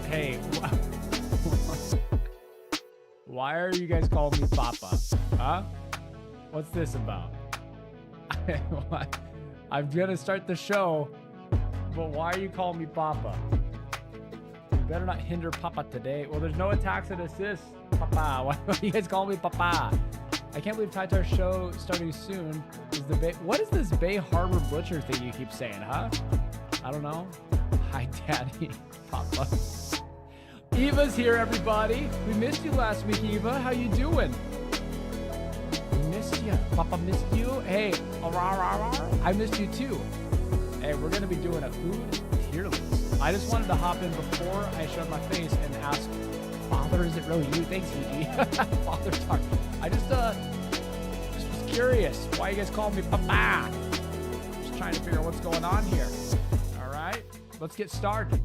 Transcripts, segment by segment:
Hey. Why are you guys calling me Papa? Huh? What's this about? I'm gonna start the show, but why are you calling me Papa? You better not hinder Papa today. Well, there's no attacks and assists. Papa. Why are you guys calling me Papa? I can't believe Tytar's show starting soon. What is this Bay Harbor Butcher thing you keep saying, huh? I don't know. Hi, Daddy. Papa. Eva's here, everybody. We missed you last week, Eva. How you doing? We missed you. Papa missed you. Hey, I missed you too. Hey, we're gonna be doing a food tier list. I just wanted to hop in before I showed my face and ask, Father, is it really you? Thanks, Gigi. Father talk. I just was curious. Why you guys calling me Papa? Just trying to figure out what's going on here. All right, let's get started.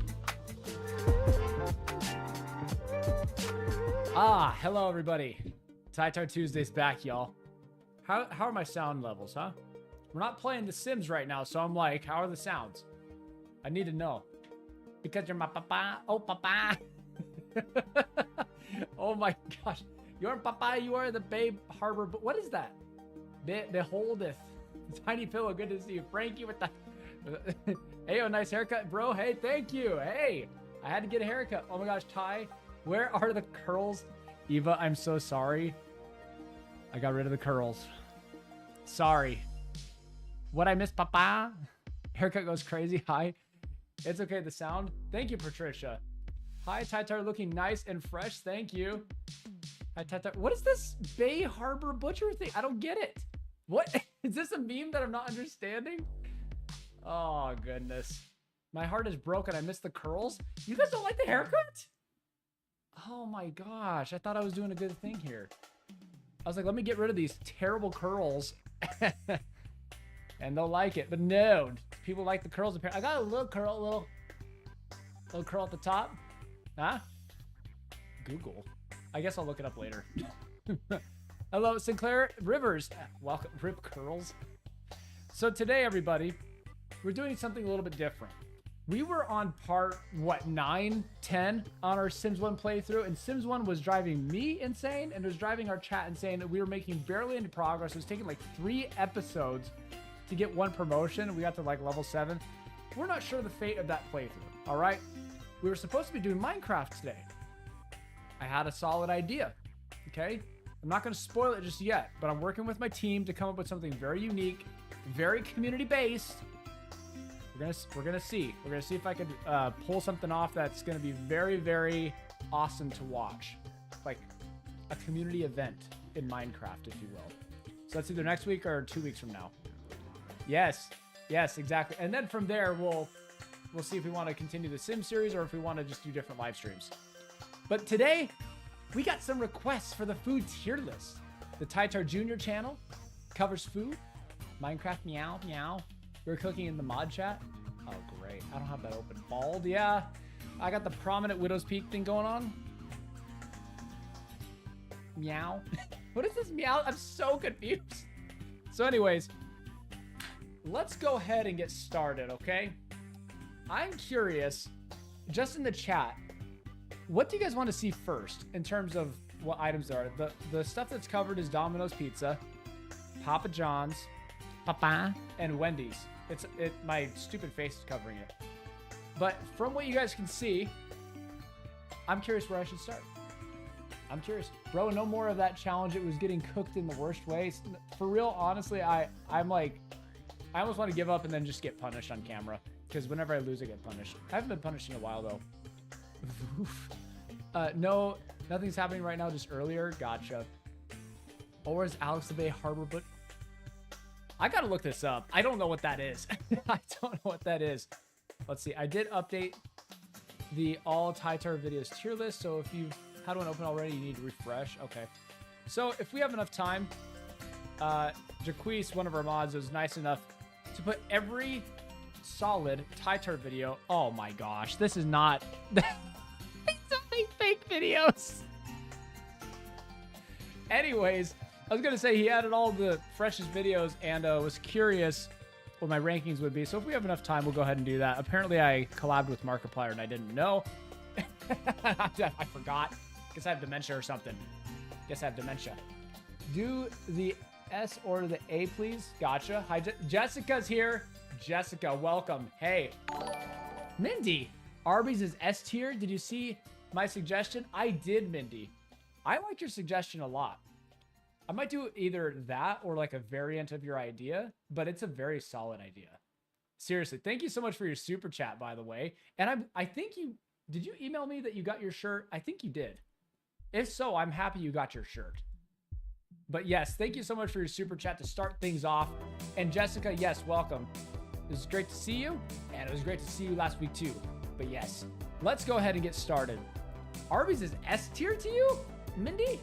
Hello everybody. Tytar Tuesday's back, y'all. How are my sound levels, huh? We're not playing The Sims right now, so I'm like, how are the sounds? I need to know. Because you're my papa. Oh, papa. Oh my gosh. You're papa, you are the Bay Harbor. What is that? Beholdeth. Tiny Pillow, good to see you. Frankie with the... Hey, oh, nice haircut, bro. Hey, thank you. Hey, I had to get a haircut. Oh my gosh, Ty. Where are the curls? Eva, I'm so sorry. I got rid of the curls. Sorry. What I miss, Papa? Haircut goes crazy. Hi. It's okay, the sound. Thank you, Patricia. Hi, Tytar, looking nice and fresh. Thank you. Hi, Tytar. What is this Bay Harbor Butcher thing? I don't get it. What? Is this a meme that I'm not understanding? Oh, goodness. My heart is broken. I miss the curls. You guys don't like the haircut? Oh my gosh, I thought I was doing a good thing here. I was like, let me get rid of these terrible curls and they'll like it. But no, people like the curls. I got a little curl, little curl at the top. Huh? Google. I guess I'll look it up later. Hello, Sinclair Rivers. Welcome, Rip Curls. So today, everybody, we're doing something a little bit different. We were on part, 9, 10 on our Sims 1 playthrough, and Sims 1 was driving me insane, and it was driving our chat insane that we were making barely any progress. It was taking like 3 episodes to get 1 promotion. We got to like level 7. We're not sure the fate of that playthrough, all right? We were supposed to be doing Minecraft today. I had a solid idea, okay? I'm not gonna spoil it just yet, but I'm working with my team to come up with something very unique, very community-based. We're gonna see if I could pull something off that's gonna be very, very awesome to watch, like a community event in Minecraft, if you will. So that's either next week or 2 weeks from now. Yes, exactly. And then from there, we'll see if we want to continue the Sim series or if we want to just do different live streams. But today, we got some requests for the food tier list. The Tytar Jr. channel covers food. Minecraft meow meow. We're cooking in the mod chat. Oh, great. I don't have that open. Bald, yeah. I got the prominent Widow's Peak thing going on. Meow. What is this meow? I'm so confused. So anyways, let's go ahead and get started, okay? I'm curious, just in the chat, what do you guys want to see first in terms of what items there are? The stuff that's covered is Domino's Pizza, Papa John's, Papa, and Wendy's. My stupid face is covering it. But from what you guys can see, I'm curious where I should start. I'm curious. Bro, no more of that challenge. It was getting cooked in the worst ways. For real, honestly, I'm like, I almost want to give up and then just get punished on camera. Because whenever I lose, I get punished. I haven't been punished in a while, though. No, nothing's happening right now, just earlier. Gotcha. Or is Alex the Bay Harbor, but I gotta look this up. I don't know what that is. I don't know what that is. Let's see. I did update the all Tytar videos tier list. So if you've had one open already, you need to refresh. Okay. So if we have enough time, Jaquise, one of our mods, was nice enough to put every solid Tytar video. Oh my gosh. This is not... so many fake videos. Anyways, I was gonna say he added all the freshest videos and was curious what my rankings would be. So if we have enough time, we'll go ahead and do that. Apparently I collabed with Markiplier and I didn't know. I forgot. Guess I have dementia or something. Guess I have dementia. Do the S or the A, please. Gotcha. Hi, Jessica's here. Jessica, welcome. Hey. Mindy. Arby's is S tier. Did you see my suggestion? I did, Mindy. I liked your suggestion a lot. I might do either that or like a variant of your idea, but it's a very solid idea. Seriously, thank you so much for your super chat, by the way. And I think did you email me that you got your shirt? I think you did. If so, I'm happy you got your shirt. But yes, thank you so much for your super chat to start things off. And Jessica, yes, welcome. It was great to see you, and it was great to see you last week too. But yes, let's go ahead and get started. Arby's is S tier to you, Mindy?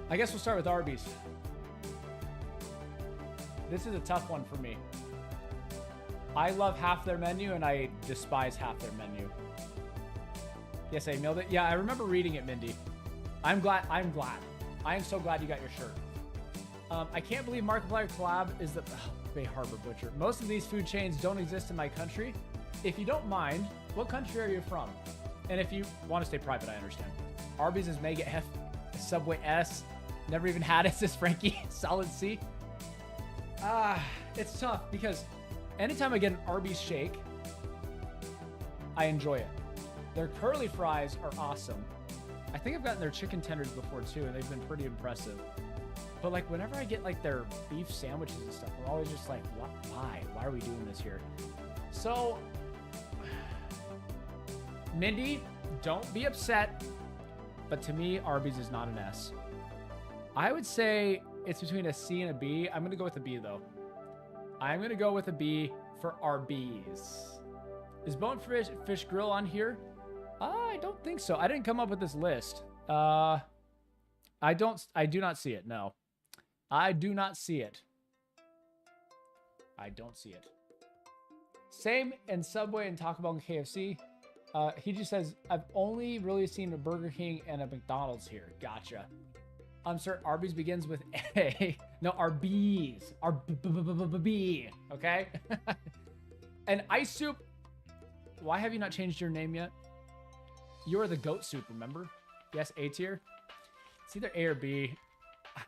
I guess we'll start with Arby's. This is a tough one for me. I love half their menu and I despise half their menu. Yes, I nailed it. Yeah, I remember reading it, Mindy. I'm glad. I am so glad you got your shirt. I can't believe Markiplier collab is the Bay Harbor Butcher. Most of these food chains don't exist in my country. If you don't mind, what country are you from? And if you want to stay private, I understand. Arby's is Mega F, Subway S. Never even had it, says Frankie. Solid C. It's tough because anytime I get an Arby's shake, I enjoy it. Their curly fries are awesome. I think I've gotten their chicken tenders before too, and they've been pretty impressive. But like whenever I get like their beef sandwiches and stuff, I'm always just like, why? Why are we doing this here? So, Mindy, don't be upset, but to me, Arby's is not an S. I would say it's between a C and a B. I'm going to go with a B, though. I'm going to go with a B for Arby's. Is Bonefish Grill on here? I don't think so. I didn't come up with this list. I do not see it, no. I do not see it. I don't see it. Same in Subway and Taco Bell and KFC. He just says, I've only really seen a Burger King and a McDonald's here. Gotcha. I'm certain Arby's begins with A. No, Arby's. B. Okay? And Ice Soup. Why have you not changed your name yet? You are the goat soup, remember? Yes, A tier. It's either A or B.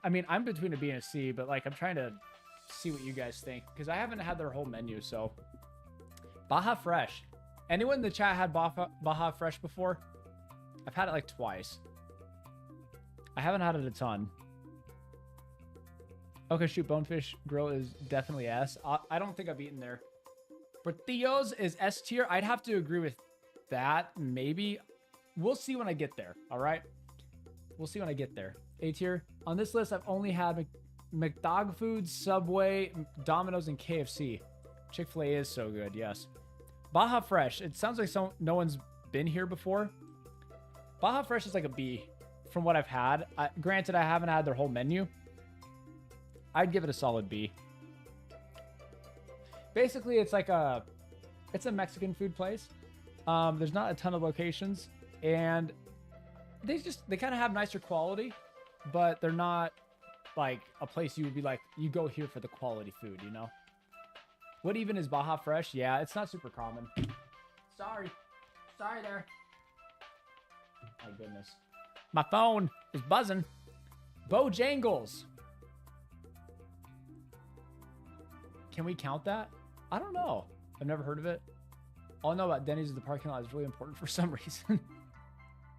I mean, I'm between a B and a C, but like I'm trying to see what you guys think because I haven't had their whole menu. So, Baja Fresh. Anyone in the chat had Baja Fresh before? I've had it like twice. I haven't had it a ton. Okay, shoot, Bonefish Grill is definitely S. I don't think I've eaten there. Portillo's is S tier. I'd have to agree with that. Maybe. We'll see when I get there. All right. We'll see when I get there. A tier. On this list, I've only had McDog Foods, Subway, Domino's, and KFC. Chick-fil-A is so good. Yes. Baja Fresh. It sounds like no one's been here before. Baja Fresh is like a B from what I've had. Granted, I haven't had their whole menu. I'd give it a solid B. Basically, it's like it's a Mexican food place. There's not a ton of locations, and they kind of have nicer quality, but they're not like a place you would be like, you go here for the quality food, you know? What even is Baja Fresh? Yeah, it's not super common. Sorry there. My goodness. My phone is buzzing. Bojangles. Can we count that? I don't know. I've never heard of it. All I know about Denny's is the parking lot is really important for some reason.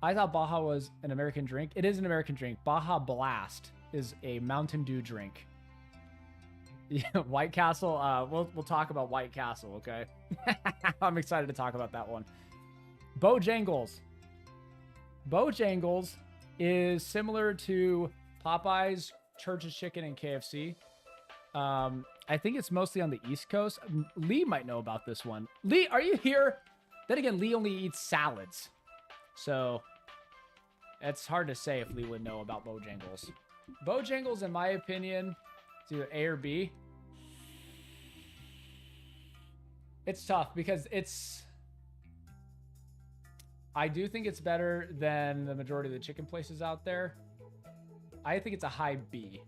I thought Baja was an American drink. It is an American drink. Baja Blast is a Mountain Dew drink. Yeah, White Castle. We'll talk about White Castle, okay? I'm excited to talk about that one. Bojangles. Bojangles is similar to Popeyes, Church's Chicken, and KFC. I think it's mostly on the East Coast. Lee might know about this one. Lee, are you here? Then again, Lee only eats salads. So, it's hard to say if Lee would know about Bojangles. Bojangles, in my opinion, it's either A or B. It's tough because I do think it's better than the majority of the chicken places out there. I think it's a high B.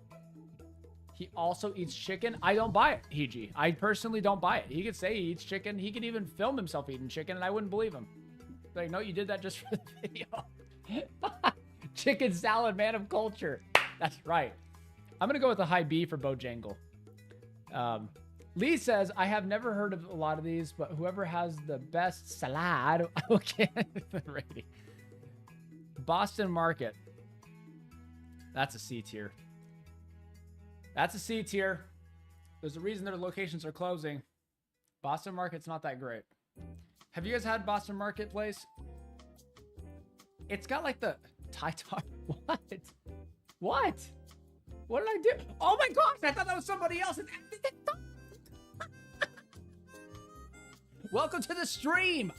He also eats chicken. I don't buy it, Hiji. I personally don't buy it. He could say he eats chicken. He could even film himself eating chicken, and I wouldn't believe him. Like, no, you did that just for the video. Chicken salad, man of culture. That's right. I'm going to go with a high B for Bojangle. Lee says, I have never heard of a lot of these, but whoever has the best salad, okay. Rating. Boston Market. That's a C tier. That's a C tier. There's a reason their locations are closing. Boston Market's not that great. Have you guys had Boston Marketplace? It's got like the Tytar. What? What? What did I do? Oh my gosh, I thought that was somebody else. Welcome to the stream.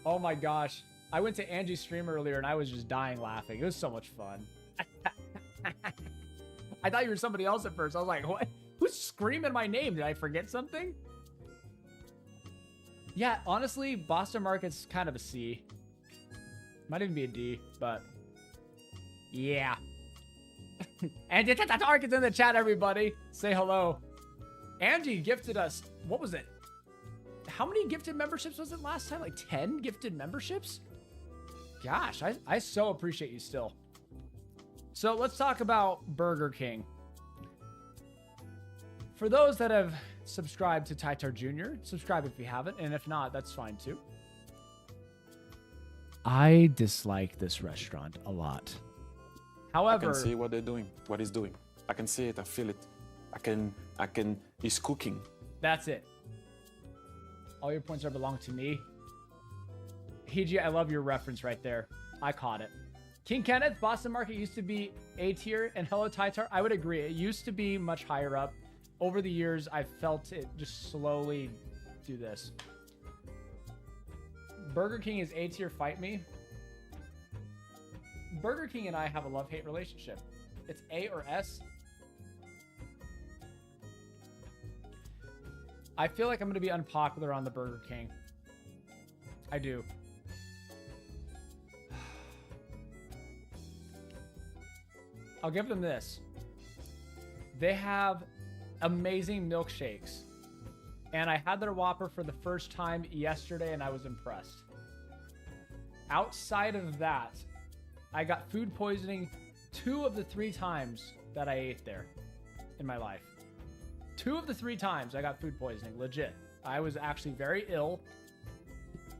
Oh my gosh. I went to Angie's stream earlier and I was just dying laughing. It was so much fun. I thought you were somebody else at first. I was like, what? Who's screaming my name? Did I forget something? Yeah, honestly, Boston Market's kind of a C. Might even be a D, but yeah. And Tytar is in the chat, everybody. Say hello. Angie gifted us, what was it? How many gifted memberships was it last time? Like 10 gifted memberships? Gosh, I so appreciate you still. So let's talk about Burger King. For those that have subscribed to Tytar Jr., subscribe if you haven't, and if not, that's fine too. I dislike this restaurant a lot. However, I can see what they're doing, what he's doing. I can see it, I feel it. He's cooking. That's it. All your points are belong to me. Hiji, I love your reference right there. I caught it. King Kenneth, Boston Market used to be A tier, and hello Tytar. I would agree. It used to be much higher up. Over the years, I felt it just slowly do this. Burger King is A tier, fight me. Burger King and I have a love-hate relationship. It's A or S. I feel like I'm going to be unpopular on the Burger King. I do. I'll give them this. They have amazing milkshakes. And I had their Whopper for the first time yesterday and I was impressed. Outside of that, I got food poisoning 2 of the 3 times that I ate there in my life. 2 of the 3 times I got food poisoning, legit. I was actually very ill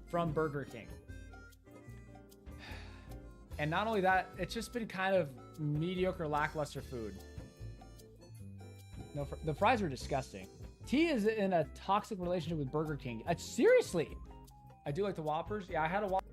from Burger King. And not only that, it's just been kind of mediocre, lackluster food. No, the fries are disgusting. T is in a toxic relationship with Burger King. Seriously. I do like the Whoppers. Yeah, I had a Whopper.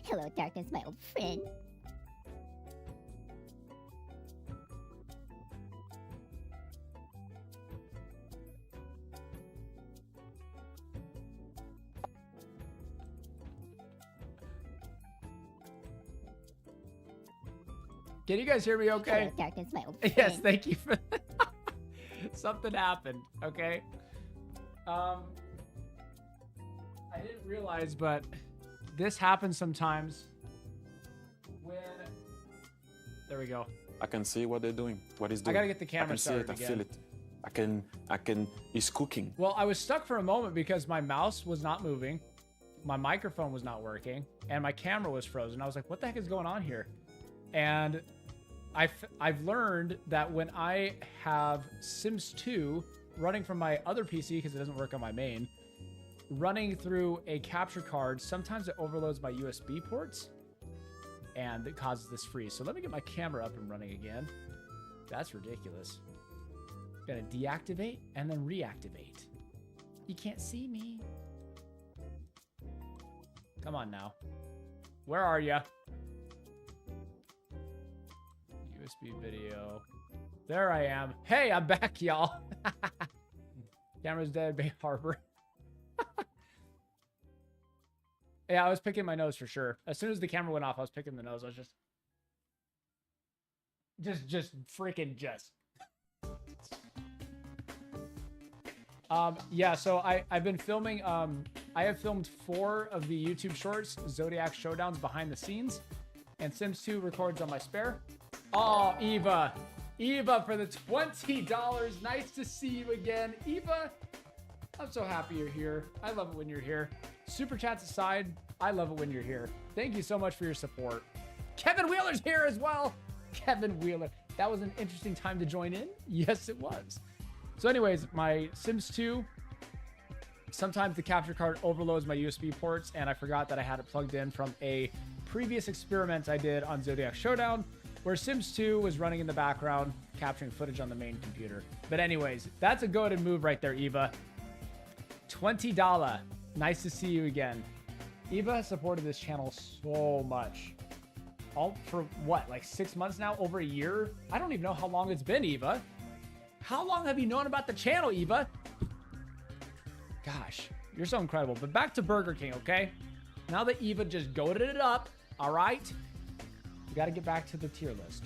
Hello, darkness, my old friend. Can you guys hear me okay? Hello, darkness, my old friend. Yes, thank you for something happened, okay? I didn't realize, but this happens sometimes when... There we go. I can see what they're doing, what he's doing. I gotta get the camera started I can see it, again. I feel it. He's cooking. Well, I was stuck for a moment because my mouse was not moving, my microphone was not working, and my camera was frozen. I was like, what the heck is going on here? And I've learned that when I have Sims 2 running from my other PC, because it doesn't work on my main, running through a capture card, sometimes it overloads my USB ports and it causes this freeze. So let me get my camera up and running again. That's ridiculous. Gotta deactivate and then reactivate. You can't see me. Come on now. Where are ya? USB video. There I am. Hey, I'm back, y'all. Camera's dead, Bay Harbor. Yeah, I was picking my nose for sure. As soon as the camera went off, I was picking the nose. I was just freaking just. Yeah, so I've been filming, I have filmed 4 of the YouTube shorts, Zodiac Showdowns behind the scenes, and Sims 2 records on my spare. Oh, Eva for the $20. Nice to see you again. Eva, I'm so happy you're here. I love it when you're here. Super chats aside, I love it when you're here. Thank you so much for your support. Kevin Wheeler's here as well. Kevin Wheeler. That was an interesting time to join in. Yes, it was. So anyways, my Sims 2, sometimes the capture card overloads my USB ports, and I forgot that I had it plugged in from a previous experiment I did on Zodiac Showdown, where Sims 2 was running in the background, capturing footage on the main computer. But anyways, that's a go-to move right there, Eva. $20. Nice to see you again. Eva has supported this channel so much. All for what, like 6 months now? Over a year? I don't even know how long it's been, Eva. How long have you known about the channel, Eva? Gosh, you're so incredible. But back to Burger King, okay? Now that Eva just goated it up, all right? We got to get back to the tier list.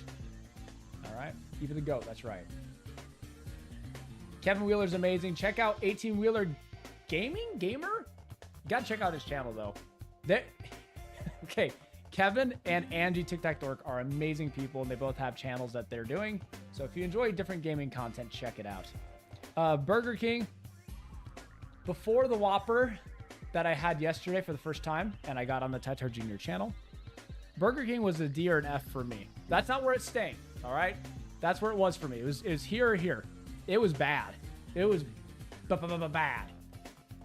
All right? Eva the GOAT, that's right. Kevin Wheeler's amazing. Check out 18 Wheeler Gamer? You got to check out his channel, though. Okay, Kevin and Angie TikTok are amazing people, and they both have channels that they're doing. So if you enjoy different gaming content, check it out. Burger King, before the Whopper that I had yesterday for the first time, and I got on the Tytar Jr. channel, Burger King was a D or an F for me. That's not where it's staying, all right? That's where it was for me. It was here or here. It was bad. It was bad.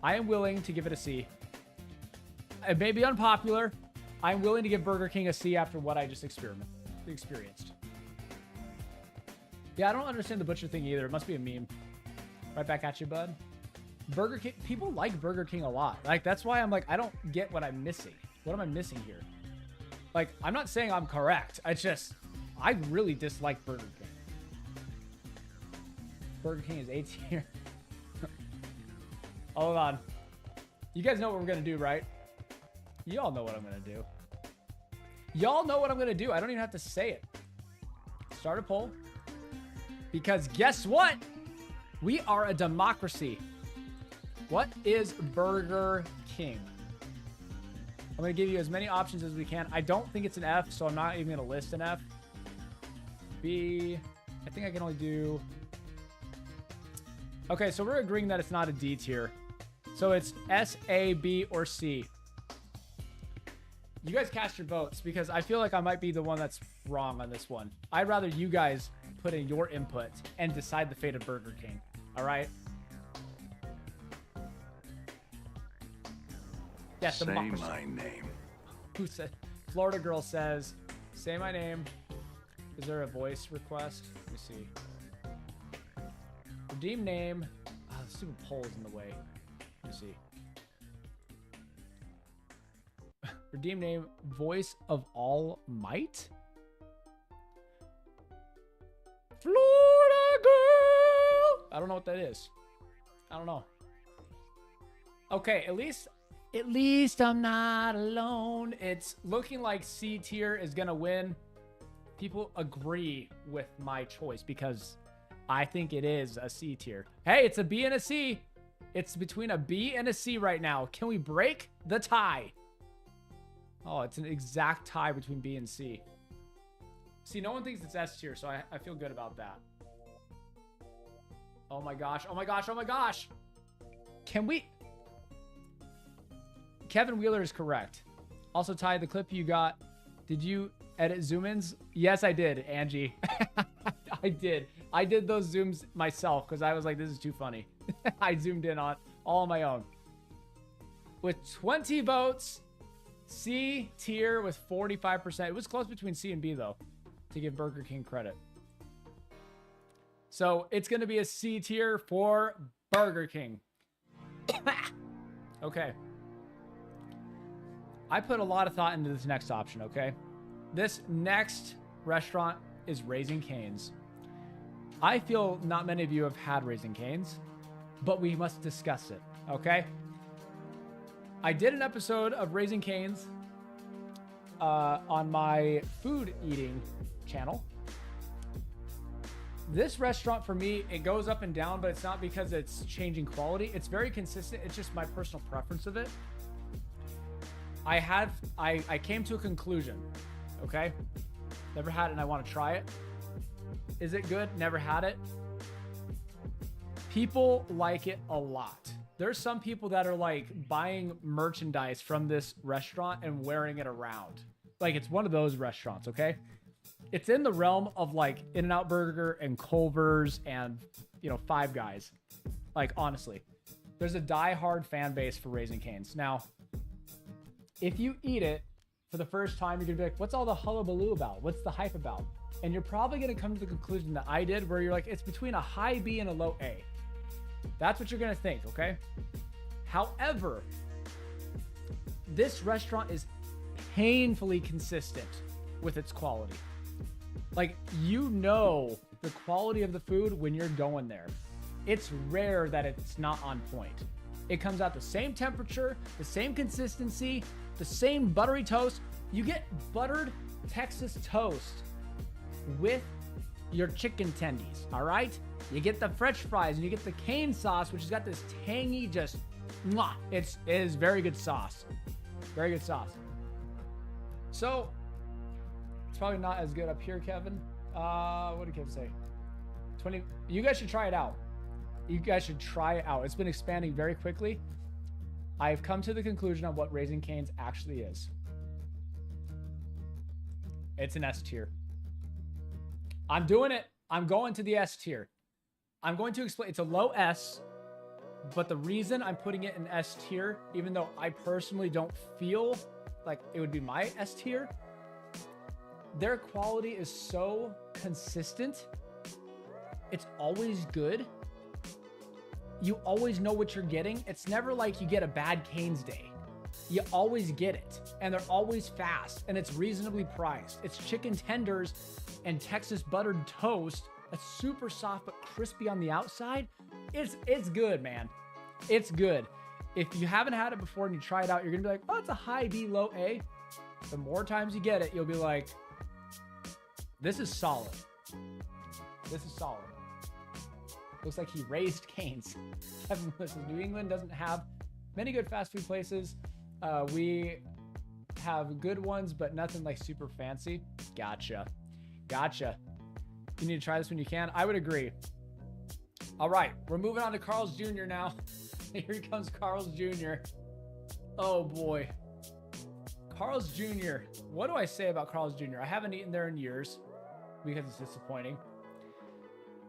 I am willing to give it a C. It may be unpopular. I'm willing to give Burger King a C after what I just experienced. Yeah, I don't understand the butcher thing either. It must be a meme. Right back at you, bud. Burger King, people like Burger King a lot. Like, that's why I'm like, I don't get what I'm missing. What am I missing here? Like, I'm not saying I'm correct. I really dislike Burger King. Burger King is A tier. Hold on. You guys know what we're going to do, right? Y'all know what I'm going to do. Y'all know what I'm going to do. I don't even have to say it. Start a poll. Because guess what? We are a democracy. What is Burger King? I'm going to give you as many options as we can. I don't think it's an F, so I'm not even going to list an F. B. I think I can only do... Okay, so we're agreeing that it's not a D tier. So it's S, A, B, or C. You guys cast your votes, because I feel like I might be the one that's wrong on this one. I'd rather you guys put in your input and decide the fate of Burger King. All right? Yeah, say democracy. my name. Who said? Florida girl says, say my name. Is there a voice request? Let me see. Redeem name. Oh, the stupid poll is in the way. Let me see. Redeem name, voice of all might. Florida girl. I don't know what that is. I don't know. Okay, at least I'm not alone. It's looking like C tier is gonna win. People agree with my choice because I think it is a C tier. Hey, it's a B and a C. It's between a B and a C right now. Can we break the tie? Oh, it's an exact tie between B and C. See, no one thinks it's S tier, so I feel good about that. Oh my gosh, oh my gosh, oh my gosh. Can we... Kevin Wheeler is correct. Also, Ty, the clip you got, did you edit zoom-ins? Yes, I did, Angie. I did. I did those zooms myself because I was like, this is too funny. I zoomed in on all on my own. With 20 votes... C tier with 45%. It was close between C and B, though, to give Burger King credit. So it's going to be a C tier for Burger King. Okay. I put a lot of thought into this next option, okay? This next restaurant is Raising Cane's. I feel not many of you have had Raising Cane's, but we must discuss it, okay? I did an episode of Raising Cane's on my food eating channel. This restaurant for me, it goes up and down, but it's not because it's changing quality. It's very consistent. It's just my personal preference of it. I came to a conclusion, okay? Never had it and I want to try it. Is it good? Never had it. People like it a lot. There's some people that are like buying merchandise from this restaurant and wearing it around. Like it's one of those restaurants, okay? It's in the realm of like In-N-Out Burger and Culver's and, you know, Five Guys. Like, honestly, there's a die-hard fan base for Raising Cane's. Now, if you eat it for the first time, you're gonna be like, what's all the hullabaloo about? What's the hype about? And you're probably gonna come to the conclusion that I did, where you're like, it's between a high B and a low A. That's what you're gonna think, okay? However, this restaurant is painfully consistent with its quality. Like, you know the quality of the food when you're going there. It's rare that it's not on point. It comes out the same temperature, the same consistency, the same buttery toast. You get buttered Texas toast with your chicken tendies, all right? You get the French fries and you get the cane sauce, which has got this tangy, just, mwah. It is very good sauce. Very good sauce. So, it's probably not as good up here, Kevin. What did Kevin say? 20. You guys should try it out. You guys should try it out. It's been expanding very quickly. I've come to the conclusion on what Raising Cane's actually is. It's an S tier. I'm doing it. I'm going to the S tier. I'm going to explain. It's a low S, but the reason I'm putting it in S tier, even though I personally don't feel like it would be my S tier, their quality is so consistent. It's always good. You always know what you're getting. It's never like you get a bad Cane's day. You always get it. And they're always fast. And it's reasonably priced. It's chicken tenders and Texas buttered toast. That's super soft but crispy on the outside. It's good, man. It's good. If you haven't had it before and you try it out, you're going to be like, oh, it's a high B, low A. The more times you get it, you'll be like, this is solid. This is solid. Looks like he raised Cane's. Kevin says New England doesn't have many good fast food places. We have good ones, but nothing like super fancy. Gotcha. You need to try this when you can. I would agree. All right, we're moving on to Carl's Jr. now. Here comes Carl's Jr. Oh boy. Carl's Jr. What do I say about Carl's Jr.? I haven't eaten there in years because it's disappointing.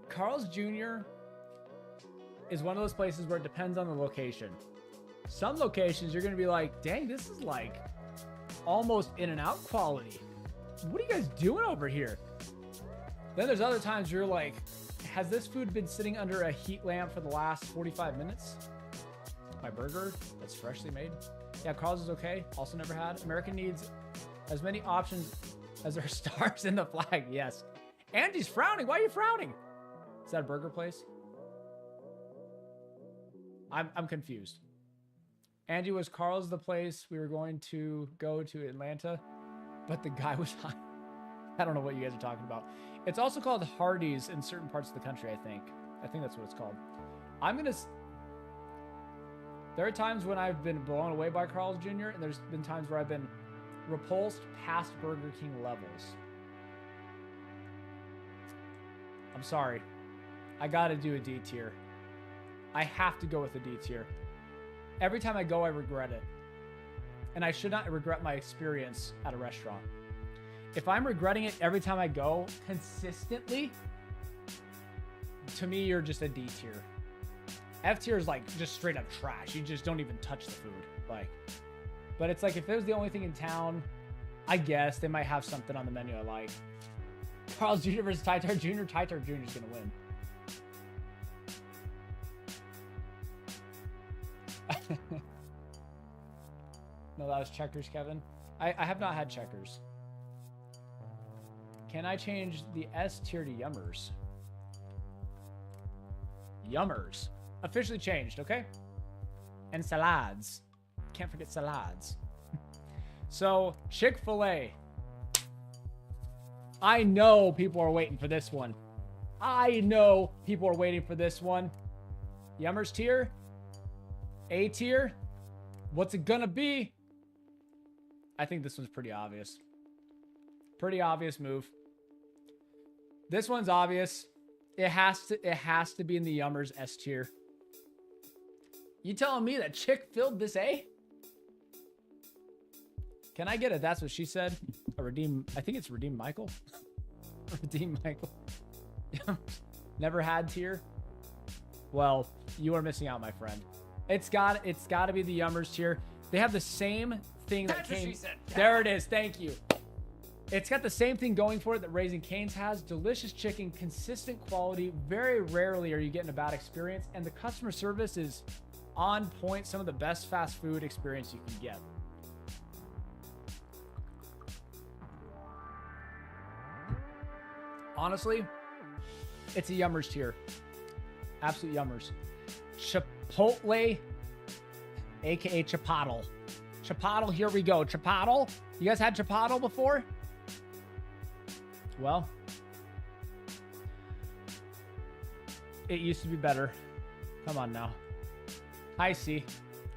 Carl's Jr. is one of those places where it depends on the location. Some locations you're going to be like, dang, this is like almost In-N-Out quality. What are you guys doing over here? Then there's other times you're like, has this food been sitting under a heat lamp for the last 45 minutes? My burger that's freshly made. Yeah, Carl's is okay. Also never had. American needs as many options as there are stars in the flag. Yes. Andy's frowning. Why are you frowning? Is that a burger place? I'm confused. Andy, was Carl's the place we were going to go to Atlanta, but the guy was hot? I don't know what you guys are talking about. It's also called Hardee's in certain parts of the country, I think. I think that's what it's called. There are times when I've been blown away by Carl's Jr., and there's been times where I've been repulsed past Burger King levels. I'm sorry. I gotta do a D tier. I have to go with a D tier. Every time I go, I regret it. And I should not regret my experience at a restaurant. If I'm regretting it every time I go consistently, to me, you're just a D tier. F tier is like just straight up trash. You just don't even touch the food. Like, but it's like if it was the only thing in town, I guess they might have something on the menu I like. Carl's Jr. versus Tytar Jr. Tytar Jr. is gonna win. No, that was Checkers, Kevin. I have not had Checkers. Can I change the S tier to Yummers? Yummers. Officially changed, okay? And salads. Can't forget salads. So, Chick-fil-A. I know people are waiting for this one. I know people are waiting for this one. Yummers tier? A tier? What's it gonna be? I think this one's pretty obvious. Pretty obvious move. This one's obvious. It has to be in the Yummers S tier. You telling me that Chick filled this A? Can I get a that's what she said? A redeem, I think it's redeem Michael. Redeem Michael. Never had tier. Well, you are missing out, my friend. It's got to be the Yummers tier. They have the same thing that came. There it is. Thank you. It's got the same thing going for it that Raising Cane's has. Delicious chicken, consistent quality. Very rarely are you getting a bad experience, and the customer service is on point. Some of the best fast food experience you can get. Honestly, it's a Yummers tier. Absolute Yummers. Chipotle, aka Chipotle. Chipotle, here we go. Chipotle. You guys had Chipotle before? Well, it used to be better. Come on now. High C.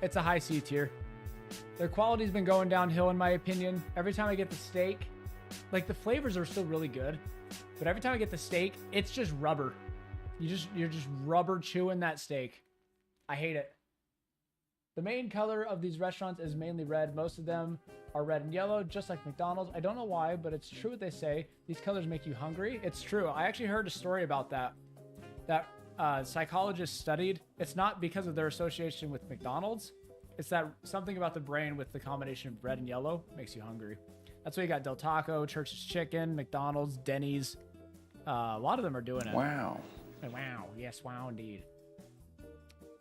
It's a high C tier. Their quality's been going downhill in my opinion. Every time I get the steak, like the flavors are still really good, but every time I get the steak, it's just rubber. You're just rubber chewing that steak. I hate it. The main color of these restaurants is mainly red. Most of them are red and yellow, just like McDonald's. I don't know why, but it's true what they say. These colors make you hungry. It's true. I actually heard a story about that. That psychologists studied. It's not because of their association with McDonald's. It's that something about the brain with the combination of red and yellow makes you hungry. That's why you got Del Taco, Church's Chicken, McDonald's, Denny's. A lot of them are doing it. Wow. Wow. Yes, wow, indeed.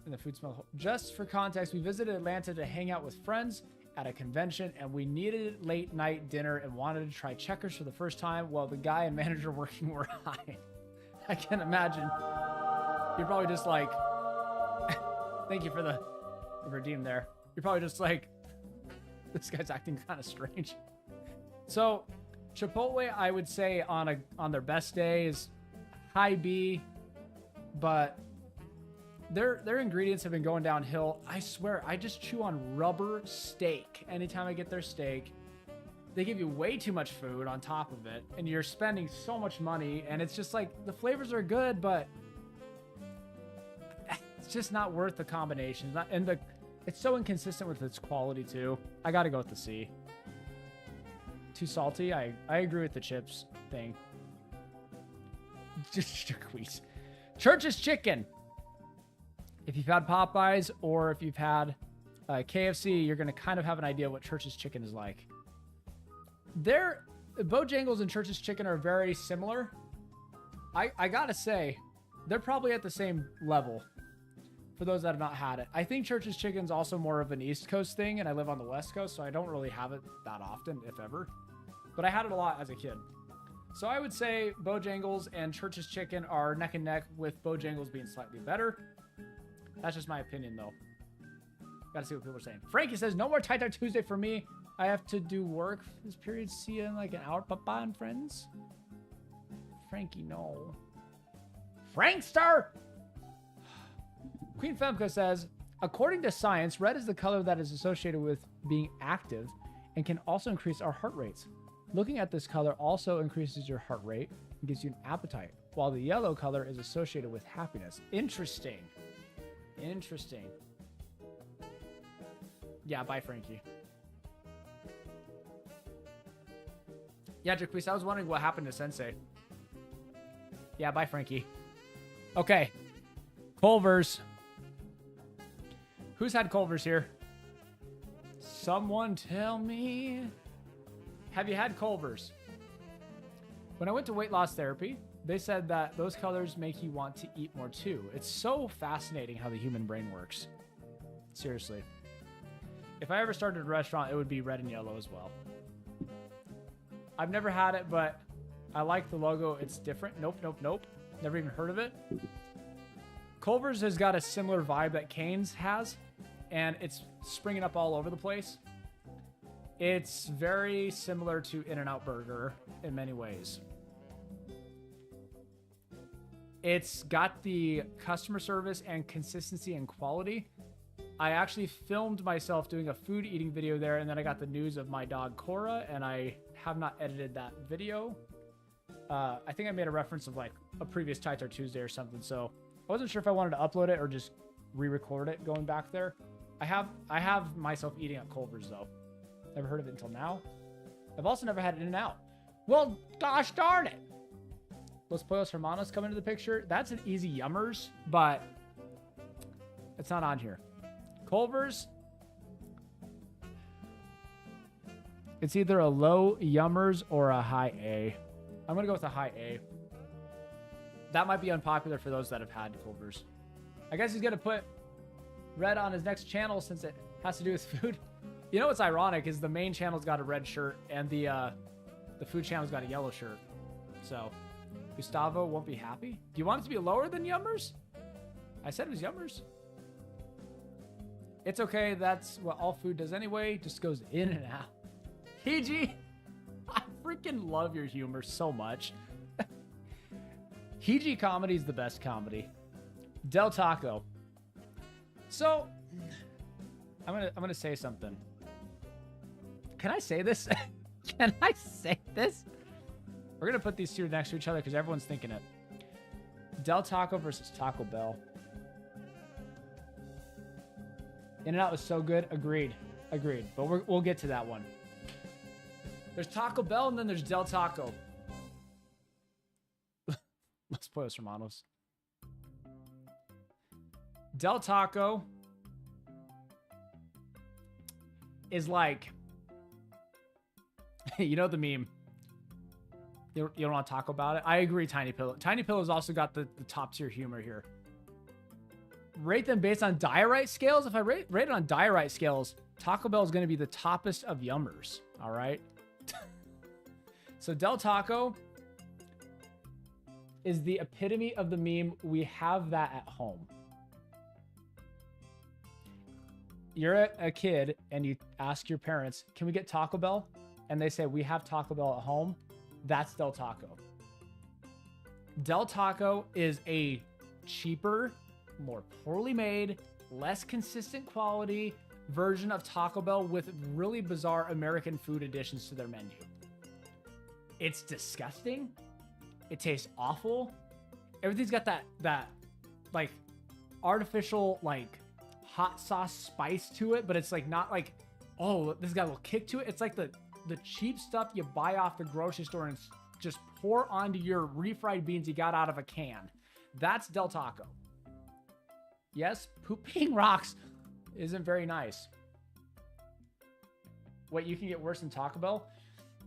And the food smell. Just for context, we visited Atlanta to hang out with friends at a convention, and we needed late night dinner and wanted to try Checkers for the first time while the guy and manager working were high. I can imagine. You're probably just like, thank you for the redeem there. You're probably just like, this guy's acting kind of strange. So Chipotle, I would say on their best day is high B, but their ingredients have been going downhill. I swear, I just chew on rubber steak anytime I get their steak. They give you way too much food on top of it, and you're spending so much money, and it's just like, the flavors are good, but it's just not worth the combination. It's so inconsistent with its quality too. I gotta go with the C. Too salty? I agree with the chips thing. Just squeeze. Church's Chicken. If you've had Popeyes or if you've had KFC, you're going to kind of have an idea what Church's Chicken is like. Bojangles and Church's Chicken are very similar. I gotta say, they're probably at the same level for those that have not had it. I think Church's Chicken is also more of an East Coast thing, and I live on the West Coast, so I don't really have it that often, if ever. But I had it a lot as a kid. So I would say Bojangles and Church's Chicken are neck and neck, with Bojangles being slightly better. That's just my opinion, though. Gotta see what people are saying. Frankie says, no more Tytar Tuesday for me. I have to do work for this period. See you in like an hour. Bye-bye, and friends. Frankie, no. Frankster! Queen Femco says, according to science, red is the color that is associated with being active and can also increase our heart rates. Looking at this color also increases your heart rate and gives you an appetite, while the yellow color is associated with happiness. Interesting. Interesting. Yeah, bye, Frankie. Yeah, Jaquise, I was wondering what happened to Sensei. Yeah, bye, Frankie. Okay. Culver's. Who's had Culver's here? Someone tell me. Have you had Culver's? When I went to weight loss therapy, they said that those colors make you want to eat more too. It's so fascinating how the human brain works. Seriously. If I ever started a restaurant, it would be red and yellow as well. I've never had it, but I like the logo. It's different. Nope, nope, nope. Never even heard of it. Culver's has got a similar vibe that Cane's has, and it's springing up all over the place. It's very similar to In-N-Out Burger in many ways. It's got the customer service and consistency and quality. I actually filmed myself doing a food eating video there, and then I got the news of my dog Cora, and I have not edited that video. I think I made a reference of like a previous Tytar Tuesday or something, so I wasn't sure if I wanted to upload it or just re-record it going back there. I have myself eating at Culver's though. Never heard of it until now. I've also never had In-N-Out. Well, gosh darn it. Los Pollos Hermanos come into the picture. That's an easy yummers, but it's not on here. Culver's. It's either a low yummers or a high A. I'm going to go with a high A. That might be unpopular for those that have had Culver's. I guess he's going to put red on his next channel since it has to do with food. You know what's ironic is the main channel's got a red shirt and the food channel's got a yellow shirt. So Gustavo won't be happy. Do you want it to be lower than yummers? I said it was yummers. It's okay. That's what all food does anyway. Just goes in and out. Hiji, I freaking love your humor so much. Hiji comedy is the best comedy. Del Taco. So I'm gonna say something. Can I say this? Can I say this? We're gonna put these two next to each other because everyone's thinking it. Del Taco versus Taco Bell. In-N-Out was so good. Agreed. Agreed. But we'll get to that one. There's Taco Bell and then there's Del Taco. Los Pollos Hermanos. Del Taco is like, you know the meme. You don't want to talk about it? I agree, Tiny Pillow. Tiny Pillow's also got the top tier humor here. Rate them based on diorite scales. If I rate it on diorite scales, Taco Bell is going to be the toppest of yummers. All right. So Del Taco is the epitome of the meme. We have that at home. You're a kid and you ask your parents, can we get Taco Bell? And they say, we have Taco Bell at home. That's Del Taco. Del Taco is a cheaper, more poorly made, less consistent quality version of Taco Bell with really bizarre American food additions to their menu. It's disgusting. It tastes awful. Everything's got that like artificial like hot sauce spice to it, but it's like not like, oh, this got a little kick to it. It's like the cheap stuff you buy off the grocery store and just pour onto your refried beans you got out of a can. That's Del Taco. Yes, pooping rocks isn't very nice. What, you can get worse than Taco Bell?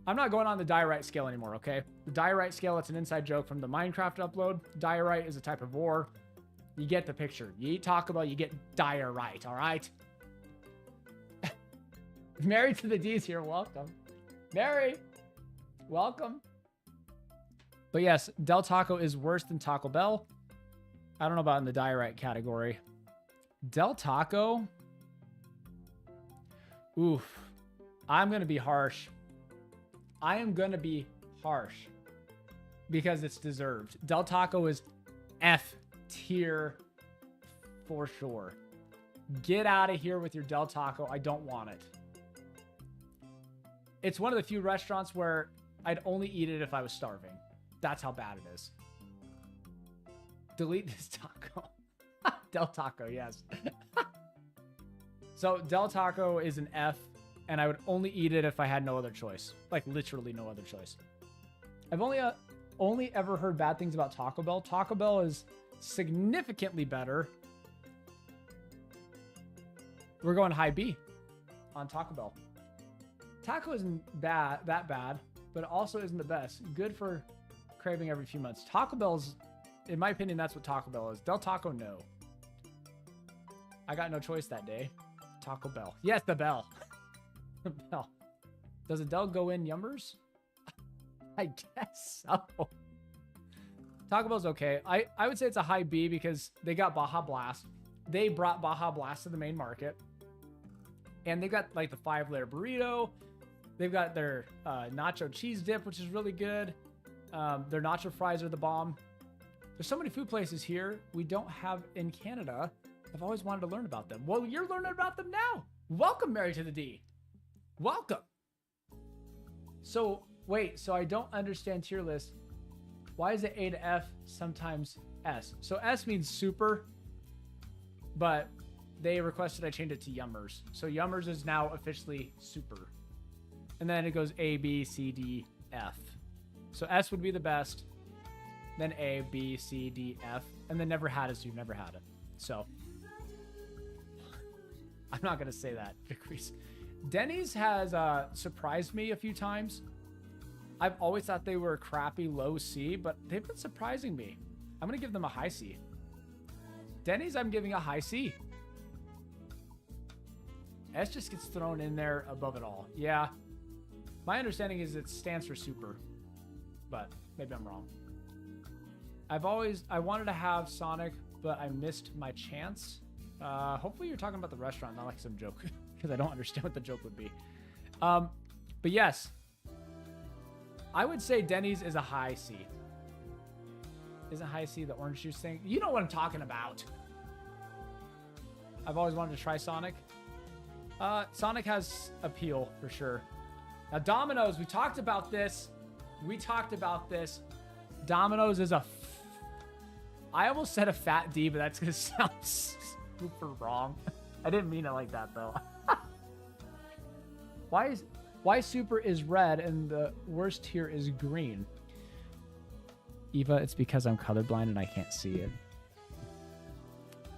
I'm not going on the diorite scale anymore, okay? The diorite scale, it's an inside joke from the Minecraft upload. Diorite is a type of ore. You get the picture. You eat Taco Bell, you get diorite, all right? Married to the D's here, welcome. Mary, welcome. But yes, Del Taco is worse than Taco Bell. I don't know about in the diorite category. Del Taco. Oof. I'm going to be harsh. I am going to be harsh because it's deserved. Del Taco is F tier for sure. Get out of here with your Del Taco. I don't want it. It's one of the few restaurants where I'd only eat it if I was starving. That's how bad it is. Delete this taco. Del Taco, yes. So Del Taco is an F, and I would only eat it if I had no other choice. Like literally no other choice. I've only ever heard bad things about Taco Bell. Taco Bell is significantly better. We're going high B on Taco Bell. Taco isn't that bad, but it also isn't the best. Good for craving every few months. Taco Bell's, in my opinion, that's what Taco Bell is. Del Taco, no. I got no choice that day. Taco Bell. Yes, the bell. The bell. Does a Del go in yummers? I guess so. Taco Bell's okay. I would say it's a high B because they got Baja Blast. They brought Baja Blast to the main market. And they got like the 5-layer burrito. They've got their nacho cheese dip, which is really good. Their nacho fries are the bomb. There's so many food places here we don't have in Canada. I've always wanted to learn about them. Well, you're learning about them now. Welcome, Mary to the D. Welcome. So, wait. So I don't understand tier list. Why is it A to F, sometimes S? So S means super, but they requested I change it to Yummers. So Yummers is now officially super. And then it goes A, B, C, D, F. So S would be the best. Then A, B, C, D, F. And then never had is you never had it. So I'm not going to say that. Denny's has surprised me a few times. I've always thought they were a crappy low C, but they've been surprising me. I'm going to give them a high C. Denny's, I'm giving a high C. S just gets thrown in there above it all. Yeah. My understanding is it stands for super, but maybe I'm wrong. I wanted to have Sonic, but I missed my chance. Hopefully you're talking about the restaurant, not like some joke, because I don't understand what the joke would be. But yes, I would say Denny's is a high C. Isn't high C the orange juice thing? You know what I'm talking about. I've always wanted to try Sonic. Sonic has appeal for sure. Now Domino's, we talked about this. Domino's is I almost said a fat D, but that's gonna sound super wrong. I didn't mean it like that though. Why super is red and the worst tier is green? Eva, it's because I'm colorblind and I can't see it.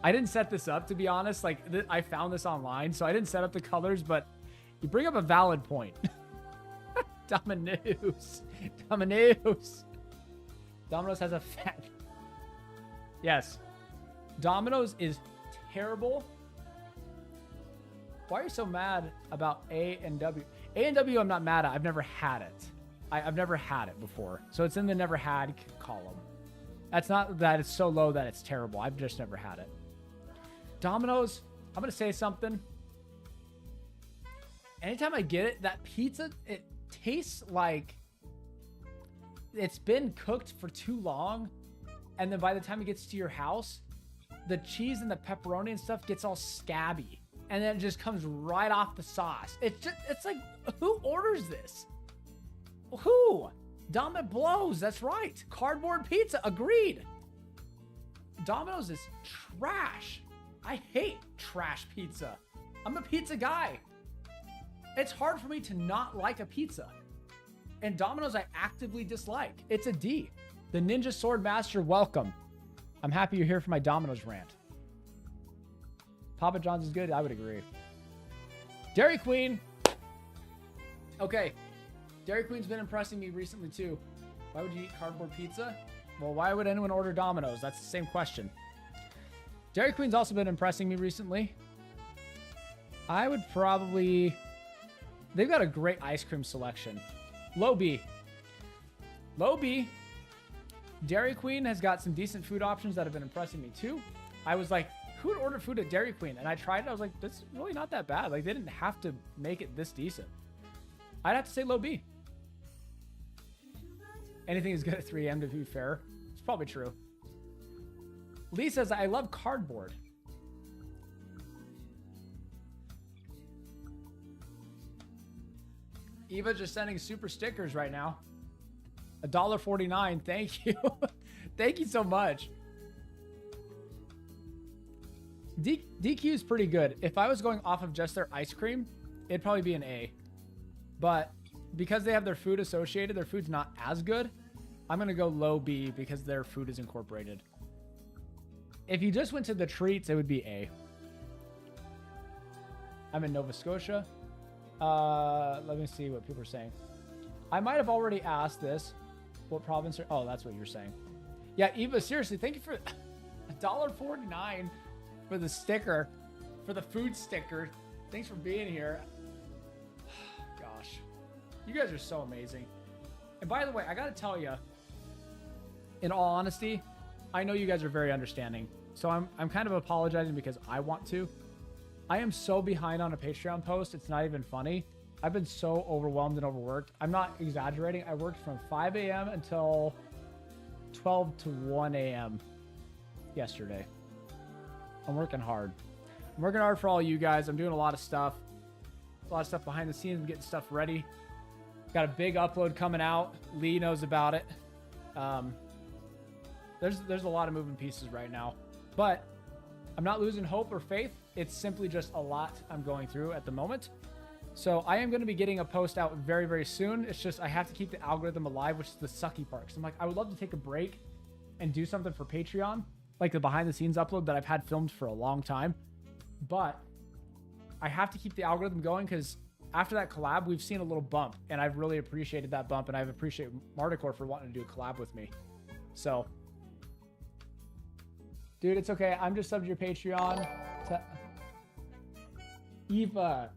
I didn't set this up, to be honest. Like, I found this online, so I didn't set up the colors, but you bring up a valid point. Domino's. Domino's has a fat... Yes. Domino's is terrible. Why are you so mad about A and W? A and W I'm not mad at. I've never had it. I've never had it before. So it's in the never had column. That's not that it's so low that it's terrible. I've just never had it. Domino's, I'm going to say something. Anytime I get it, that pizza, it tastes like it's been cooked for too long. And then by the time it gets to your house, the cheese and the pepperoni and stuff gets all scabby. And then it just comes right off the sauce. It's like, who orders this? Who? Domino's blows. That's right. Cardboard pizza. Agreed. Domino's is trash. I hate trash pizza. I'm a pizza guy. It's hard for me to not like a pizza. And Domino's I actively dislike. It's a D. The Ninja Sword Master, welcome. I'm happy you're here for my Domino's rant. Papa John's is good. I would agree. Dairy Queen. Okay. Dairy Queen's been impressing me recently too. Why would you eat cardboard pizza? Well, why would anyone order Domino's? That's the same question. Dairy Queen's also been impressing me recently. I would probably... They've got a great ice cream selection. Low B. Low B. Dairy Queen has got some decent food options that have been impressing me too. I was like, who would order food at Dairy Queen? And I tried it. I was like, this is really not that bad. Like, they didn't have to make it this decent. I'd have to say low B. Anything is good at 3 a.m. to be fair. It's probably true. Lee says, I love cardboard. Eva just sending super stickers right now. $1.49. Thank you. Thank you so much. DQ is pretty good. If I was going off of just their ice cream, it'd probably be an A. But because they have their food associated, their food's not as good. I'm going to go low B because their food is incorporated. If you just went to the treats, it would be A. I'm in Nova Scotia. Let me see what people are saying. I might have already asked this. What province are... Oh, that's what you're saying. Yeah, Eva, seriously, thank you for $1.49 for the sticker, for the food sticker. Thanks for being here. Gosh, you guys are so amazing. And by the way, I got to tell you, in all honesty, I know you guys are very understanding. So I'm kind of apologizing because I want to. I am so behind on a Patreon post. It's not even funny. I've been so overwhelmed and overworked. I'm not exaggerating. I worked from 5 a.m. until 12 to 1 a.m. yesterday. I'm working hard. I'm working hard for all you guys. I'm doing a lot of stuff. A lot of stuff behind the scenes. I'm getting stuff ready. Got a big upload coming out. Lee knows about it. There's a lot of moving pieces right now. But I'm not losing hope or faith. It's simply just a lot I'm going through at the moment. So I am going to be getting a post out very, very soon. It's just I have to keep the algorithm alive, which is the sucky part. So I'm like, I would love to take a break and do something for Patreon, like the behind the scenes upload that I've had filmed for a long time. But I have to keep the algorithm going because after that collab, we've seen a little bump, and I've really appreciated that bump, and I've appreciated Marticore for wanting to do a collab with me. So, dude, it's okay. I'm just subbed to your Patreon. Eva.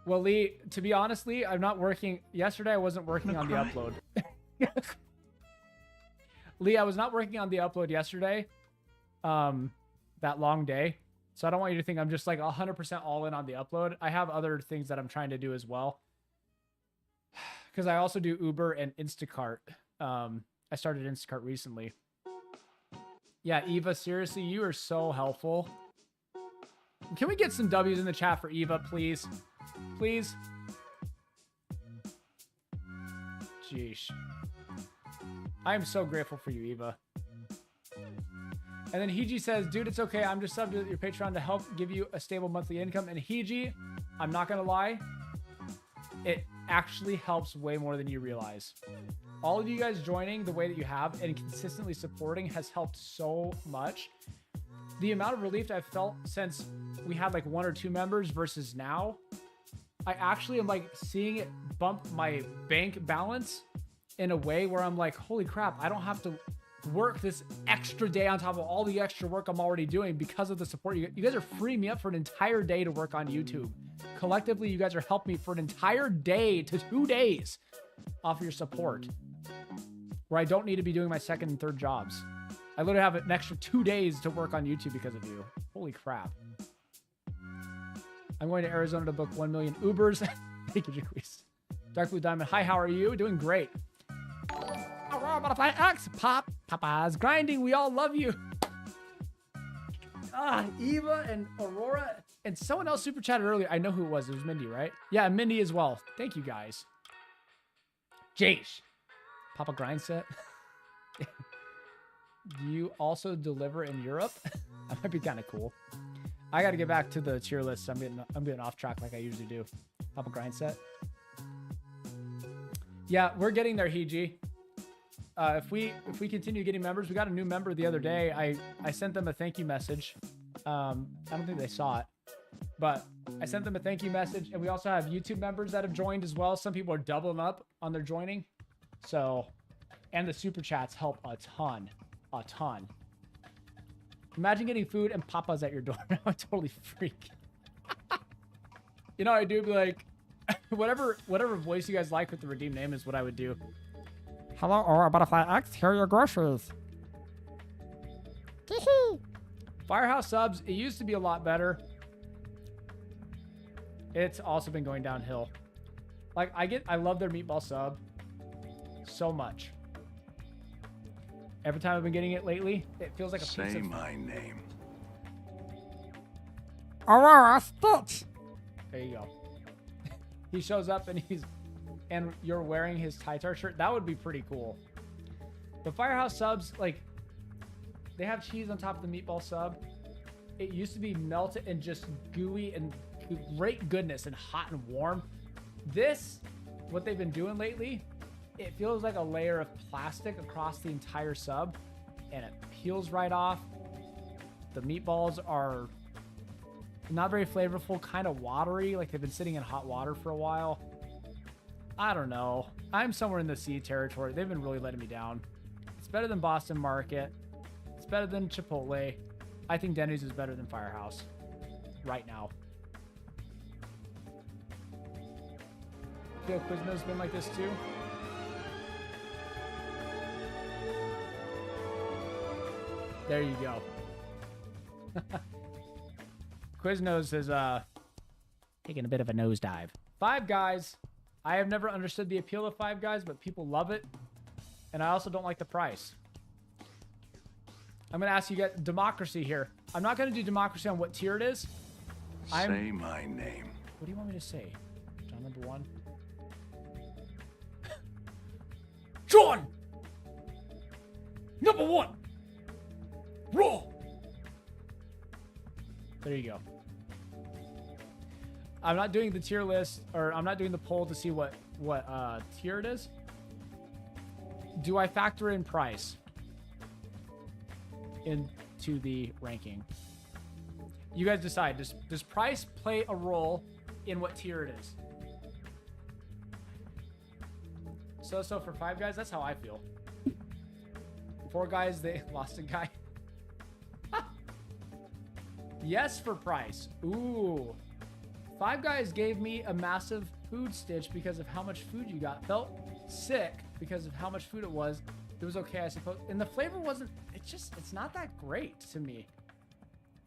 Well, Lee, to be honest, Lee, I'm not working. Yesterday, I wasn't working on the upload. Lee, I was not working on the upload yesterday. That long day. So I don't want you to think I'm just like 100% all in on the upload. I have other things that I'm trying to do as well. Because I also do Uber and Instacart. I started Instacart recently. Yeah, Eva, seriously, you are so helpful. Can we get some W's in the chat for Eva, please? Please? Jeesh. I am so grateful for you, Eva. And then Hiji says, dude, it's okay. I'm just subbed to your Patreon to help give you a stable monthly income. And Hiji, I'm not going to lie. It actually helps way more than you realize. All of you guys joining the way that you have and consistently supporting has helped so much. The amount of relief I've felt since we had like 1 or 2 members versus now, I actually am like seeing it bump my bank balance in a way where I'm like, holy crap, I don't have to work this extra day on top of all the extra work I'm already doing because of the support. You guys are freeing me up for an entire day to work on YouTube. Collectively, you guys are helping me for an entire day to 2 days off of your support, where I don't need to be doing my 2nd and 3rd jobs. I literally have an extra 2 days to work on YouTube because of you. Holy crap. I'm going to Arizona to book 1 million Ubers. Thank you, Jaquise. Dark Blue Diamond. Hi, how are you? Doing great. Aurora Butterfly X. Papa's grinding. We all love you. Eva and Aurora and someone else super chatted earlier. I know who it was. It was Mindy, right? Yeah, Mindy as well. Thank you, guys. Jace. Papa Grind Set. Do you also deliver in Europe? That might be kind of cool. I got to get back to the tier list. I'm getting off track like I usually do. Papa Grind Set. Yeah, we're getting there, Hiji. If we continue getting members, we got a new member the other day. I sent them a thank you message. I don't think they saw it, but I sent them a thank you message, and we also have YouTube members that have joined as well. Some people are doubling up on their joining. So, and the super chats help a ton. Imagine getting food and papas at your door. I totally freak. You know, I do be like, whatever voice you guys like with the redeem name is what I would do. Hello, Aurora Butterfly X. Here are your groceries. Firehouse subs. It used to be a lot better. It's also been going downhill. Like I love their meatball sub so much. Every time I've been getting it lately, it feels like a piece of... Say my name. Aurora Stitch. There you go. He shows up and you're wearing his Tytar shirt. That would be pretty cool. The Firehouse subs, like, they have cheese on top of the meatball sub. It used to be melted and just gooey and great goodness and hot and warm. This, what they've been doing lately, it feels like a layer of plastic across the entire sub, and it peels right off. The meatballs are not very flavorful, kind of watery, like they've been sitting in hot water for a while. I don't know. I'm somewhere in the C territory. They've been really letting me down. It's better than Boston Market. It's better than Chipotle. I think Denny's is better than Firehouse right now. Feel Quizno's been like this too. There you go. Quiznos is taking a bit of a nosedive. Five Guys. I have never understood the appeal of Five Guys, but people love it. And I also don't like the price. I'm going to ask you guys democracy here. I'm not going to do democracy on what tier it is. Say my name. What do you want me to say? John number 1? John! Number 1! Raw! There you go. I'm not doing the tier list, or I'm not doing the poll to see what tier it is. Do I factor in price into the ranking? You guys decide. Does price play a role in what tier it is? So for Five Guys, that's how I feel. Four Guys, they lost a guy. Yes for price. Ooh. Five Guys gave me a massive food stitch because of how much food you got. Felt sick because of how much food it was. It was okay, I suppose. And the flavor wasn't, it's not that great to me.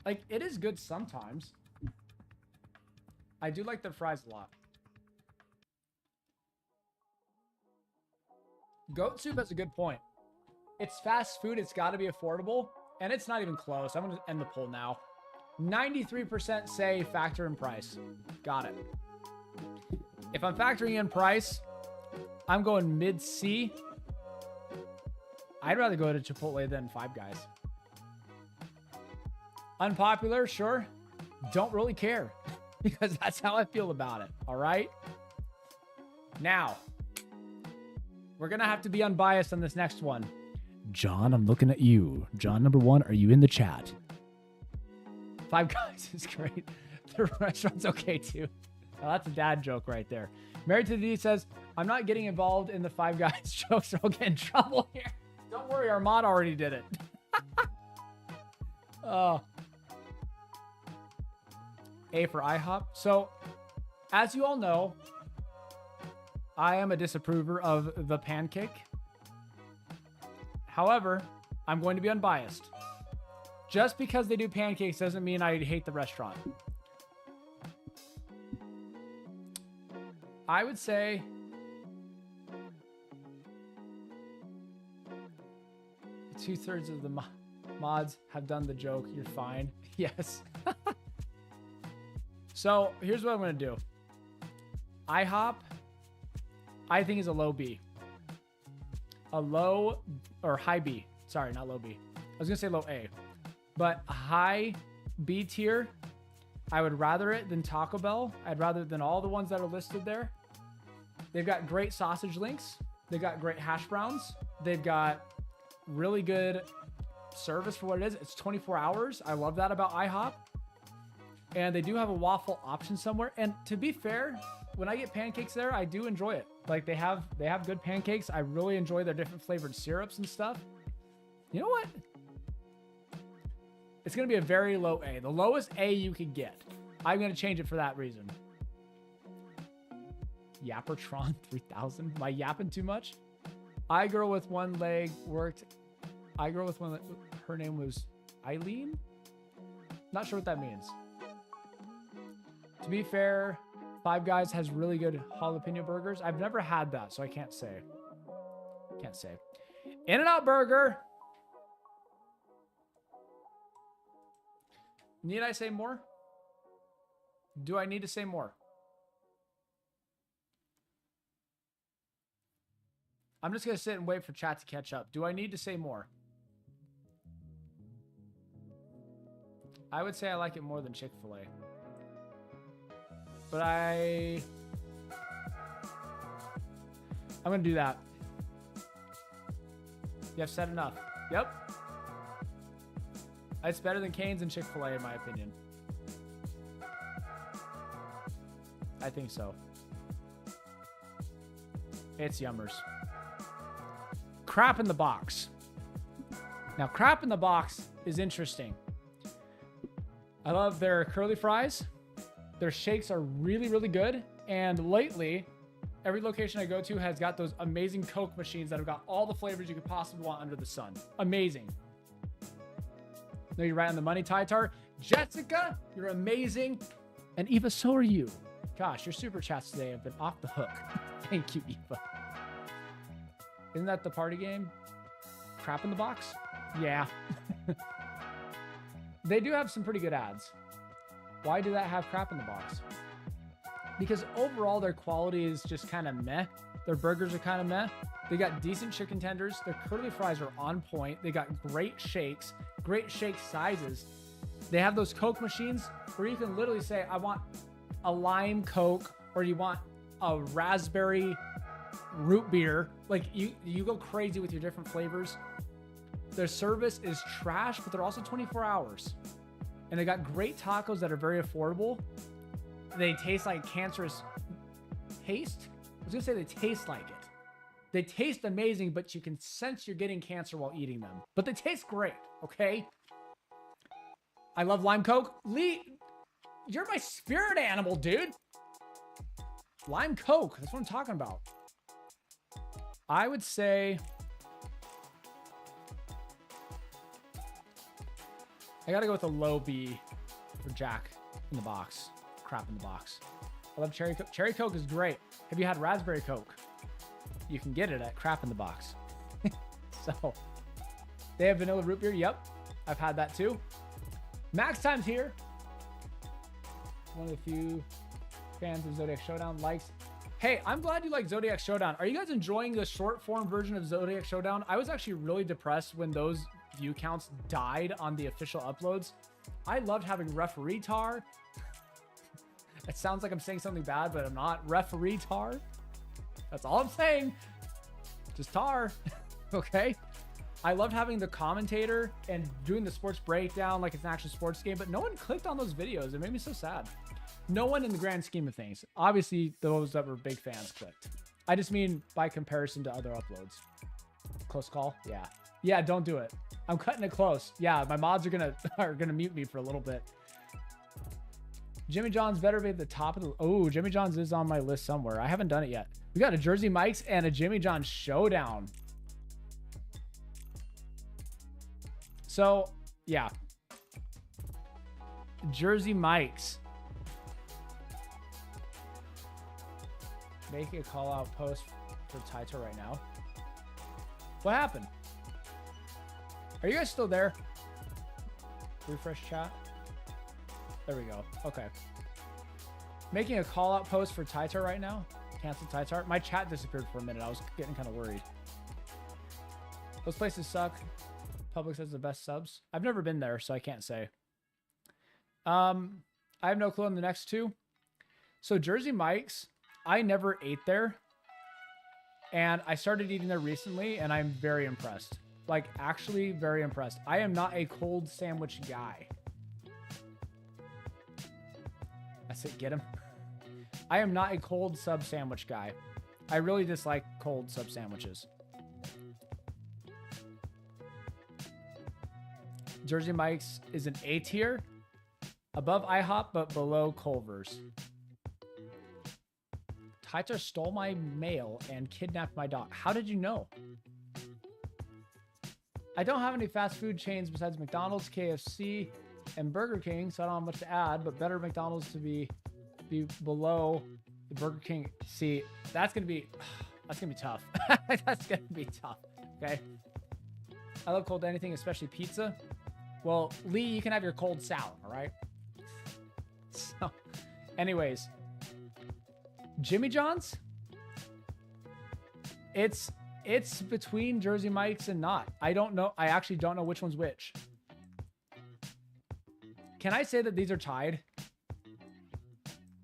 Like, it is good sometimes. I do like the fries a lot. Goat Soup has a good point. It's fast food. It's got to be affordable. And it's not even close. I'm going to end the poll now. 93% say factor in price. Got it. If I'm factoring in price, I'm going mid C. I'd rather go to Chipotle than Five Guys. Unpopular, sure. Don't really care because that's how I feel about it. All right. Now, we're going to have to be unbiased on this next one. John, I'm looking at you. John number 1, are you in the chat? Five Guys is great. The restaurant's okay too. Oh, that's a dad joke right there. Married to the D says, I'm not getting involved in the Five Guys jokes or I'll get in trouble here. Don't worry, Armand already did it. Oh. A for IHOP. So, as you all know, I am a disapprover of the pancake. However, I'm going to be unbiased. Just because they do pancakes doesn't mean I hate the restaurant. I would say two-thirds of the mods have done the joke. You're fine. Yes. So here's what I'm going to do. IHOP, I think is a low B. A low or high B. Sorry, not low B. I was going to say low A. But a high B tier, I would rather it than Taco Bell. I'd rather than all the ones that are listed there. They've got great sausage links. They've got great hash browns. They've got really good service for what it is. It's 24 hours. I love that about IHOP. And they do have a waffle option somewhere. And to be fair, when I get pancakes there, I do enjoy it. Like they have good pancakes. I really enjoy their different flavored syrups and stuff. You know what? It's going to be a very low A. The lowest A you could get. I'm going to change it for that reason. Yappertron 3000. Am I yapping too much? Girl with one leg worked. Girl with one leg. Her name was Eileen? Not sure what that means. To be fair, Five Guys has really good jalapeno burgers. I've never had that, so I can't say. Can't say. In-N-Out Burger. Need I say more? Do I need to say more? I'm just going to sit and wait for chat to catch up. Do I need to say more? I would say I like it more than Chick-fil-A. But I'm going to do that. You have said enough. Yep. It's better than Cane's and Chick-fil-A in my opinion. I think so. It's yummers. Crap in the box. Now, crap in the box is interesting. I love their curly fries. Their shakes are really, really good. And lately, every location I go to has got those amazing Coke machines that have got all the flavors you could possibly want under the sun. Amazing. No, you're right on the money, Tytar. Jessica, you're amazing. And Eva, so are you. Gosh, your super chats today have been off the hook. Thank you, Eva. Isn't that the party game? Crap in the box? Yeah. They do have some pretty good ads. Why do that have crap in the box? Because overall their quality is just kind of meh. Their burgers are kind of meh. They got decent chicken tenders. Their curly fries are on point. They got great shakes, great shake sizes. They have those Coke machines where you can literally say, I want a lime Coke, or you want a raspberry root beer. Like you go crazy with your different flavors. Their service is trash, but they're also 24 hours. And they got great tacos that are very affordable. They taste like cancerous taste. I was gonna say they taste like it. They taste amazing, but you can sense you're getting cancer while eating them. But they taste great, okay? I love lime Coke. Lee, you're my spirit animal, dude. Lime Coke, that's what I'm talking about. I would say... I gotta go with a low B for Jack in the box. Crap in the box. I love Cherry Coke. Cherry Coke is great. Have you had Raspberry Coke? You can get it at Crap in the Box. So, they have vanilla root beer. Yep, I've had that too. Max Time's here. One of the few fans of Zodiac Showdown. Likes. Hey, I'm glad you like Zodiac Showdown. Are you guys enjoying the short form version of Zodiac Showdown? I was actually really depressed when those view counts died on the official uploads. I loved having Referee Tar. It sounds like I'm saying something bad, but I'm not. Referee Tar. That's all I'm saying. Just Tar. Okay. I loved having the commentator and doing the sports breakdown like it's an actual sports game, but no one clicked on those videos. It made me so sad. No one in the grand scheme of things. Obviously, those that were big fans clicked. I just mean by comparison to other uploads. Close call? Yeah. Yeah, don't do it. I'm cutting it close. Yeah, my mods are gonna mute me for a little bit. Jimmy John's better be at the top of the... Oh, Jimmy John's is on my list somewhere. I haven't done it yet. We got a Jersey Mike's and a Jimmy John's showdown. So, yeah. Jersey Mike's. Making a call-out post for Tytar right now. What happened? Are you guys still there? Refresh chat. There we go. Okay. Making a call-out post for Tytar right now. Cancel Tytar. My chat disappeared for a minute. I was getting kind of worried. Those places suck. Publix has the best subs. I've never been there, so I can't say. I have no clue on the next two. So Jersey Mike's, I never ate there. And I started eating there recently, and I'm very impressed. Like, actually very impressed. I am not a cold sandwich guy. I said, get him. I am not a cold sub sandwich guy. I really dislike cold sub sandwiches. Jersey Mike's is an A tier. Above IHOP, but below Culver's. Tytar stole my mail and kidnapped my dog. How did you know? I don't have any fast food chains besides McDonald's, KFC, and Burger King, so I don't have much to add, but better McDonald's to be below the Burger King. See, that's gonna be tough. That's gonna be tough. Okay. I love cold anything, especially pizza. Well, Lee, you can have your cold salad, all right? So, anyways, Jimmy John's. It's between Jersey Mike's and not. I don't know. I actually don't know which one's which. Can I say that these are tied?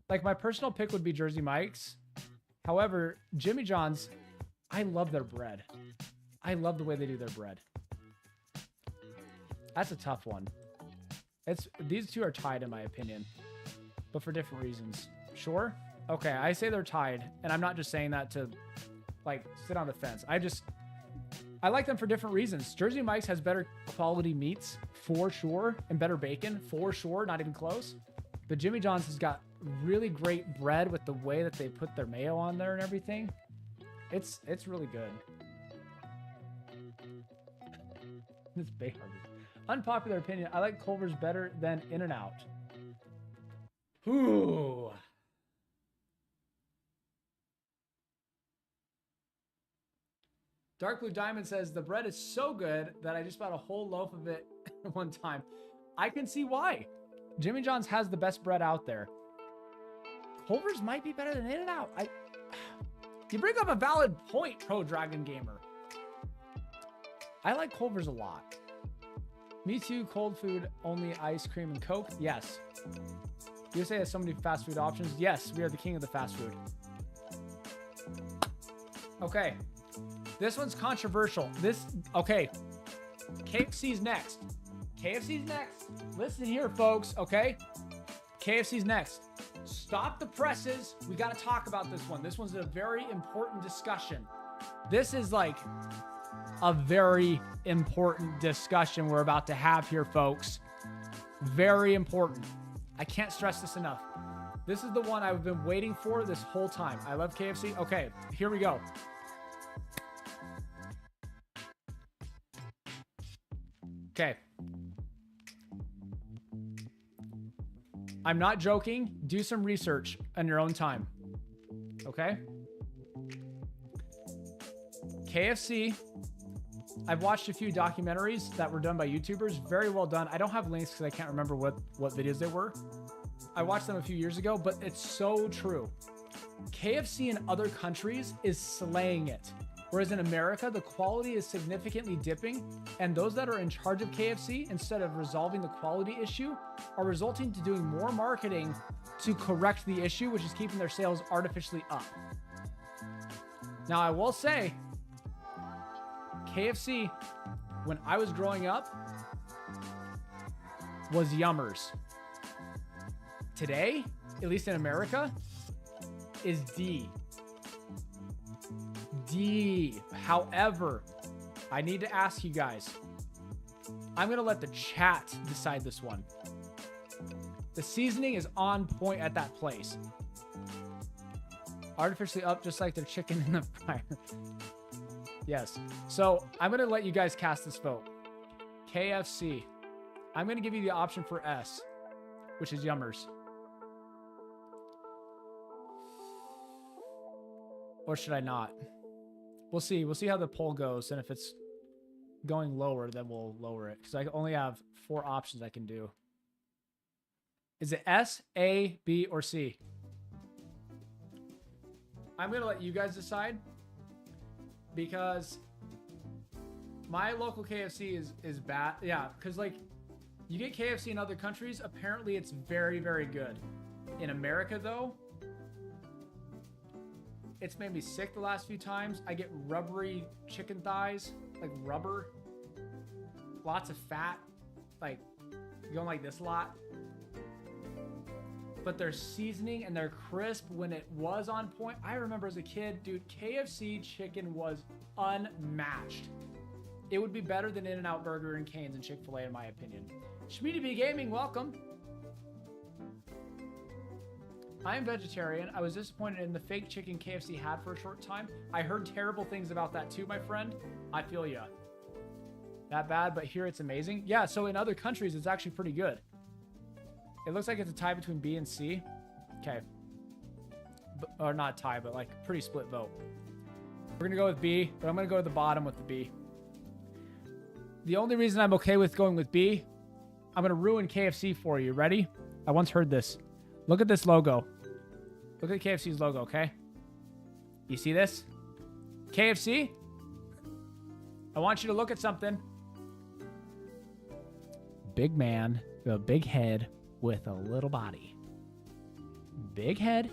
Like, my personal pick would be Jersey Mike's. However, Jimmy John's, I love their bread. I love the way they do their bread. That's a tough one. These two are tied in my opinion, but for different reasons. Sure. Okay, I say they're tied, and I'm not just saying that to like sit on the fence. I like them for different reasons. Jersey Mike's has better quality meats for sure, and better bacon for sure, not even close. But Jimmy John's has got really great bread with the way that they put their mayo on there and everything. It's really good. This Bay Harbor. Unpopular opinion, I like Culver's better than In-N-Out. Ooh. Dark Blue Diamond says, the bread is so good that I just bought a whole loaf of it one time. I can see why. Jimmy John's has the best bread out there. Culver's might be better than In-N-Out. You bring up a valid point, Pro Dragon Gamer. I like Culver's a lot. Me too, cold food, only ice cream and Coke? Yes. USA has so many fast food options. Yes, we are the king of the fast food. Okay. This one's controversial. Okay. KFC's next. KFC's next. Listen here, folks, okay? KFC's next. Stop the presses. We got to talk about this one. This one's a very important discussion. This is like a very important discussion we're about to have here, folks. Very important. I can't stress this enough. This is the one I've been waiting for this whole time. I love KFC. Okay, here we go. Okay. I'm not joking. Do some research on your own time. Okay? KFC. I've watched a few documentaries that were done by YouTubers. Very well done. I don't have links because I can't remember what videos they were. I watched them a few years ago, but it's so true. KFC in other countries is slaying it. Whereas in America, the quality is significantly dipping, and those that are in charge of KFC, instead of resolving the quality issue, are resulting to doing more marketing to correct the issue, which is keeping their sales artificially up. Now, I will say, KFC, when I was growing up, was yummers. Today, at least in America, is D. However, I need to ask you guys. I'm going to let the chat decide this one. The seasoning is on point at that place. Artificially up just like their chicken in the fryer. Yes. So I'm going to let you guys cast this vote. KFC. I'm going to give you the option for S, which is yummers. Or should I not? We'll see. We'll see how the poll goes. And if it's going lower, then we'll lower it. Because I only have 4 options I can do. Is it S, A, B, or C? I'm going to let you guys decide. Because my local KFC is bad. Yeah, because like you get KFC in other countries. Apparently it's very, very good. In America, though, it's made me sick the last few times. I get rubbery chicken thighs, like rubber. Lots of fat, like going like this a lot. But their seasoning and their crisp when it was on point. I remember as a kid, dude, KFC chicken was unmatched. It would be better than In-N-Out Burger and Cane's and Chick-fil-A in my opinion. Schmeedy B Gaming, welcome. I am vegetarian. I was disappointed in the fake chicken KFC had for a short time. I heard terrible things about that too, my friend. I feel ya. That bad, but here it's amazing. Yeah, so in other countries, it's actually pretty good. It looks like it's a tie between B and C. Okay. Or not tie, but like pretty split vote. We're going to go with B, but I'm going to go to the bottom with the B. The only reason I'm okay with going with B, I'm going to ruin KFC for you. Ready? I once heard this. Look at this logo. Look at KFC's logo, okay? You see this? KFC? I want you to look at something. Big man with a big head with a little body. Big head,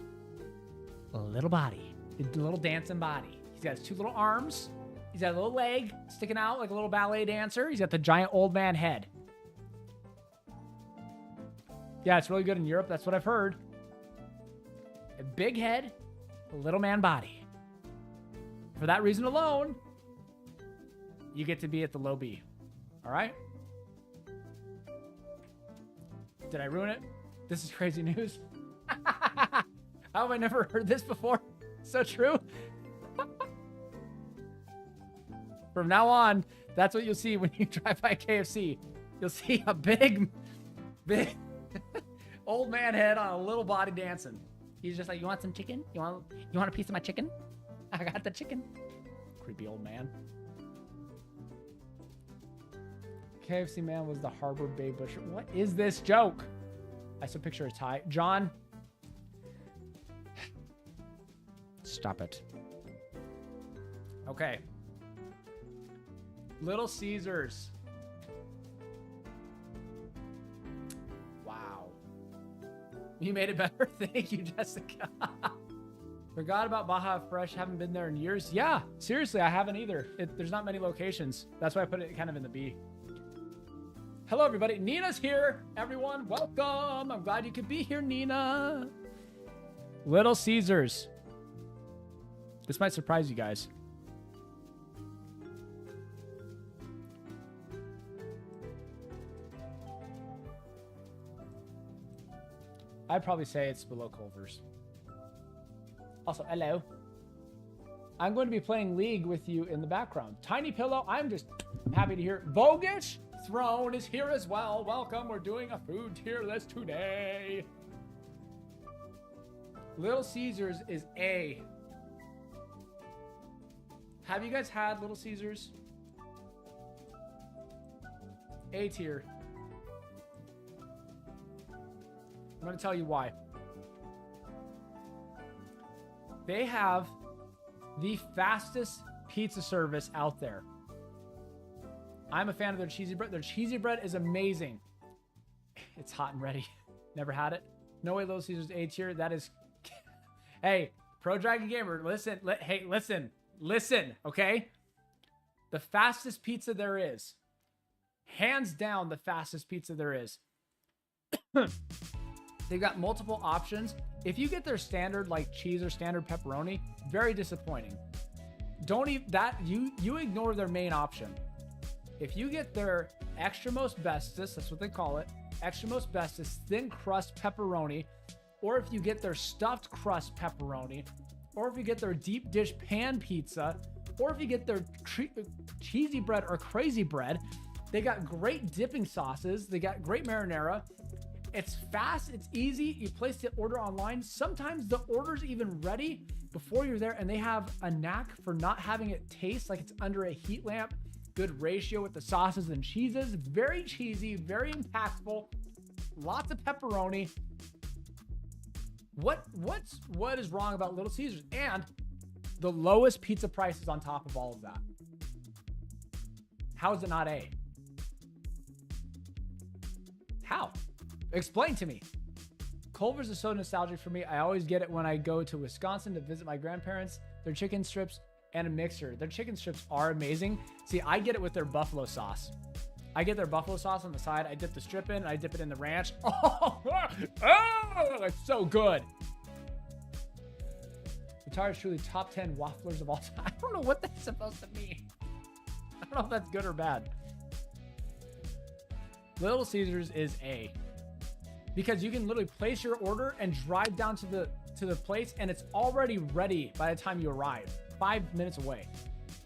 a little body. A little dancing body. He's got his 2 little arms. He's got a little leg sticking out like a little ballet dancer. He's got the giant old man head. Yeah, it's really good in Europe. That's what I've heard. A big head, a little man body. For that reason alone, you get to be at the low B. All right? Did I ruin it? This is crazy news. How have I never heard this before? So true. From now on, that's what you'll see when you drive by KFC. You'll see a big old man head on a little body dancing. He's just like, you want some chicken? You want a piece of my chicken? I got the chicken. Creepy old man. KFC man was the Harbor Bay Butcher. What is this joke? I saw a picture of Ty. John. Stop it. Okay. Little Caesars. Wow. You made it better. Thank you, Jessica. Forgot about Baja Fresh. Haven't been there in years. Yeah, seriously, I haven't either. There's not many locations. That's why I put it kind of in the B. Hello, everybody. Nina's here. Everyone, welcome. I'm glad you could be here, Nina. Little Caesars. This might surprise you guys. I'd probably say it's below Culver's. Also, hello. I'm going to be playing League with you in the background. Tiny Pillow, I'm just happy to hear. Vogish Throne is here as well. Welcome. We're doing a food tier list today. Little Caesars is A. Have you guys had Little Caesars? A tier. I'm going to tell you why. They have the fastest pizza service out there. I'm a fan of their cheesy bread. Their cheesy bread is amazing. It's hot and ready. Never had it. No way Little Caesars A tier. That is... Hey, Pro Dragon Gamer, listen. Hey, listen. Listen, okay? The fastest pizza there is. Hands down, the fastest pizza there is. They've got multiple options. If you get their standard like cheese or standard pepperoni, very disappointing. Don't even that you ignore their main option. If you get their extra most bestest, that's what they call it, extra most bestest thin crust pepperoni, or if you get their stuffed crust pepperoni, or if you get their deep dish pan pizza, or if you get their cheesy bread or crazy bread, they got great dipping sauces. They got great marinara. It's fast, it's easy. You place the order online. Sometimes the order's even ready before you're there, and they have a knack for not having it taste like it's under a heat lamp. Good ratio with the sauces and cheeses. Very cheesy, very impactful. Lots of pepperoni. What is wrong about Little Caesars? And the lowest pizza prices on top of all of that. How is it not A? How? Explain to me. Culver's is so nostalgic for me. I always get it when I go to Wisconsin to visit my grandparents. Their chicken strips and a mixer. Their chicken strips are amazing. See, I get it with their buffalo sauce. I get their buffalo sauce on the side. I dip the strip in. I dip it in the ranch. Oh, it's so good. Tytar is truly top 10 wafflers of all time. I don't know what that's supposed to mean. I don't know if that's good or bad. Little Caesars is A. Because you can literally place your order and drive down to the place, and it's already ready by the time you arrive. 5 minutes away.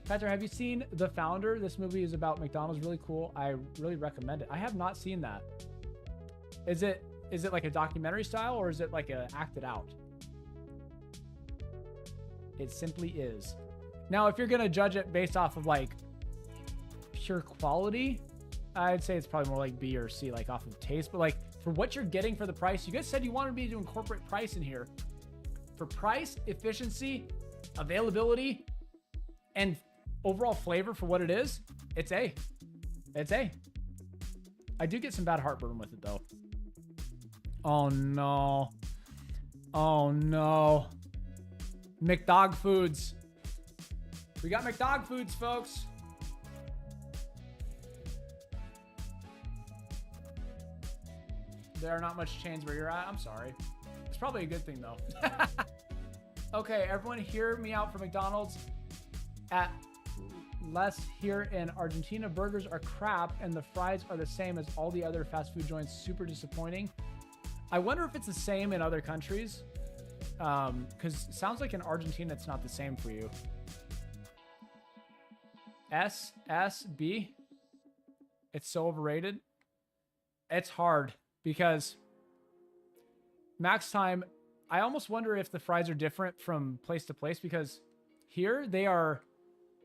Tytar, have you seen The Founder? This movie is about McDonald's. Really cool. I really recommend it. I have not seen that. Is it like a documentary style, or is it like a acted out? It simply is. Now, if you're gonna judge it based off of like pure quality, I'd say it's probably more like B or C, like off of taste. But like for what you're getting for the price, you guys said you wanted me to incorporate price in here. For price, efficiency, availability, and overall flavor for what it is, it's A. It's A. I do get some bad heartburn with it though. Oh no. Oh no. McDog Foods. We got McDog Foods, folks. There are not much chains where you're at. I'm sorry. It's probably a good thing though. Okay, everyone hear me out for McDonald's. At less here in Argentina, burgers are crap and the fries are the same as all the other fast food joints. Super disappointing. I wonder if it's the same in other countries. Because it sounds like in Argentina it's not the same for you. SSB. It's so overrated. It's hard because Max Time, I almost wonder if the fries are different from place to place because here they are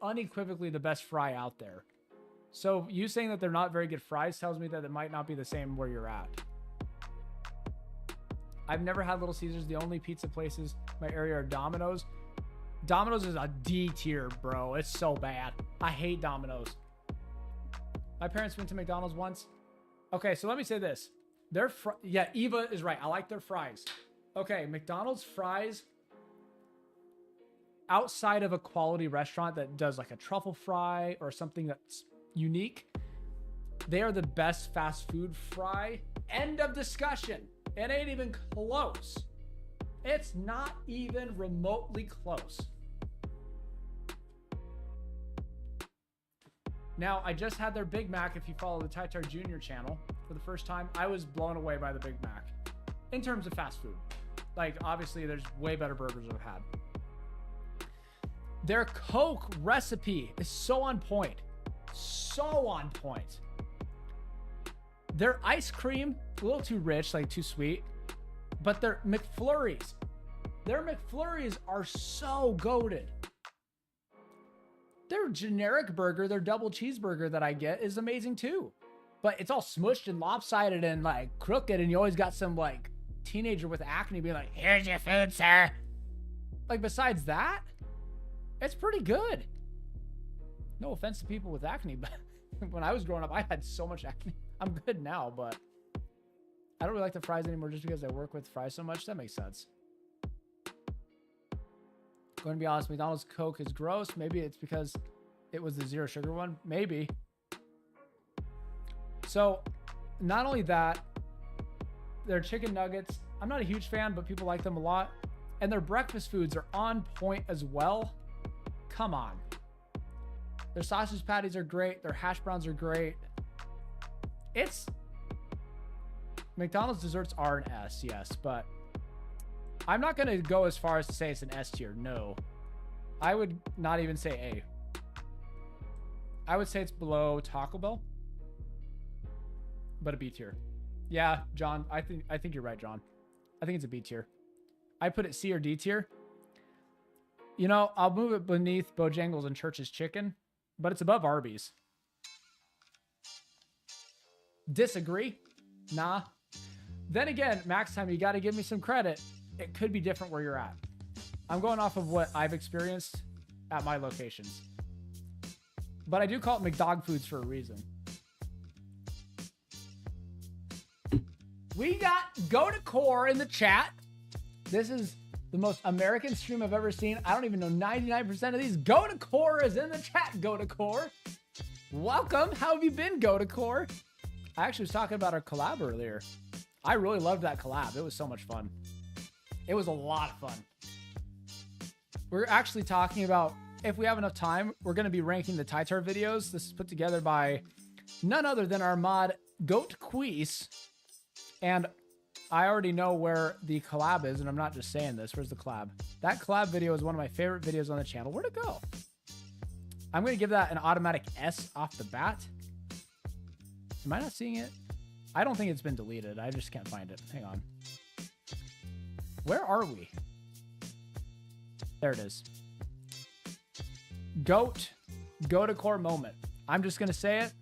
unequivocally the best fry out there. So you saying that they're not very good fries tells me that it might not be the same where you're at. I've never had Little Caesars. The only pizza places in my area are Domino's. Domino's is a D tier, bro. It's so bad. I hate Domino's. My parents went to McDonald's once. Okay, so let me say this. Yeah, Eva is right. I like their fries. Okay, McDonald's fries, outside of a quality restaurant that does like a truffle fry or something that's unique, they are the best fast food fry. End of discussion. It ain't even close. It's not even remotely close. Now, I just had their Big Mac. If you follow the Tytar Jr. channel for the first time, I was blown away by the Big Mac in terms of fast food. Like, obviously, there's way better burgers I've had. Their Coke recipe is so on point. So on point. Their ice cream, a little too rich, like too sweet. But their McFlurries are so goated. Their generic burger, their double cheeseburger that I get is amazing too. But it's all smushed and lopsided and like crooked, and you always got some like teenager with acne being like, "Here's your food, sir." Like, besides that, it's pretty good. No offense to people with acne, but when I was growing up, I had so much acne. I'm good now, but I don't really like the fries anymore just because I work with fries so much. That makes sense. Going to be honest, McDonald's Coke is gross. Maybe it's because it was the zero sugar one. Maybe. So, not only that, their chicken nuggets, I'm not a huge fan, but people like them a lot. And their breakfast foods are on point as well. Come on. Their sausage patties are great. Their hash browns are great. McDonald's desserts are an S, yes, but I'm not going to go as far as to say it's an S tier. No. I would not even say A. I would say it's below Taco Bell, but a B tier. Yeah, John, I think you're right, John. I think it's a B tier. I put it C or D tier. You know, I'll move it beneath Bojangles and Church's Chicken, but it's above Arby's. Disagree? Nah. Then again, Max Time, you got to give me some credit. It could be different where you're at. I'm going off of what I've experienced at my locations. But I do call it McDog Foods for a reason. We got Go to Core in the chat. This is the most American stream I've ever seen. I don't even know 99% of these. Go to Core is in the chat. Go to Core. Welcome. How have you been, Go to Core? I actually was talking about our collab earlier. I really loved that collab. It was so much fun. It was a lot of fun. We're actually talking about, if we have enough time, we're going to be ranking the Tytar videos. This is put together by none other than our mod, Goat Queese. And I already know where the collab is, and I'm not just saying this. Where's the collab? That collab video is one of my favorite videos on the channel. Where'd it go? I'm going to give that an automatic S off the bat. Am I not seeing it? I don't think it's been deleted. I just can't find it. Hang on. Where are we? There it is. GOAT. Go to Core moment. I'm just going to say it.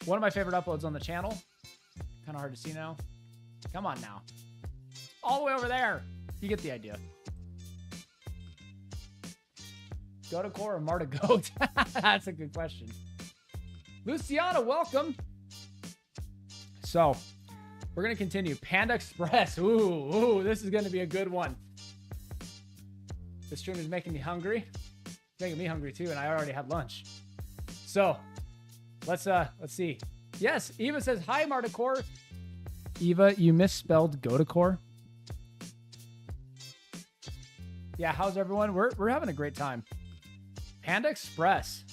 One of my favorite uploads on the channel. Kind of hard to see now. Come on now. All the way over there. You get the idea. Go to Core or Marta Goat? That's a good question. Luciana, welcome. So, we're going to continue. Panda Express. Ooh, this is going to be a good one. This stream is making me hungry. It's making me hungry too, and I already had lunch. So, let's see. Yes, Eva says, hi, Marta Core. Eva, you misspelled Gotacore. Yeah, how's everyone? We're having a great time. Panda Express.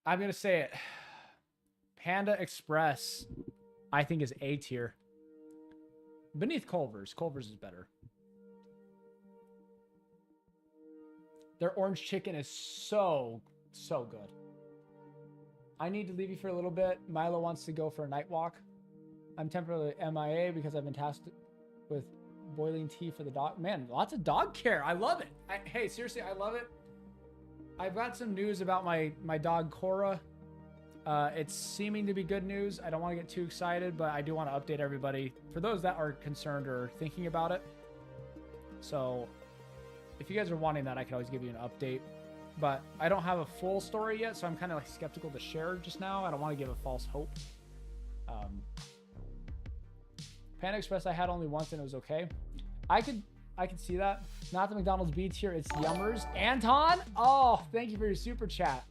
I'm going to say it. Panda Express, I think, is A tier. Beneath Culver's. Culver's is better. Their orange chicken is so good. I need to leave you for a little bit. Milo wants to go for a night walk. I'm temporarily MIA because I've been tasked with boiling tea for the dog. Man, lots of dog care. I love it. Hey, seriously, I love it. I've got some news about my dog Cora. It's seeming to be good news. I don't want to get too excited, but I do want to update everybody for those that are concerned or thinking about it. So if you guys are wanting that, I can always give you an update. But I don't have a full story yet, so I'm kind of like skeptical to share just now. I don't want to give a false hope. Panda Express I had only once and it was okay. I could see that. Not the McDonald's B tier, it's Yummers. Anton, oh, thank you for your super chat.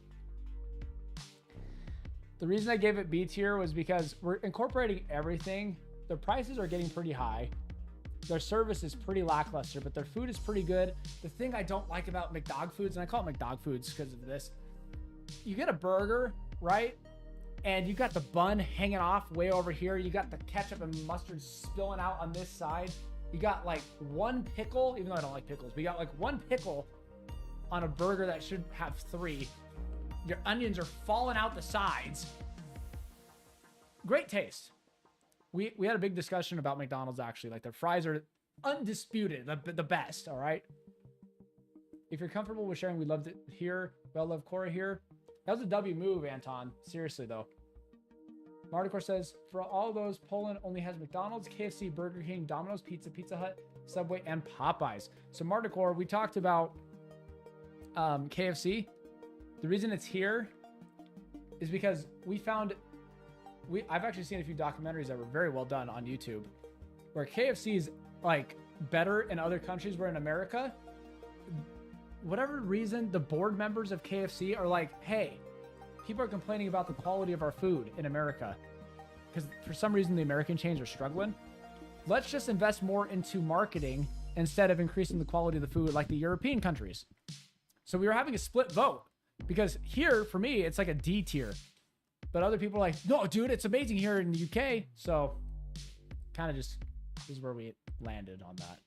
The reason I gave it B tier was because we're incorporating everything. The prices are getting pretty high. Their service is pretty lackluster, but their food is pretty good. The thing I don't like about McDog Foods, and I call it McDog Foods because of this, you get a burger, right? And you got the bun hanging off way over here. You got the ketchup and mustard spilling out on this side. You got like one pickle, even though I don't like pickles, but you got like one pickle on a burger that should have 3. Your onions are falling out the sides. Great taste. We had a big discussion about McDonald's actually. Like their fries are undisputed, the best, all right? If you're comfortable with sharing, we loved it here. Well, love Cora here. That was a W move, Anton. Seriously though. Marticor says, for all those, Poland only has McDonald's, KFC, Burger King, Domino's Pizza, Pizza Hut, Subway, and Popeyes. So Marticor, we talked about KFC. The reason it's here is because we found... I've actually seen a few documentaries that were very well done on YouTube where KFC is like better in other countries, where in America, whatever reason, the board members of KFC are like, hey, people are complaining about the quality of our food in America because for some reason the American chains are struggling. Let's just invest more into marketing instead of increasing the quality of the food like the European countries. So we were having a split vote because here, for me, it's like a D tier. But other people are like, no, dude, it's amazing here in the UK. So kind of just is where we landed on that.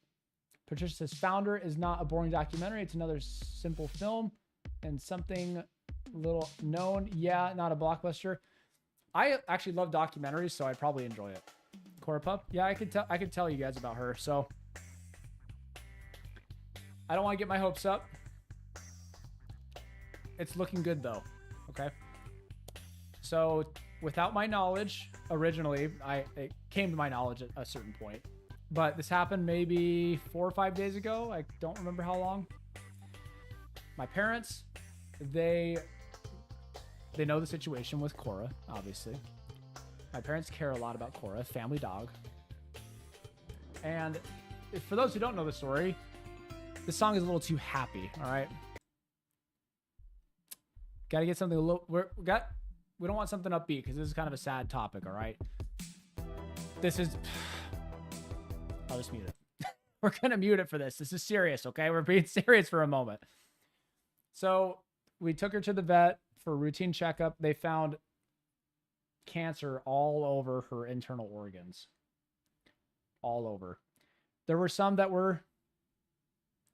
Patricia says, Founder is not a boring documentary. It's another simple film and something little known. Yeah, not a blockbuster. I actually love documentaries, so I'd probably enjoy it. Cora Pup. Yeah, I could tell you guys about her. So I don't want to get my hopes up. It's looking good though. Okay. So without my knowledge, originally, it came to my knowledge at a certain point, but this happened maybe 4 or 5 days ago. I don't remember how long. My parents, they know the situation with Cora, obviously. My parents care a lot about Cora, family dog. And for those who don't know the story, this song is a little too happy, all right? Got to get something a little... We don't want something upbeat because this is kind of a sad topic, all right? This is... I'll just mute it. We're going to mute it for this. This is serious, okay? We're being serious for a moment. So we took her to the vet for a routine checkup. They found cancer all over her internal organs. All over. There were some that were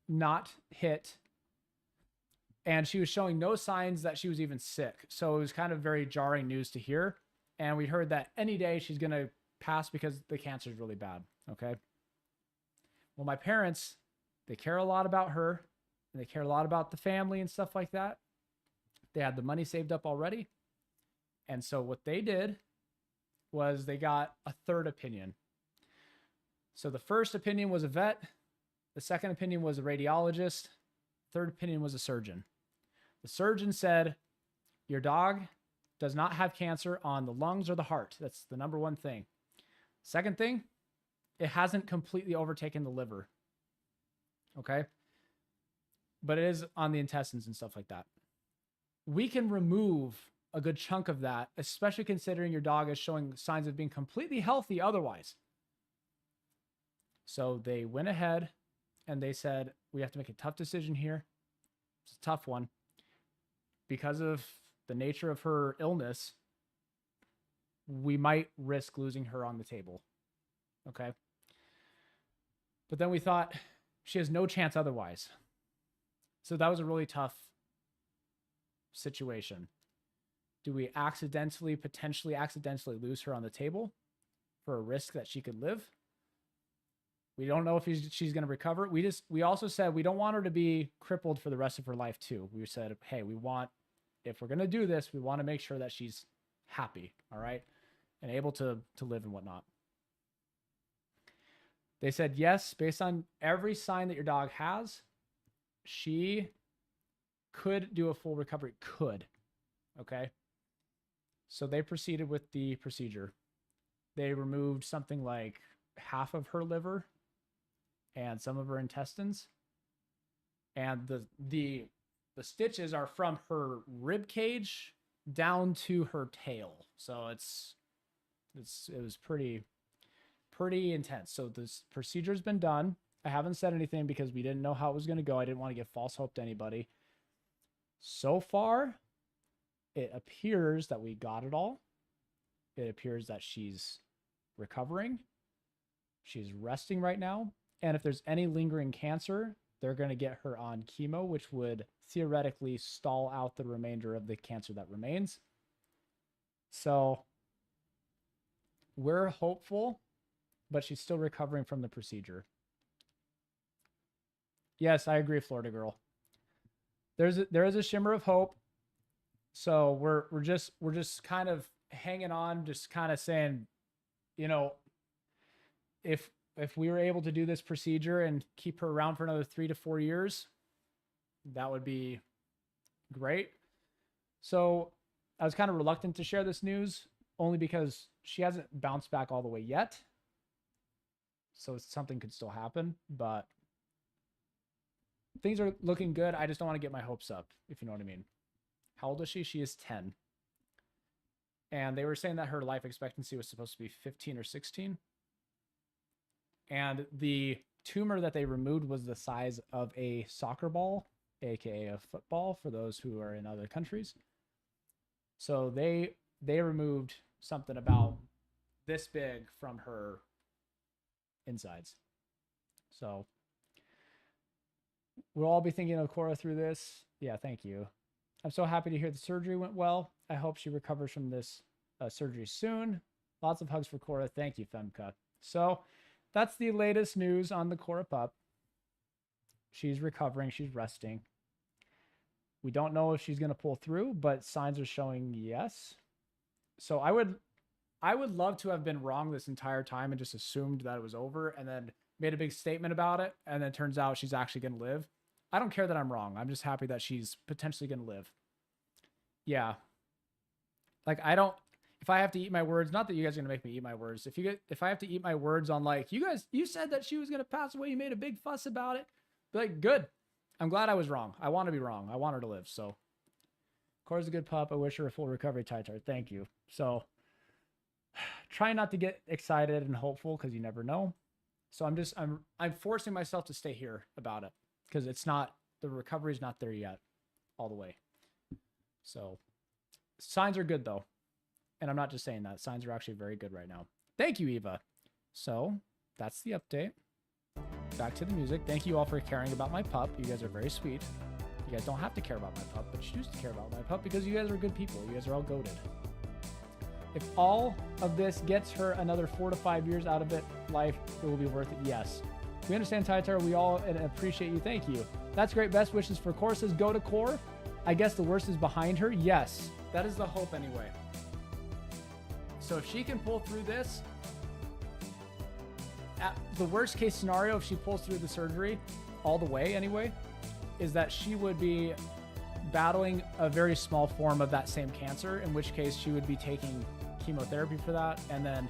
not hit, and she was showing no signs that she was even sick. So it was kind of very jarring news to hear. And we heard that any day she's going to pass because the cancer is really bad. Okay. Well, my parents, they care a lot about her and they care a lot about the family and stuff like that. They had the money saved up already. And so what they did was they got a third opinion. So the first opinion was a vet. The second opinion was a radiologist. Third opinion was a surgeon. The surgeon said, your dog does not have cancer on the lungs or the heart. That's the number one thing. Second thing, it hasn't completely overtaken the liver. Okay. but it is on the intestines and stuff like that. We can remove a good chunk of that, especially considering your dog is showing signs of being completely healthy otherwise. So they went ahead and they said, we have to make a tough decision here. It's a tough one. Because of the nature of her illness, we might risk losing her on the table. Okay. But then we thought she has no chance otherwise. So that was a really tough situation. Do we potentially accidentally lose her on the table for a risk that she could live? We don't know if she's going to recover. We also said we don't want her to be crippled for the rest of her life too. We said, hey, if we're going to do this, we want to make sure that she's happy. All right. And able to live and whatnot. They said, yes, based on every sign that your dog has, she could do a full recovery. Could. Okay. So they proceeded with the procedure. They removed something like half of her liver and some of her intestines. And the stitches are from her rib cage down to her tail. So it was pretty intense. So this procedure's been done. I haven't said anything because we didn't know how it was going to go. I didn't want to give false hope to anybody. So far, it appears that we got it all. It appears that she's recovering. She's resting right now. And if there's any lingering cancer, they're going to get her on chemo, which would theoretically stall out the remainder of the cancer that remains. So we're hopeful, but she's still recovering from the procedure. Yes, I agree, Florida girl. There is a shimmer of hope. So we're just kind of hanging on, just kind of saying, you know, if we were able to do this procedure and keep her around for another 3 to 4 years, that would be great. So I was kind of reluctant to share this news only because she hasn't bounced back all the way yet. So something could still happen, but things are looking good. I just don't want to get my hopes up, if you know what I mean. How old is she? She is 10. And they were saying that her life expectancy was supposed to be 15 or 16. And the tumor that they removed was the size of a soccer ball, aka a football for those who are in other countries. So they removed something about this big from her insides. So we'll all be thinking of Cora through this. Yeah, thank you. I'm so happy to hear the surgery went well. I hope she recovers from this surgery soon. Lots of hugs for Cora. Thank you, Femka. So that's the latest news on the Cora pup. She's recovering. She's resting. We don't know if she's going to pull through, but signs are showing yes. So I would love to have been wrong this entire time and just assumed that it was over and then made a big statement about it. And then it turns out she's actually going to live. I don't care that I'm wrong. I'm just happy that she's potentially going to live. Yeah. Like, if I have to eat my words, not that you guys are going to make me eat my words. If I have to eat my words on like, you said that she was going to pass away. You made a big fuss about it. Be like, good. I'm glad I was wrong. I want to be wrong. I want her to live. So Cora's a good pup. I wish her a full recovery, Tytar. Thank you. So try not to get excited and hopeful because you never know. So I'm forcing myself to stay here about it because the recovery is not there yet all the way. So signs are good though. And I'm not just saying that. Signs are actually very good right now. Thank you, Eva. So that's the update. Back to the music. Thank you all for caring about my pup. You guys are very sweet. You guys don't have to care about my pup, but you choose to care about my pup because you guys are good people. You guys are all goated. If all of this gets her another 4 to 5 years out of life, it will be worth it. Yes. We understand, Tytar. We all appreciate you. Thank you. That's great. Best wishes for Core says go to Core. I guess the worst is behind her. Yes. That is the hope anyway. So if she can pull through this, the worst case scenario, if she pulls through the surgery all the way anyway, is that she would be battling a very small form of that same cancer, in which case she would be taking chemotherapy for that and then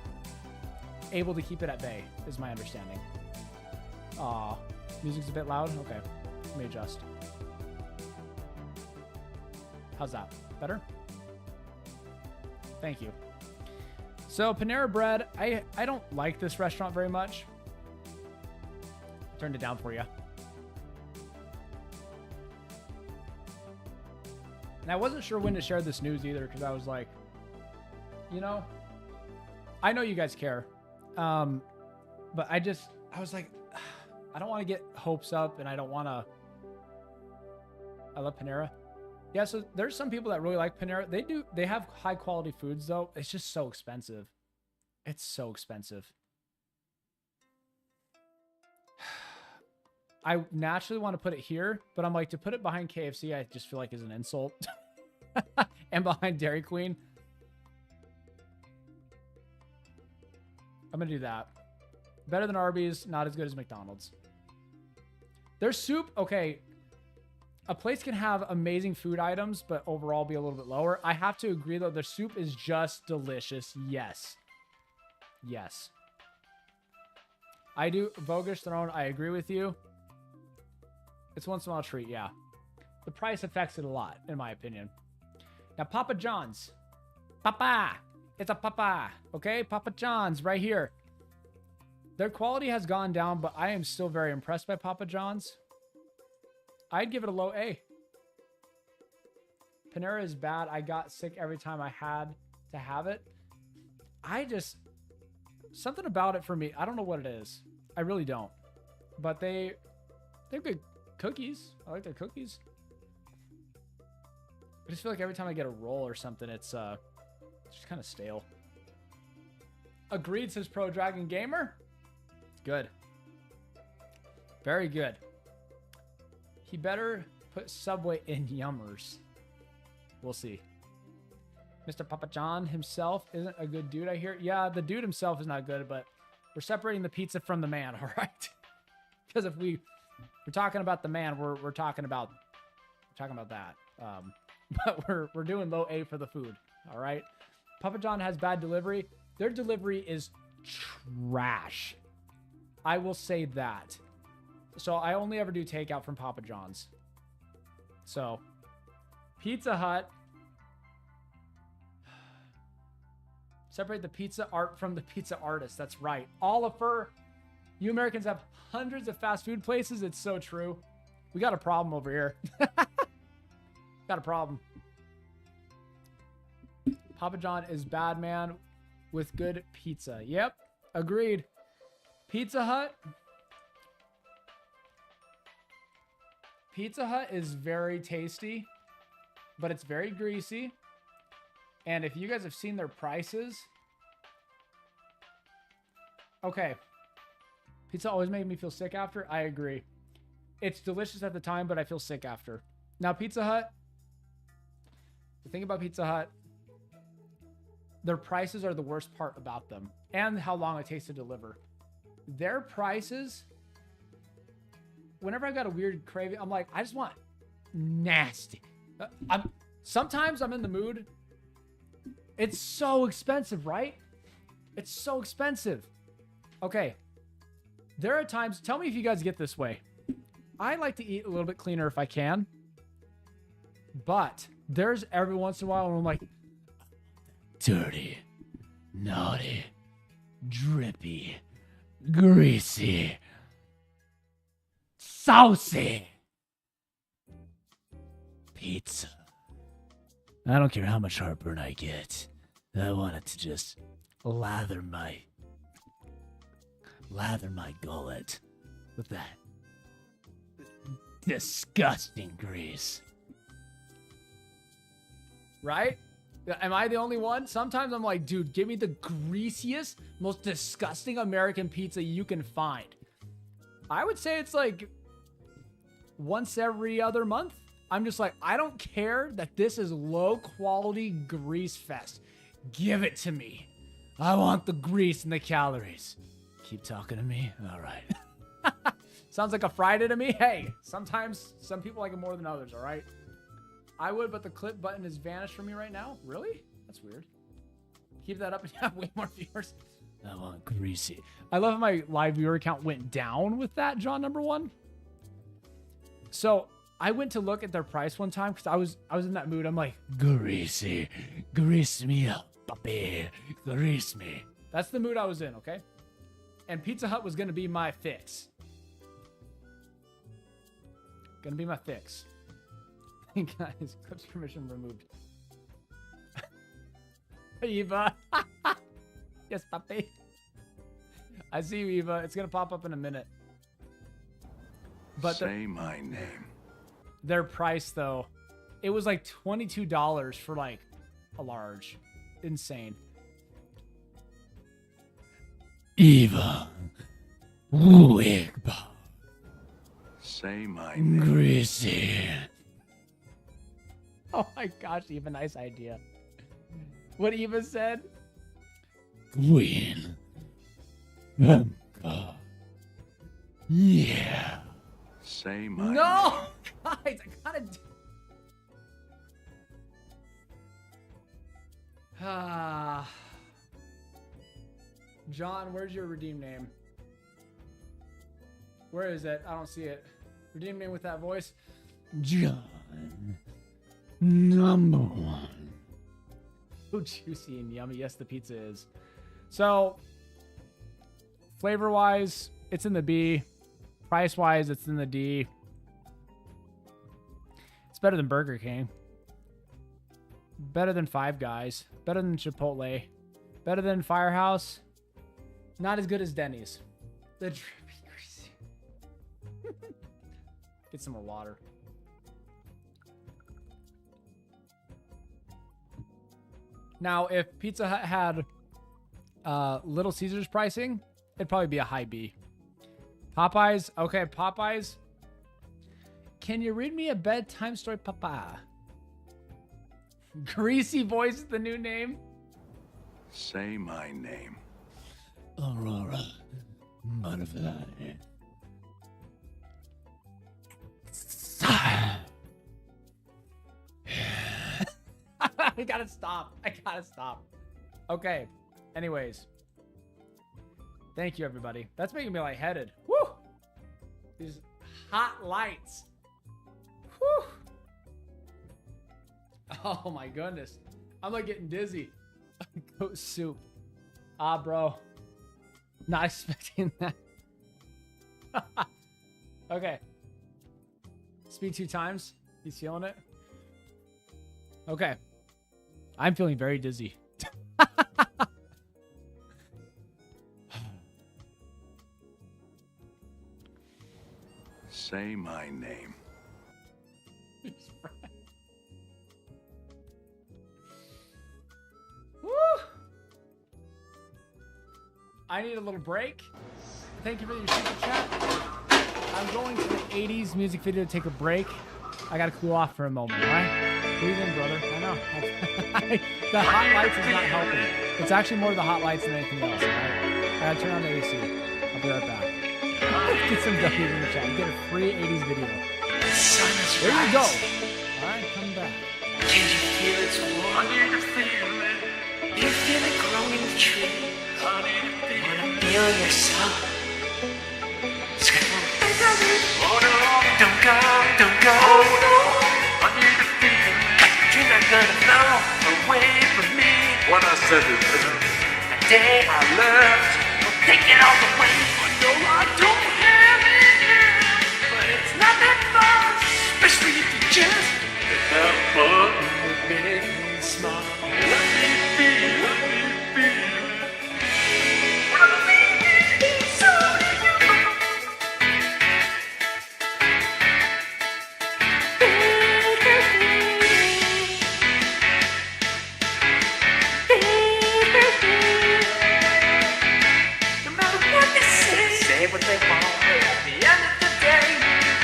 able to keep it at bay, is my understanding. Music's a bit loud. Okay, let me adjust. How's that? Better? Thank you. So Panera Bread, I don't like this restaurant very much. Turned it down for you. And I wasn't sure when to share this news either, because I was like, you know, I know you guys care. But I was like, I don't want to get hopes up, and I don't want to. I love Panera. Yeah, so there's some people that really like Panera. They have high quality foods though. It's just so expensive. It's so expensive. I naturally want to put it here, but I'm like, to put it behind KFC, I just feel like is an insult. And behind Dairy Queen. I'm going to do that. Better than Arby's, not as good as McDonald's. Their soup, okay. A place can have amazing food items, but overall be a little bit lower. I have to agree, though. Their soup is just delicious. Yes. Yes. I do. Vogish Throne, I agree with you. It's once in a while treat, yeah. The price affects it a lot, in my opinion. Now, Papa John's. Papa! It's a Papa, okay? Papa John's right here. Their quality has gone down, but I am still very impressed by Papa John's. I'd give it a low A. Panera is bad. I got sick every time I had to have it. Something about it for me. I don't know what it is. I really don't. But they're good cookies. I like their cookies. I just feel like every time I get a roll or something, it's just kind of stale. Agreed, says Pro Dragon Gamer. Good. Very good. He better put Subway in Yummers. We'll see. Mr. Papa John himself isn't a good dude, I hear. Yeah, the dude himself is not good, but we're separating the pizza from the man, all right? Because if we're talking about the man, we're talking about that. But we're doing low A for the food, all right? Papa John has bad delivery. Their delivery is trash. I will say that. So I only ever do takeout from Papa John's. So Pizza Hut. Separate the pizza art from the pizza artist. That's right. Oliver, you Americans have hundreds of fast food places. It's so true. We got a problem over here. Got a problem. Papa John is bad, man, with good pizza. Yep, agreed. Pizza Hut. Pizza Hut is very tasty, but it's very greasy. And if you guys have seen their prices, okay. Pizza always made me feel sick after. I agree. It's delicious at the time, but I feel sick after. Now, Pizza Hut, the thing about Pizza Hut, their prices are the worst part about them, and how long it takes to deliver. Their prices, whenever I got a weird craving, I'm like, I just want nasty. Sometimes I'm in the mood. It's so expensive, right? It's so expensive. Okay. There are times, tell me if you guys get this way. I like to eat a little bit cleaner if I can. But there's every once in a while when I'm like, dirty, naughty, drippy, greasy, saucy pizza. I don't care how much heartburn I get. I want it to just lather my gullet with that disgusting grease. Right? Am I the only one? Sometimes I'm like, dude, give me the greasiest, most disgusting American pizza you can find. I would say it's like once every other month. I'm just like, I don't care that this is low quality grease fest. Give it to me. I want the grease and the calories. Keep talking to me? All right. Sounds like a Friday to me. Hey, sometimes some people like it more than others, all right? I would, but the clip button has vanished from me right now. Really? That's weird. Keep that up and you have way more viewers. I want greasy. I love how my live viewer count went down with that, John number one. So I went to look at their price one time because I was in that mood. I'm like, grease me up, puppy, grease me. That's the mood I was in, okay? And Pizza Hut was gonna be my fix. Gonna be my fix. Guys, clips permission removed. Eva. Yes, puppy. I see you, Eva. It's gonna pop up in a minute. But say my name. Their price though, it was like $22 for like a large. Insane. Eva. Wigba. Say my name. Greasy. Oh my gosh, Eva, nice idea. What Eva said? Queen. Yeah. Say my name. No! Guys, I gotta do... John, where's your redeem name? Where is it? I don't see it. Redeem name with that voice. John. Number 1. So juicy and yummy. Yes, the pizza is. So, flavor-wise, it's in the B. Price-wise, it's in the D. It's better than Burger King. Better than Five Guys. Better than Chipotle. Better than Firehouse. Not as good as Denny's. The drippy greasy. Get some more water. Now, if Pizza Hut had Little Caesars pricing, it'd probably be a high B. Popeyes. Okay, Popeyes. Can you read me a bedtime story, Papa? Greasy Voice is the new name. Say my name. Aurora Butterfly. I gotta stop. Okay. Anyways. Thank you, everybody. That's making me lightheaded. Woo! These hot lights. Whew. Oh my goodness. I'm like getting dizzy. Goat soup. Ah, bro. Not expecting that. Okay. Speed 2 times. He's feeling it. Okay. I'm feeling very dizzy. Say my name. Woo! I need a little break. Thank you for your super chat. I'm going to the 80s music video to take a break. I gotta cool off for a moment, alright? Breathe in, brother. I know. The hot lights is not helping. It's actually more the hot lights than anything else, alright? I gotta turn on the AC. I'll be right back. Get some W's in the chat. You get a free 80s video. The sun is There you rising. go. Alright, come back. Can you feel its warmth? I need to feel it. You feel it growing in the tree. I need to feel it. Wanna feel yourself. Oh no, don't go, don't go. Oh no, I need to feel it. You're not gonna flow away from me. What I said is The day I left will take it all away. I know I don't have it now, but it's not that far. Especially if you just have fun with making me smile. Let me feel, let me feel. Let me feel, so you no matter what they say what they want. At the end of the day,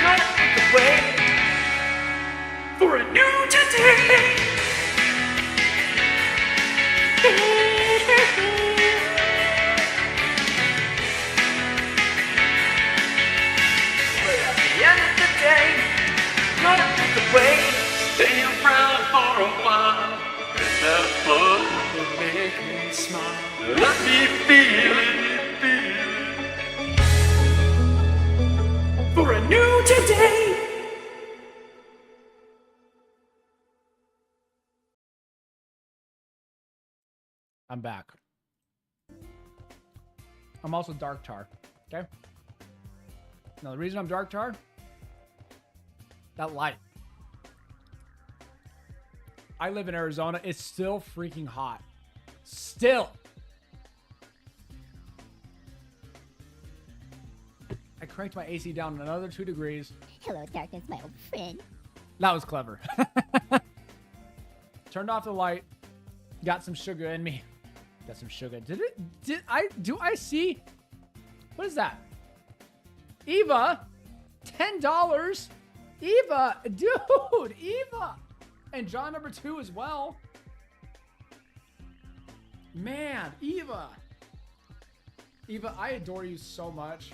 not the way for a new today. At the end of the day, not the way. Stay around for a while. Have fun and make me smile. Let me feel it, feel it. For a new today. I'm back. I'm also dark tar. Okay. Now the reason I'm dark tar, that light. I live in Arizona. It's still freaking hot. Still. I cranked my AC down another 2 degrees. Hello, darkness, my old friend. That was clever. Turned off the light. Got some sugar in me. Got some sugar. Do I see? What is that? Eva, $10. Eva, dude, Eva. And John number 2 as well. Man, Eva. Eva, I adore you so much.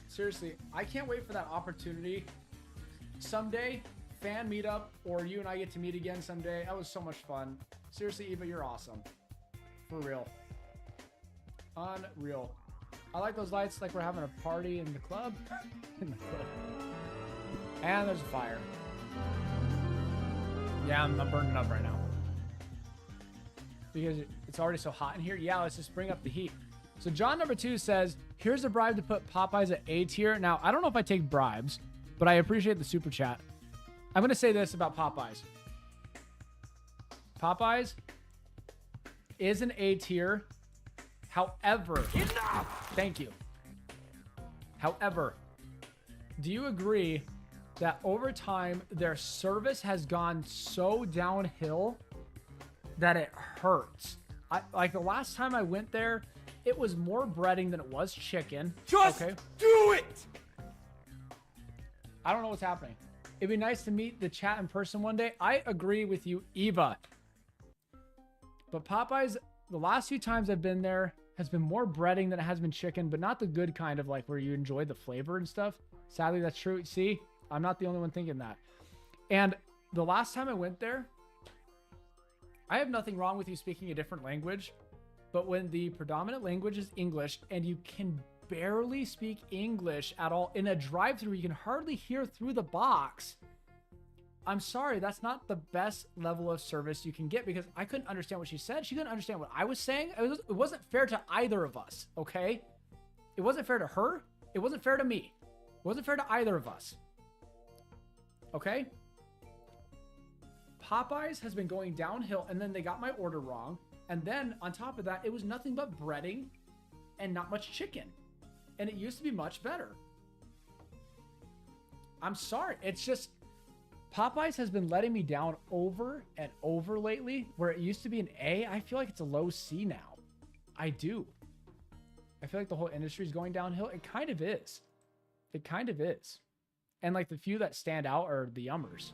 Seriously, I can't wait for that opportunity. Someday, fan meetup, or you and I get to meet again someday. That was so much fun. Seriously, Eva, you're awesome. For real. Unreal. I like those lights like we're having a party in the club. In the club. And there's a fire. Yeah, I'm burning up right now. Because it's already so hot in here. Yeah, let's just bring up the heat. So John number 2 says, here's a bribe to put Popeyes at A tier. Now, I don't know if I take bribes, but I appreciate the super chat. I'm going to say this about Popeyes. Popeyes is an A tier. However, thank you. However, do you agree that over time, their service has gone so downhill that it hurts? Like the last time I went there, it was more breading than it was chicken. Just okay. do it! I don't know what's happening. It'd be nice to meet the chat in person one day. I agree with you, Eva. But Popeyes, the last few times I've been there, has been more breading than it has been chicken, but not the good kind of like where you enjoy the flavor and stuff. Sadly, that's true. See, I'm not the only one thinking that. And the last time I went there, I have nothing wrong with you speaking a different language, but when the predominant language is English and you can barely speak English at all in a drive-thru, you can hardly hear through the box. I'm sorry, that's not the best level of service you can get, because I couldn't understand what she said. She couldn't understand what I was saying. It wasn't fair to either of us, okay? It wasn't fair to her. It wasn't fair to me. It wasn't fair to either of us. Okay? Popeyes has been going downhill, and then they got my order wrong. And then on top of that, it was nothing but breading and not much chicken. And it used to be much better. I'm sorry. It's just Popeyes has been letting me down over and over lately. Where it used to be an A, I feel like it's a low C now. I do. I feel like the whole industry is going downhill. It kind of is. It kind of is. And like the few that stand out are the yummers.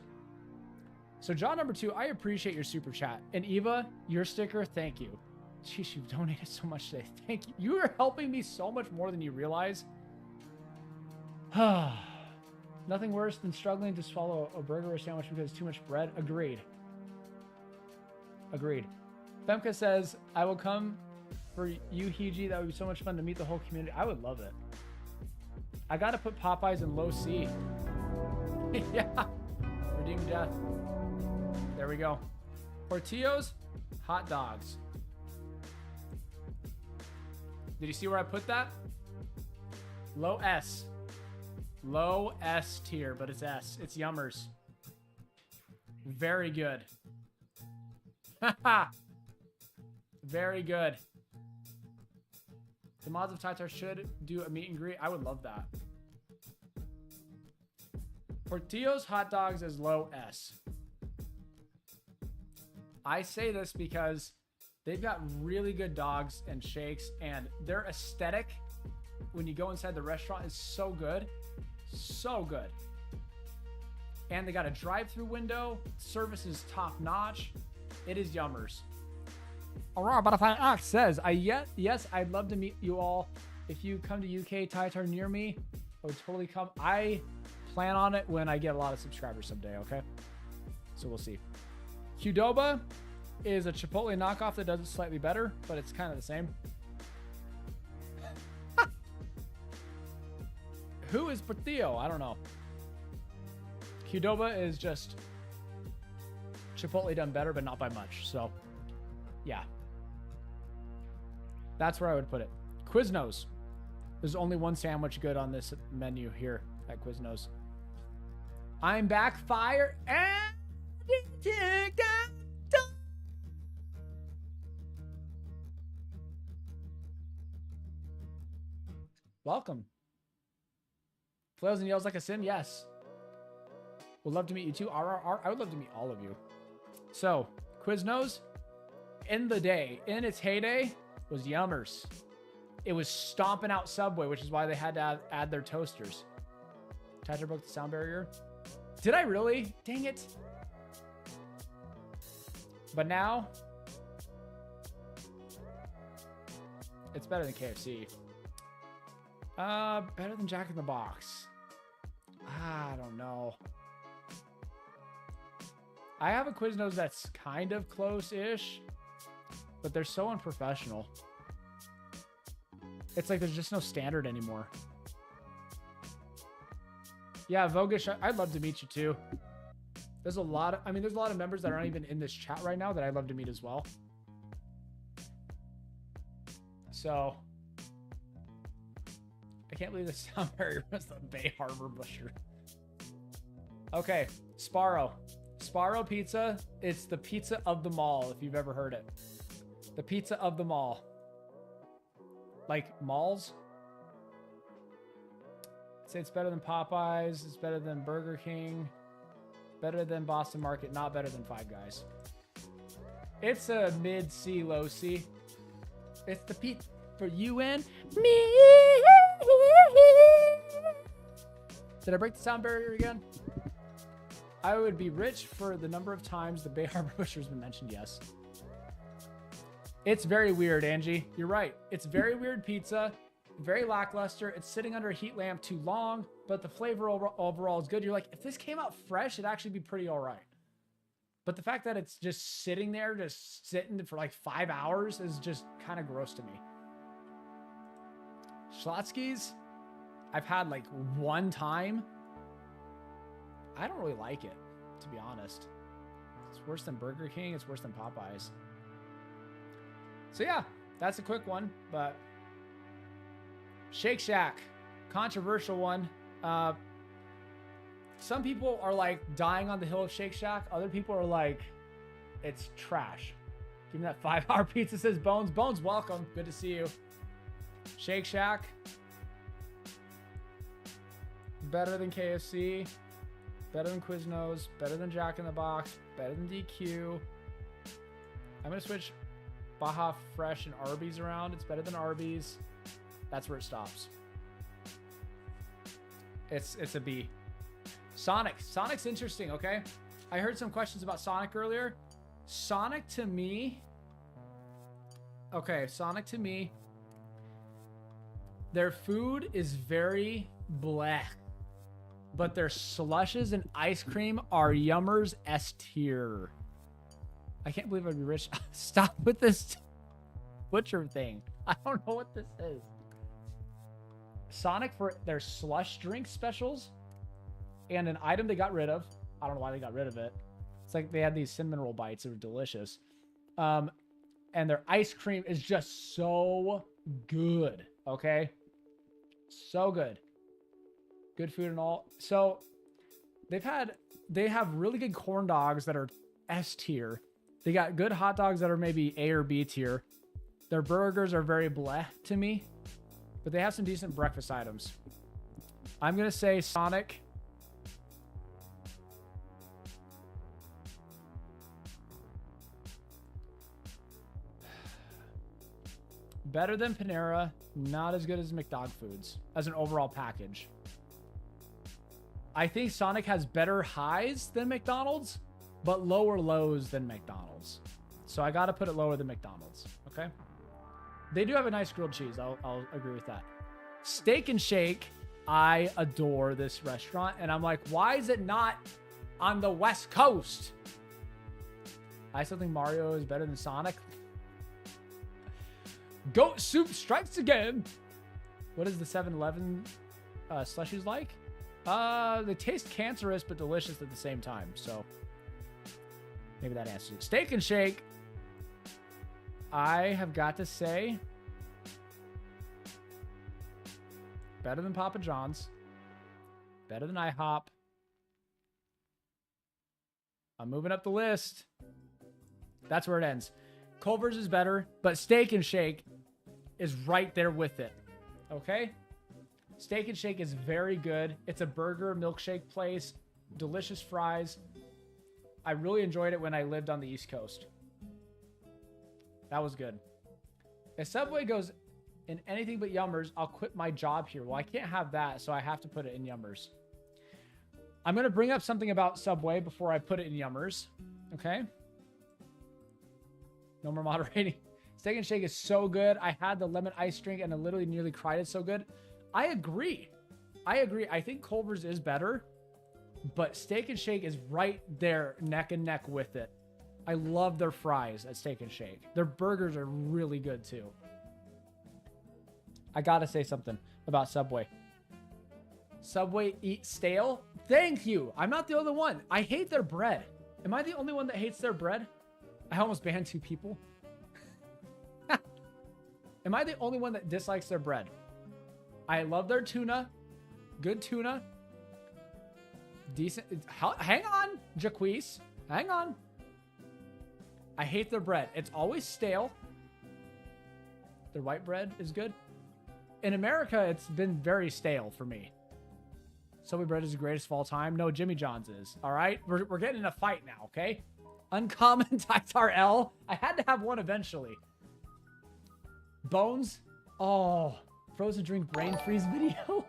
So John number 2, I appreciate your super chat. And Eva, your sticker, thank you. Jeez, you've donated so much today. Thank you. You are helping me so much more than you realize. Nothing worse than struggling to swallow a burger or sandwich because too much bread. Agreed. Agreed. Femka says, I will come for you, Hiji. That would be so much fun to meet the whole community. I would love it. I got to put Popeyes in low C. Yeah. Redeemed death. There we go. Portillo's, hot dogs. Did you see where I put that? Low S. Low S tier, but it's S. It's yummers. Very good. Very good. The mods of Tytar should do a meet and greet. I would love that. Portillo's hot dogs is low S. I say this because they've got really good dogs and shakes, and their aesthetic when you go inside the restaurant is so good. So good. And they got a drive-through window. Service is top-notch. It is yummers. Aurora Butterfly Ox says, yes, I'd love to meet you all. If you come to UK Tytar near me, I would totally come. I plan on it when I get a lot of subscribers someday, okay? So we'll see. Qdoba is a Chipotle knockoff that does it slightly better, but it's kind of the same. Who is Portillo? I don't know. Qdoba is just Chipotle done better, but not by much. So, yeah. That's where I would put it. Quiznos. There's only one sandwich good on this menu here at Quiznos. I'm back, fire, and welcome. Flails and yells like a sim, yes. Would love to meet you too. RRR. I would love to meet all of you. So, Quiznos, in its heyday, was yummers. It was stomping out Subway, which is why they had to add their toasters. Tytar broke the sound barrier. Did I really? Dang it. But now, it's better than KFC. Better than Jack in the Box. I don't know. I have a Quiznos that's kind of close-ish, but they're so unprofessional. It's like there's just no standard anymore. Yeah, Vogish, I'd love to meet you too. There's a lot of members that aren't even in this chat right now that I'd love to meet as well. So, I can't believe the sound barrier was the Bay Harbor Busher. Okay, Sparrow. Sparrow Pizza. It's the pizza of the mall, if you've ever heard it. The pizza of the mall. Like malls. I'd say it's better than Popeyes. It's better than Burger King. Better than Boston Market. Not better than Five Guys. It's a mid-C, low-C. It's the pizza for you and me. Did I break the sound barrier again? I would be rich for the number of times the Bay Harbor Busher's been mentioned, yes. It's very weird, Angie. You're right. It's very weird pizza. Very lackluster. It's sitting under a heat lamp too long, but the flavor overall is good. You're like, if this came out fresh, it'd actually be pretty all right. But the fact that it's just sitting there, just sitting for like 5 hours is just kind of gross to me. Schlotsky's, I've had like one time. I don't really like it, to be honest. It's worse than Burger King. It's worse than Popeyes. So yeah, that's a quick one, but Shake Shack, controversial one. Some people are like dying on the hill of Shake Shack. Other people are like, it's trash. Give me that 5-hour pizza, says Bones. Bones, welcome. Good to see you. Shake Shack. Better than KFC. Better than Quiznos. Better than Jack in the Box. Better than DQ. I'm going to switch Baja Fresh and Arby's around. It's better than Arby's. That's where it stops. It's a B. Sonic. Sonic's interesting, okay? I heard some questions about Sonic earlier. Sonic to me... Okay, Sonic to me... Their food is very bleh. But their slushes and ice cream are yummers S tier. I can't believe I'd be rich. Stop with this butcher thing. I don't know what this is. Sonic for their slush drink specials and an item they got rid of. I don't know why they got rid of it. It's like they had these cinnamon roll bites that were delicious. And their ice cream is just so good. Okay? So good. Good food and all. So they have really good corn dogs that are S tier. They got good hot dogs that are maybe A or B tier. Their burgers are very bleh to me, but they have some decent breakfast items. I'm going to say Sonic. Better than Panera, not as good as McDog Foods as an overall package. I think Sonic has better highs than McDonald's, but lower lows than McDonald's. So I got to put it lower than McDonald's, okay? They do have a nice grilled cheese. I'll agree with that. Steak and Shake, I adore this restaurant. And I'm like, why is it not on the West Coast? I still think Mario is better than Sonic. Goat Soup strikes again. What is the 7-Eleven slushies like? They taste cancerous but delicious at the same time. So maybe that answers it. Steak and Shake, I have got to say, better than Papa John's, better than IHOP. I'm moving up the list. That's where it ends. Culver's is better, but Steak and Shake is right there with it. Okay? Steak and Shake is very good. It's a burger milkshake place. Delicious fries. I really enjoyed it when I lived on the East Coast. That was good. If Subway goes in anything but Yummers, I'll quit my job here. Well, I can't have that, so I have to put it in Yummers. I'm going to bring up something about Subway before I put it in Yummers. Okay? No more moderating. Steak and Shake is so good. I had the lemon ice drink and I literally nearly cried. It's so good. I agree. I think Culver's is better, but Steak and Shake is right there neck and neck with it. I love their fries at Steak and Shake. Their burgers are really good too. I gotta say something about Subway. Subway eat stale? Thank you. I'm not the only one. I hate their bread. Am I the only one that hates their bread? I almost banned 2 people. Am I the only one that dislikes their bread? I love their tuna. Good tuna. Decent. Hang on, Jaquise. Hang on. I hate their bread. It's always stale. Their white bread is good. In America, it's been very stale for me. Subway bread is the greatest of all time. No, Jimmy John's is. All right? We're getting in a fight now, okay? Uncommon Tytar L. I had to have one eventually. Bones. Oh, frozen drink brain freeze video.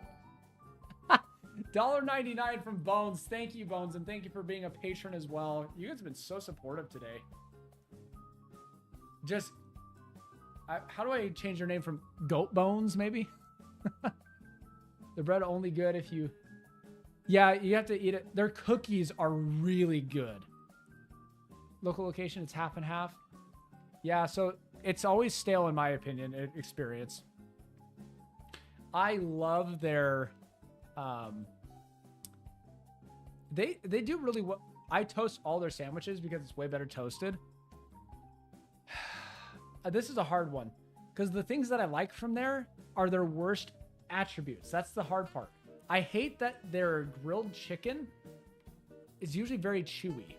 $1.99 from Bones. Thank you, Bones, and thank you for being a patron as well. You guys have been so supportive today. Just, how do I change your name from Goat Bones, maybe? The bread only good if you... Yeah, you have to eat it. Their cookies are really good. Local location, it's half and half. Yeah, so it's always stale in my opinion, experience. I love their... They do really well. I toast all their sandwiches because it's way better toasted. This is a hard one because the things that I like from there are their worst attributes. That's the hard part. I hate that their grilled chicken is usually very chewy.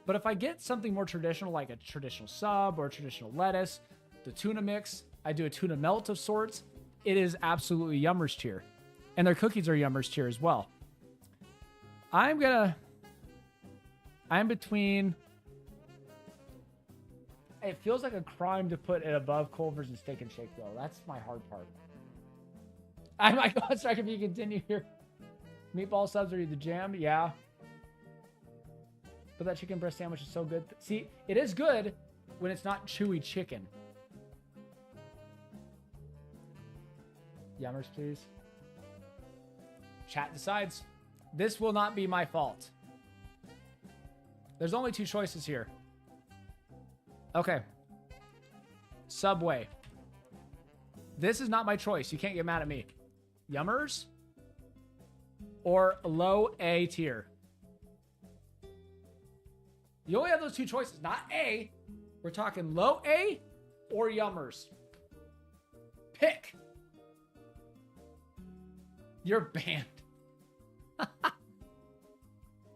But if I get something more traditional, like a traditional sub or a traditional lettuce, the tuna mix, I do a tuna melt of sorts, it is absolutely Yummers tier. And their cookies are Yummers tier as well. I'm between... It feels like a crime to put it above Culver's and Steak and Shake, though. That's my hard part. I might go strike if you continue here. Meatball subs are the jam, yeah. But that chicken breast sandwich is so good. See, it is good when it's not chewy chicken. Yummers, please. Chat decides. This will not be my fault. There's only 2 choices here. Okay. Subway. This is not my choice. You can't get mad at me. Yummers or low A tier. You only have those 2 choices, not A. We're talking low A or Yummers. Pick. You're banned.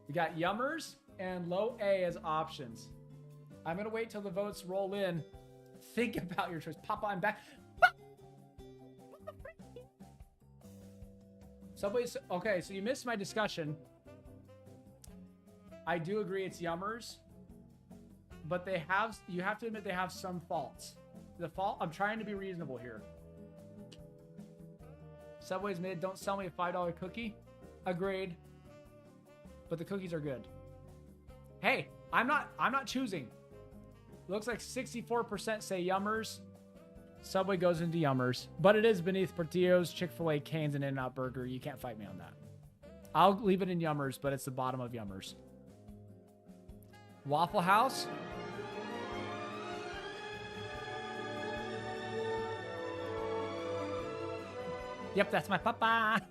We got Yummers and low A as options. I'm going to wait till the votes roll in. Think about your choice. Papa, I'm back. Subway's... Okay, so you missed my discussion. I do agree it's Yummers. But they have... You have to admit they have some faults. The fault... I'm trying to be reasonable here. Subway's mid. Don't sell me a $5 cookie. Agreed. But the cookies are good. Hey, I'm not choosing. Looks like 64% say Yummers. Subway goes into Yummers. But it is beneath Portillo's, Chick-fil-A, Cane's, and In-N-Out Burger. You can't fight me on that. I'll leave it in Yummers, but it's the bottom of Yummers. Waffle House. Yep, that's my papa.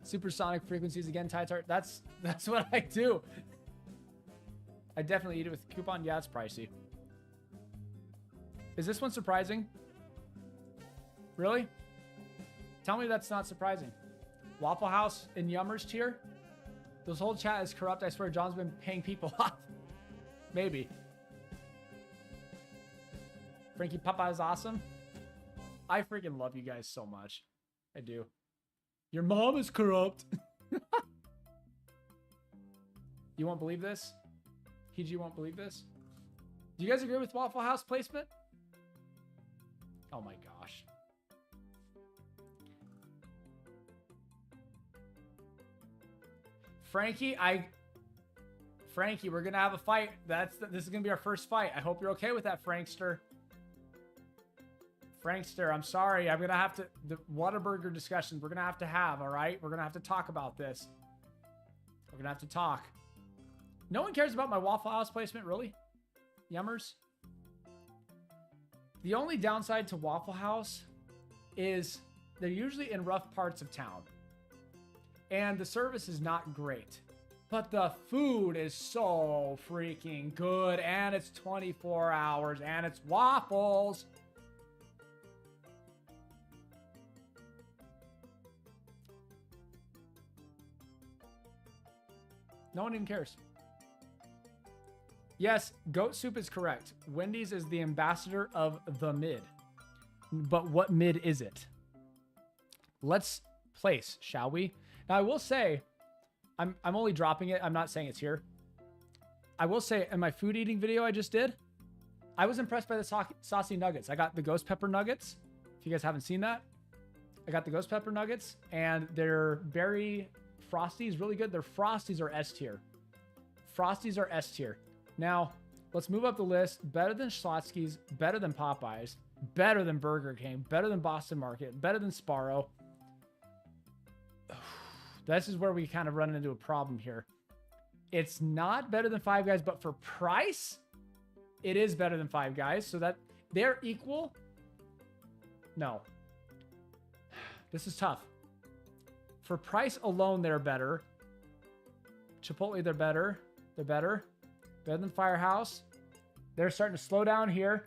Supersonic frequencies again, Tytar. That's what I do. I definitely eat it with a coupon. Yeah, it's pricey. Is this one surprising? Really? Tell me that's not surprising. Waffle House in Yummers tier? This whole chat is corrupt. I swear John's been paying people off. Maybe. Frankie Papa is awesome. I freaking love you guys so much. I do. Your mom is corrupt. You won't believe this? Hiji won't believe this? Do you guys agree with Waffle House placement? Oh my gosh. Frankie, we're gonna have a fight. This is gonna be our first fight. I hope you're okay with that, Frankster. Frankster, I'm sorry. I'm gonna have to the Whataburger discussion. We're gonna have to have. All right, we're gonna have to talk about this. We're gonna have to talk. No one cares about my Waffle House placement, really? Yummers. The only downside to Waffle House is they're usually in rough parts of town. And the service is not great. But the food is so freaking good. And it's 24 hours. And it's waffles. No one even cares. Yes, goat soup is correct. Wendy's is the ambassador of the mid. But what mid is it? Let's place, shall we? Now, I will say, I'm only dropping it. I'm not saying it's here. I will say, in my food eating video I just did, I was impressed by the saucy nuggets. I got the ghost pepper nuggets. If you guys haven't seen that, I got the ghost pepper nuggets, and their berry frosties really good. Their frosties are S tier. Frosties are S tier. Now, let's move up the list. Better than Schlotsky's, better than Popeyes, better than Burger King, better than Boston Market, better than Sparrow. This is where we kind of run into a problem here. It's not better than Five Guys, but for price, it is better than Five Guys. So that they're equal. No. This is tough. For price alone, they're better. Chipotle, they're better. They're better. Better than Firehouse. They're starting to slow down here.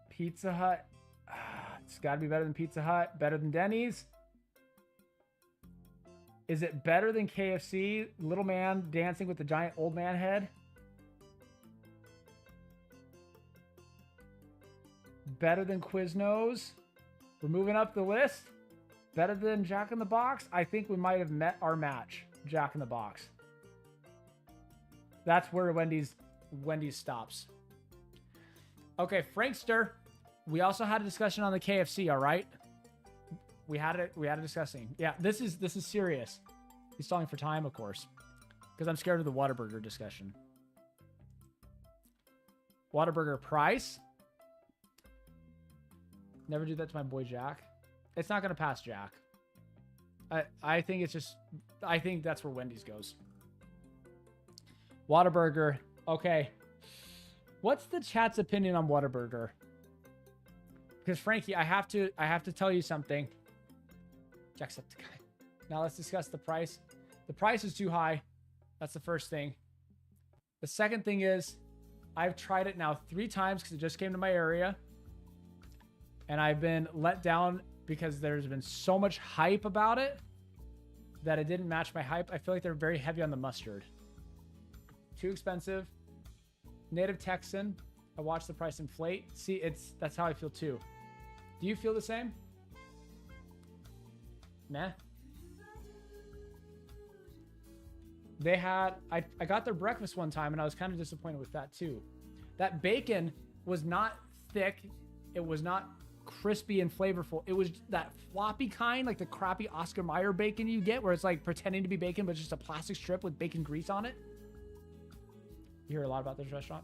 Pizza Hut. It's got to be better than Pizza Hut. Better than Denny's. Is it better than KFC? Little man dancing with the giant old man head. Better than Quiznos. We're moving up the list. Better than Jack in the Box. I think we might have met our match. Jack in the Box. That's where Wendy's stops. Okay, Frankster. We also had a discussion on the KFC, all right? We had a discussing. Yeah, this is serious. He's stalling for time, of course. Because I'm scared of the Whataburger discussion. Whataburger price. Never do that to my boy Jack. It's not gonna pass Jack. I think it's just I think that's where Wendy's goes. Whataburger. Okay. What's the chat's opinion on Whataburger? Because Frankie, I have to tell you something. Jacksepticeye. Now let's discuss the price. The price is too high. That's the first thing. The second thing is I've tried it now 3 times because it just came to my area. And I've been let down because there's been so much hype about it that it didn't match my hype. I feel like they're very heavy on the mustard. Too expensive. Native Texan. I watched the price inflate. See, that's how I feel too. Do you feel the same? Nah. They had, I got their breakfast one time and I was kind of disappointed with that too. That bacon was not thick. It was not crispy and flavorful. It was that floppy kind, like the crappy Oscar Mayer bacon you get where it's like pretending to be bacon, but just a plastic strip with bacon grease on it. You hear a lot about this restaurant.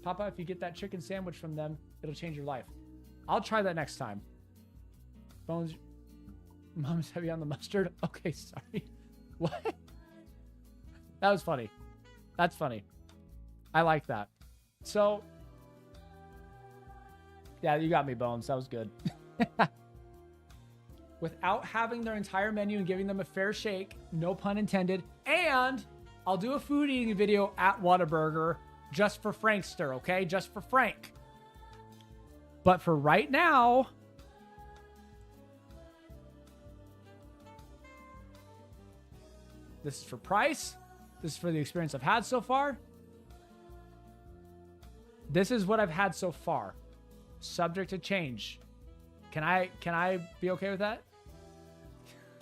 Papa, if you get that chicken sandwich from them, it'll change your life. I'll try that next time. Bones, Mom's heavy on the mustard. Okay, sorry. What? That was funny. That's funny. I like that. So, yeah, you got me, Bones. That was good. Without having their entire menu and giving them a fair shake, no pun intended, and I'll do a food eating video at Whataburger just for Frankster, okay? Just for Frank. But for right now, This is for price. This is for the experience I've had so far. This is what I've had so far. Subject to change. Can I be okay with that?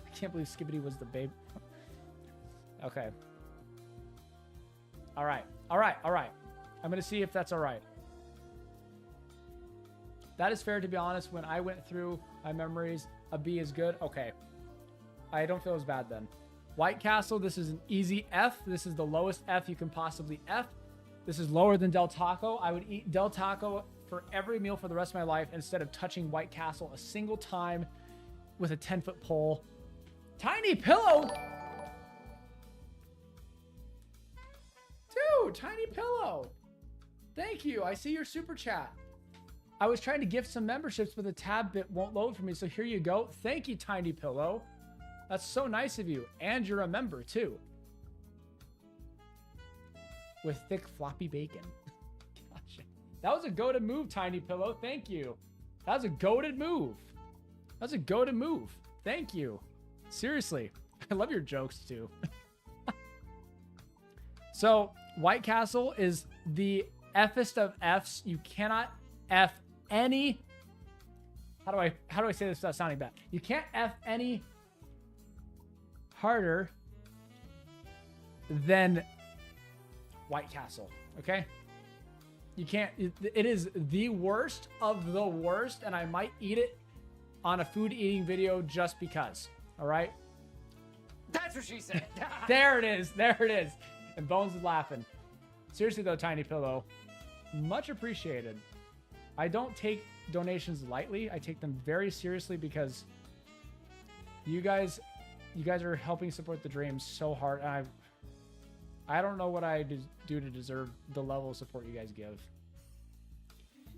I can't believe Skibbity was the babe. Okay. All right. I'm going to see if that's all right. That is fair, to be honest. When I went through my memories, a B is good. Okay. I don't feel as bad then. White Castle, this is an easy F. This is the lowest F you can possibly F. This is lower than Del Taco. I would eat Del Taco for every meal for the rest of my life instead of touching White Castle a single time with a 10-foot pole. Tiny Pillow? Dude, Tiny Pillow. Thank you. I see your super chat. I was trying to gift some memberships, but the tab bit won't load for me. So here you go. Thank you, Tiny Pillow. That's so nice of you. And you're a member, too. With thick floppy bacon. Gosh. That was a goated move, Tiny Pillow. Thank you. That was a goated move. That was a goated move. Thank you. Seriously. I love your jokes, too. So, White Castle is the F'est of F's. You cannot F any... How do I say this without sounding bad? You can't F any harder than White Castle, okay? You can't, it is the worst of the worst, and I might eat it on a food eating video just because, all right? That's what she said. There it is. And Bones is laughing. Seriously though, Tiny Pillow, much appreciated. I don't take donations lightly. I take them very seriously because you guys are helping support the dream so hard. And I don't know what I do to deserve the level of support you guys give.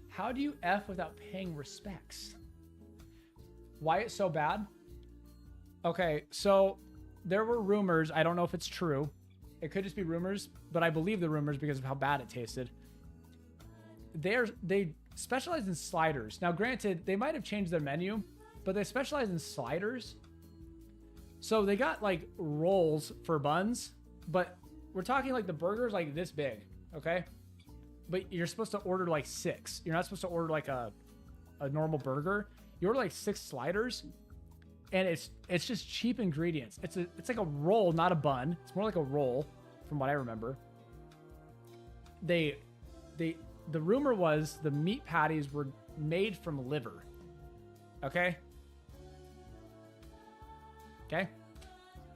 How do you F without paying respects? Why it's so bad? Okay, so there were rumors. I don't know if it's true. It could just be rumors, but I believe the rumors because of how bad it tasted. They specialize in sliders. Now, granted, they might have changed their menu, but they specialize in sliders. So they got like rolls for buns, but we're talking like the burger's like this big, okay? But you're supposed to order like 6. You're not supposed to order like a normal burger. You order like 6 sliders, and it's just cheap ingredients. It's like a roll, not a bun. It's more like a roll, from what I remember. The rumor was the meat patties were made from liver. Okay? Okay?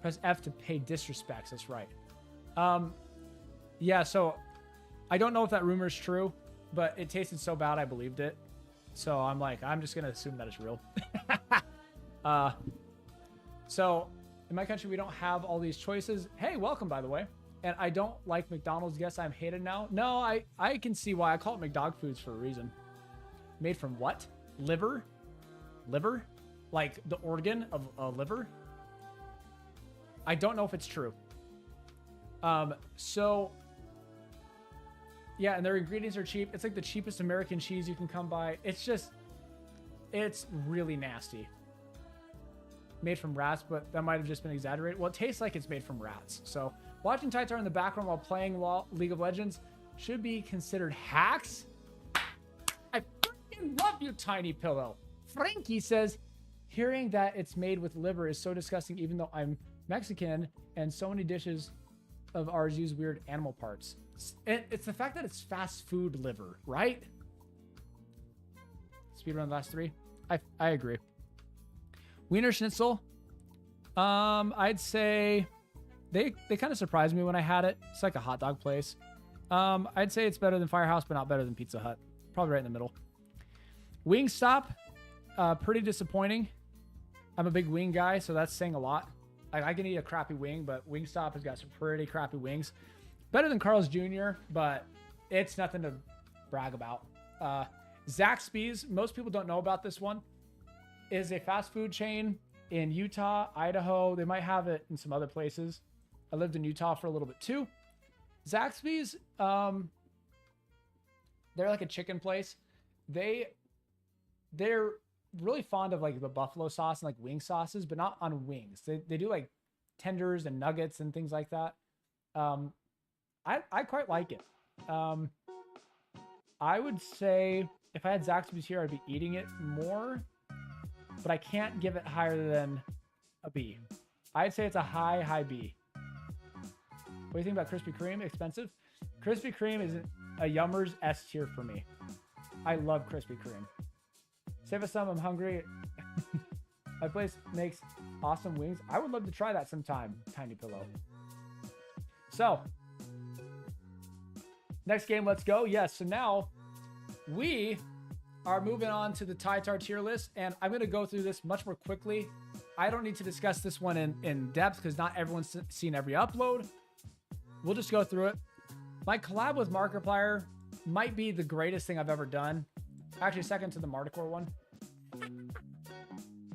Press F to pay disrespects. That's right. Yeah, so I don't know if that rumor is true, but it tasted so bad I believed it. So I'm like, I'm just going to assume that it's real. So in my country, we don't have all these choices. Hey, welcome, by the way. And I don't like McDonald's. Guess I'm hated now. No, I can see why. I call it McDog foods for a reason. Made from what? Liver? Liver? Like the organ of a liver? I don't know if it's true. So yeah, and their ingredients are cheap. It's like the cheapest American cheese you can come by. It's really nasty. Made from rats, but that might have just been exaggerated. Well, it tastes like it's made from rats. So watching Tytar in the background while playing League of Legends should be considered hacks. I freaking love you, Tiny Pillow. Frankie says, hearing that it's made with liver is so disgusting, even though I'm Mexican and so many dishes of ours use weird animal parts. It's the fact that it's fast food liver, right? Speedrun the last 3. I agree. Wiener Schnitzel. I'd say they kind of surprised me when I had it. It's like a hot dog place. I'd say it's better than Firehouse, but not better than Pizza Hut. Probably right in the middle. Wingstop, pretty disappointing. I'm a big wing guy, so that's saying a lot. I can eat a crappy wing, but Wingstop has got some pretty crappy wings. Better than Carl's Jr., but it's nothing to brag about. Zaxby's, most people don't know about this one, is a fast food chain in Utah, Idaho. They might have it in some other places. I lived in Utah for a little bit too. Zaxby's, they're like a chicken place. They're really fond of like the buffalo sauce and like wing sauces, but not on wings. They do like tenders and nuggets and things like that. I quite like it. I would say if I had Zaxby's here, I'd be eating it more, but I can't give it higher than a B. I'd say it's a high B. What do you think about Krispy Kreme? Expensive? Krispy Kreme is a Yummers S tier for me. I love Krispy Kreme. Save us some, I'm hungry. My place makes awesome wings. I would love to try that sometime, Tiny Pillow. So, next game, let's go. Yes, so now we are moving on to the Tytar tier list, and I'm going to go through this much more quickly. I don't need to discuss this one in depth because not everyone's seen every upload. We'll just go through it. My collab with Markiplier might be the greatest thing I've ever done. Actually, second to the Marticore one.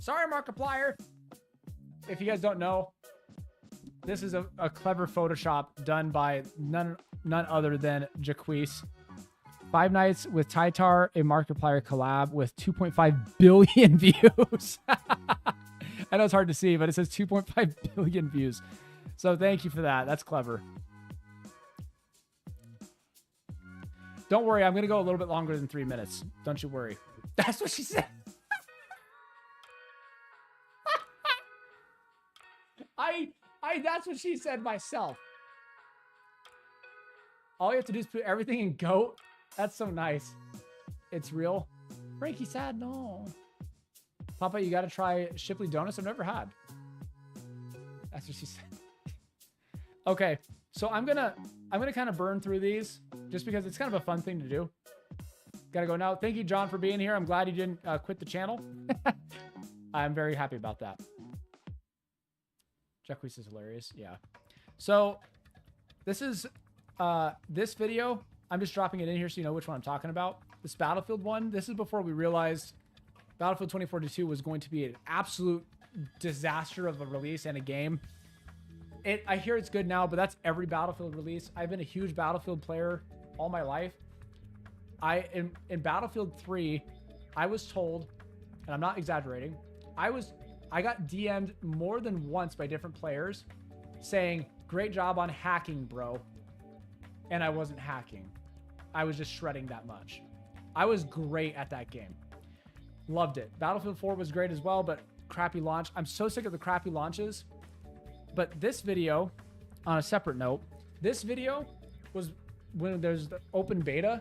Sorry, Markiplier. If you guys don't know, this is a clever Photoshop done by none other than Jaquise. 5 Nights with Tytar, a Markiplier collab with 2.5 billion views. I know it's hard to see, but it says 2.5 billion views. So thank you for that. That's clever. Don't worry, I'm going to go a little bit longer than 3 minutes. Don't you worry. That's what she said. That's what she said myself. All you have to do is put everything in GOAT. That's so nice. It's real. Frankie said no. Papa, you got to try Shipley Donuts. I've never had. That's what she said. Okay, so I'm gonna kind of burn through these just because it's kind of a fun thing to do. Gotta go now. Thank you, John, for being here. I'm glad you didn't quit the channel. I'm very happy about that. Jacquees is hilarious. Yeah. So this is this video. I'm just dropping it in here so you know which one I'm talking about. This Battlefield one. This is before we realized Battlefield 2042 was going to be an absolute disaster of a release and a game. I hear it's good now, but that's every Battlefield release. I've been a huge Battlefield player all my life. In Battlefield 3, I was told, and I'm not exaggerating, I got DM'd more than once by different players saying, "Great job on hacking, bro." And I wasn't hacking. I was just shredding that much. I was great at that game. Loved it. Battlefield 4 was great as well, but crappy launch. I'm so sick of the crappy launches. But this video, on a separate note, this video was when there's the open beta.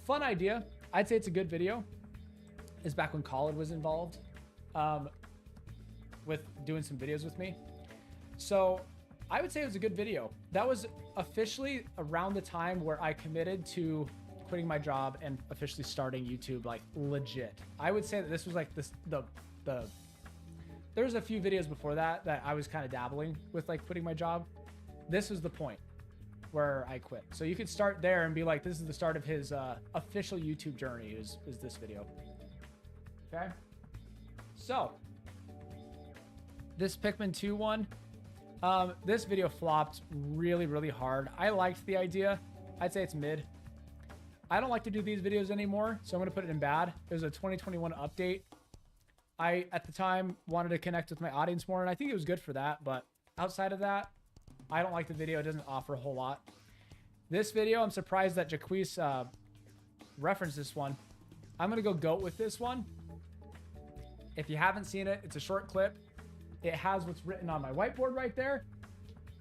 Fun idea. I'd say it's a good video. It's back when Khaled was involved with doing some videos with me. So I would say it was a good video. That was officially around the time where I committed to quitting my job and officially starting YouTube like legit. I would say that this was like there was a few videos before that I was kind of dabbling with like quitting my job. This was the point where I quit. So you could start there and be like, this is the start of his official YouTube journey is this video. Okay. So this Pikmin 2 one, this video flopped really, really hard. I liked the idea. I'd say it's mid. I don't like to do these videos anymore, so I'm going to put it in bad. It was a 2021 update. I, at the time, wanted to connect with my audience more, and I think it was good for that. But outside of that, I don't like the video. It doesn't offer a whole lot. This video, I'm surprised that Jaquees referenced this one. I'm going to go GOAT with this one. If you haven't seen it, it's a short clip. It has what's written on my whiteboard right there.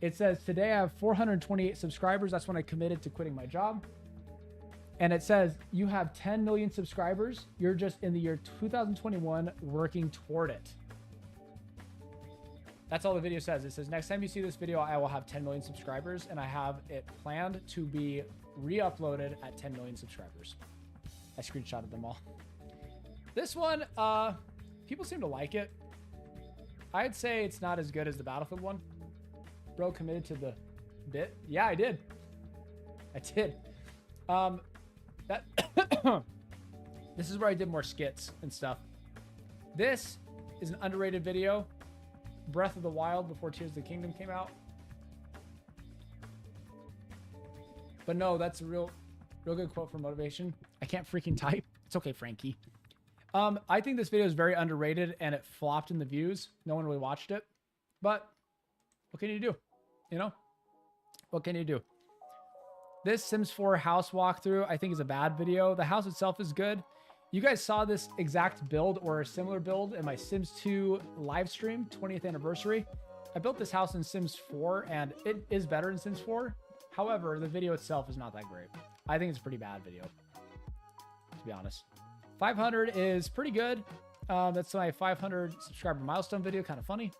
It says, today I have 428 subscribers. That's when I committed to quitting my job. And it says, you have 10 million subscribers. You're just in the year 2021 working toward it. That's all the video says. It says, next time you see this video, I will have 10 million subscribers. And I have it planned to be re-uploaded at 10 million subscribers. I screenshotted them all. This one, people seem to like it. I'd say it's not as good as the Battlefield one. Bro committed to the bit. Yeah, I did. I did. This is where I did more skits and stuff. This is an underrated video. Breath of the Wild before Tears of the Kingdom came out. But no, that's a real good quote for motivation. I can't freaking type. It's okay, Frankie. I think this video is very underrated and it flopped in the views. No one really watched it. But What can you do? You know? What can you do? This Sims 4 house walkthrough, I think, is a bad video. The house itself is good. You guys saw this exact build or a similar build in my Sims 2 live stream, 20th anniversary. I built this house in Sims 4, and it is better in Sims 4. However, the video itself is not that great. I think it's a pretty bad video, to be honest. 500 is pretty good. That's my 500 subscriber milestone video. Kind of funny.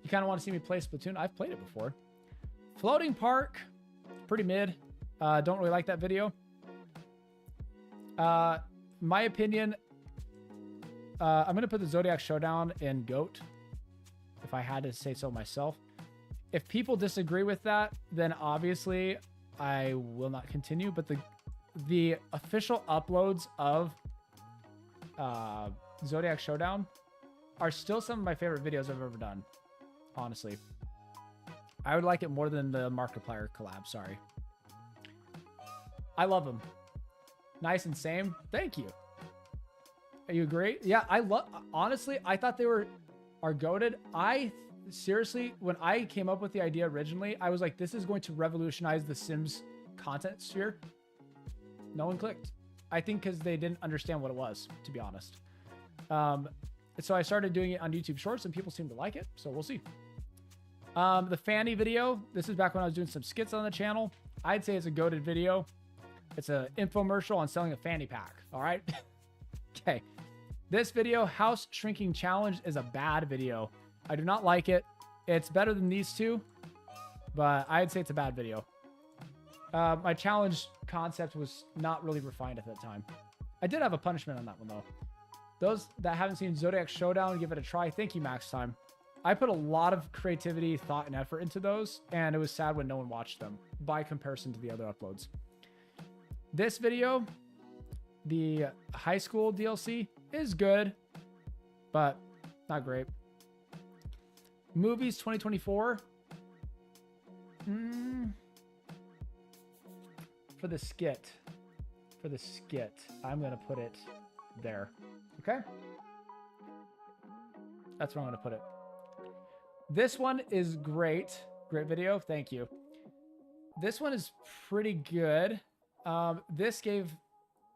You kind of want to see me play Splatoon? I've played it before. Floating Park, pretty mid. Don't really like that video. My opinion, I'm going to put the Zodiac Showdown in GOAT, if I had to say so myself. If people disagree with that, then obviously I will not continue. But the official uploads of Zodiac Showdown are still some of my favorite videos I've ever done, honestly. I would like it more than the Markiplier collab, sorry. I love them. Nice and same. Thank you. You agree? Yeah, honestly, I thought they are goated. Seriously, when I came up with the idea originally, I was like, this is going to revolutionize the Sims content sphere. No one clicked. I think because they didn't understand what it was, to be honest. So I started doing it on YouTube Shorts, and people seem to like it, so we'll see. The Fanny video, this is back when I was doing some skits on the channel. I'd say it's a goated video. It's an infomercial on selling a fanny pack, all right? Okay. This video, House Shrinking Challenge, is a bad video. I do not like it. It's better than these two, but I'd say it's a bad video. My challenge concept was not really refined at that time. I did have a punishment on that one, though. Those that haven't seen Zodiac Showdown, give it a try. Thank you, Max Time. I put a lot of creativity, thought, and effort into those, and it was sad when no one watched them by comparison to the other uploads. This video, the high school DLC, is good, but not great. Movies 2024. For the skit, I'm going to put it there. Okay? That's where I'm going to put it. This one is great. Great video. Thank you. This one is pretty good. This gave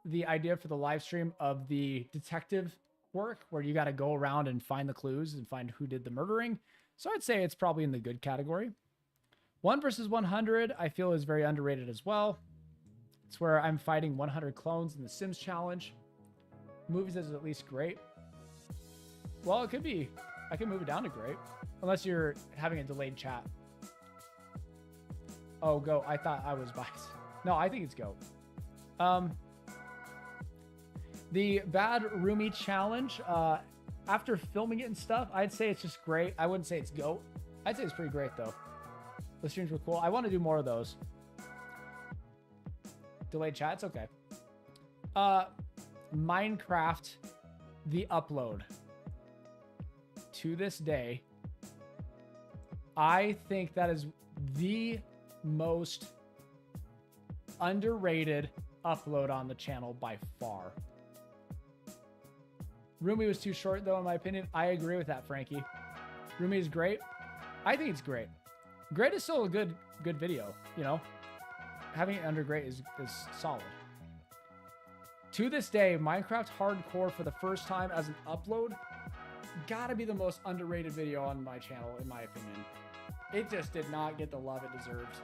the idea for the live stream of the detective work where you got to go around and find the clues and find who did the murdering. So I'd say it's probably in the good category. 1 versus 100, I feel, is very underrated as well. It's where I'm fighting 100 clones in the Sims challenge. Movies is at least great. Well, it could be. I can move it down to great. Unless you're having a delayed chat. Oh, go. I thought I was biased. No, I think it's go. The Bad Roomie challenge. After filming it and stuff, I'd say it's just great. I wouldn't say it's GOAT. I'd say it's pretty great, though. The streams were cool. I want to do more of those. Delayed chat, it's okay. Minecraft, the upload. To this day, I think that is the most underrated upload on the channel by far. Rumi was too short, though, in my opinion. I agree with that, Frankie. Rumi is great. I think it's great. Great is still a good video, you know? Having it under great is solid. To this day, Minecraft Hardcore for the first time as an upload gotta be the most underrated video on my channel, in my opinion. It just did not get the love it deserved.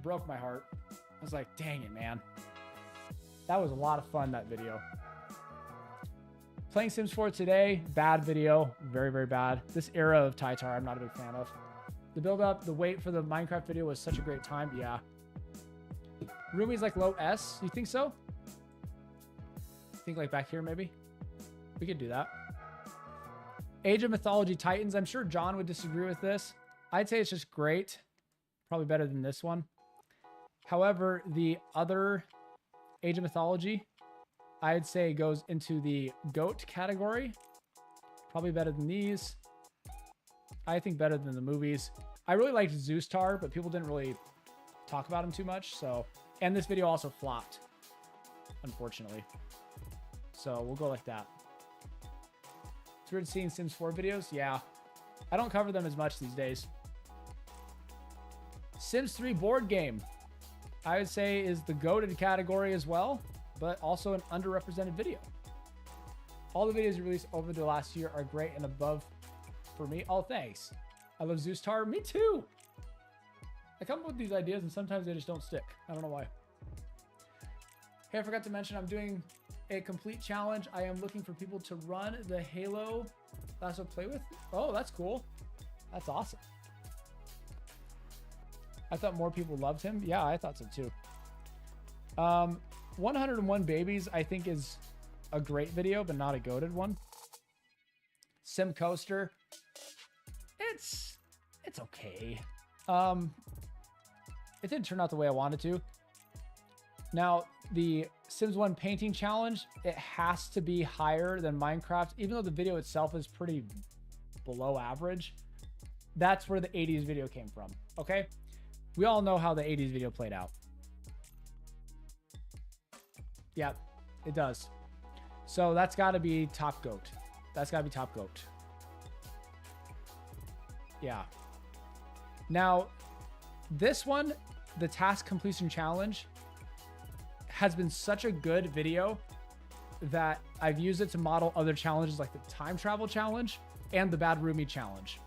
Broke my heart. I was like, dang it, man. That was a lot of fun, that video. Playing Sims 4 today, bad video. Very, very bad. This era of Tytar, I'm not a big fan of. The build up, the wait for the Minecraft video was such a great time. Yeah. Rumi's like low S. You think so? Think like back here, maybe? We could do that. Age of Mythology Titans. I'm sure John would disagree with this. I'd say it's just great. Probably better than this one. However, the other Age of Mythology, I'd say goes into the GOAT category. Probably better than these. I think better than the movies. I really liked Zeustar, but people didn't really talk about him too much. So, and this video also flopped, unfortunately. So we'll go like that. It's weird seeing Sims 4 videos. Yeah. I don't cover them as much these days. Sims 3 board game, I would say, is the goated category as well, but also an underrepresented video. All the videos released over the last year are great and above for me. Oh, thanks. I love Tytar. Me too. I come up with these ideas and sometimes they just don't stick. I don't know why. Hey, I forgot to mention I'm doing a complete challenge. I am looking for people to run the Halo Lasso play with. Oh, that's cool. That's awesome. I thought more people loved him. Yeah, I thought so too. 101 Babies, I think, is a great video, but not a goated one. Sim Coaster. It's okay. It didn't turn out the way I wanted to. Now, the Sims 1 painting challenge, it has to be higher than Minecraft, even though the video itself is pretty below average. That's where the 80s video came from, okay? We all know how the 80s video played out. Yeah, it does. So that's got to be top goat. That's got to be top goat. Yeah. Now, this one, the task completion challenge, has been such a good video that I've used it to model other challenges like the time travel challenge and the bad roomie challenge.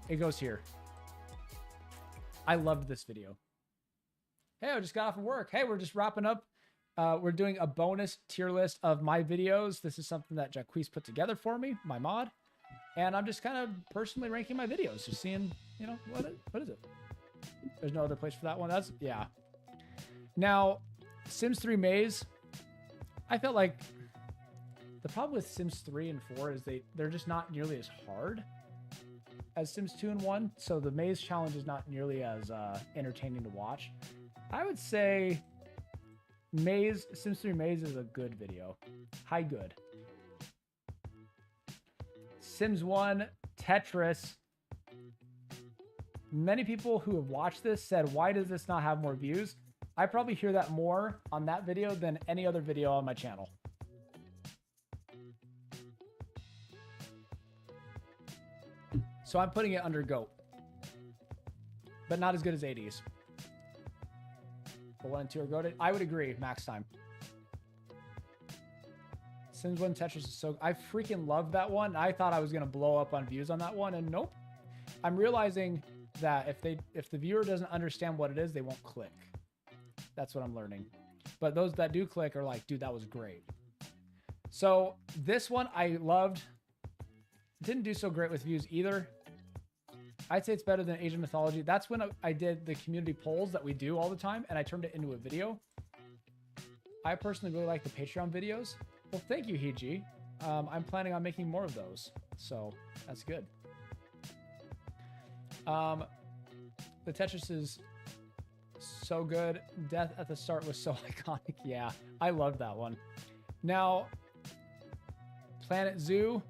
It goes here. I loved this video. Hey, I just got off of work. Hey, we're just wrapping up. We're doing a bonus tier list of my videos. This is something that Jacquees put together for me, my mod. And I'm just kind of personally ranking my videos, just seeing, you know, what is it? There's no other place for that one. That's, yeah. Now, Sims 3 Maze, I felt like the problem with Sims 3 and 4 is they're just not nearly as hard as Sims 2 and 1. So the Maze challenge is not nearly as entertaining to watch. I would say Sims 3 Maze is a good video. High good. Sims 1 Tetris. Many people who have watched this said, why does this not have more views? I probably hear that more on that video than any other video on my channel. So I'm putting it under GOAT. But not as good as 80s. But 1 and 2 are goated. I would agree, max time. Sims 1 Tetris is so... I freaking love that one. I thought I was going to blow up on views on that one, and nope. I'm realizing that if the viewer doesn't understand what it is, they won't click. That's what I'm learning. But those that do click are like, dude, that was great. So this one I loved. Didn't do so great with views either. I'd say it's better than Asian Mythology. That's when I did the community polls that we do all the time, and I turned it into a video. I personally really like the Patreon videos. Well, thank you, Hiji. I'm planning on making more of those, so that's good. The Tetris is so good. Death at the start was so iconic. Yeah, I love that one. Now, Planet Zoo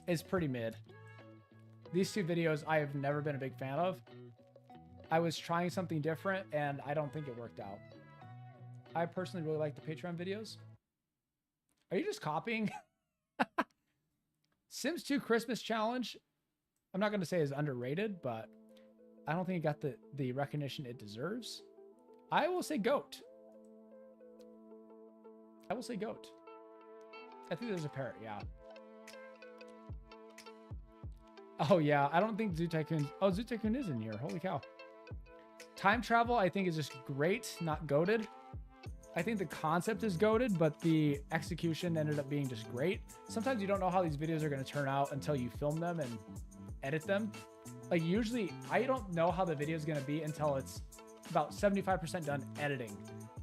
is pretty mid. These two videos I have never been a big fan of. I was trying something different, and I don't think it worked out. I personally really like the Patreon videos. Are you just copying? Sims 2 Christmas Challenge, I'm not going to say is underrated, but I don't think it got the recognition it deserves. I will say GOAT. I will say GOAT. I think there's a parrot, yeah. Oh, yeah. I don't think Zoo Tycoon... Oh, Zoo Tycoon is in here. Holy cow. Time travel, I think, is just great, not goated. I think the concept is goated, but the execution ended up being just great. Sometimes you don't know how these videos are going to turn out until you film them and edit them. Like, usually, I don't know how the video is going to be until it's about 75% done editing.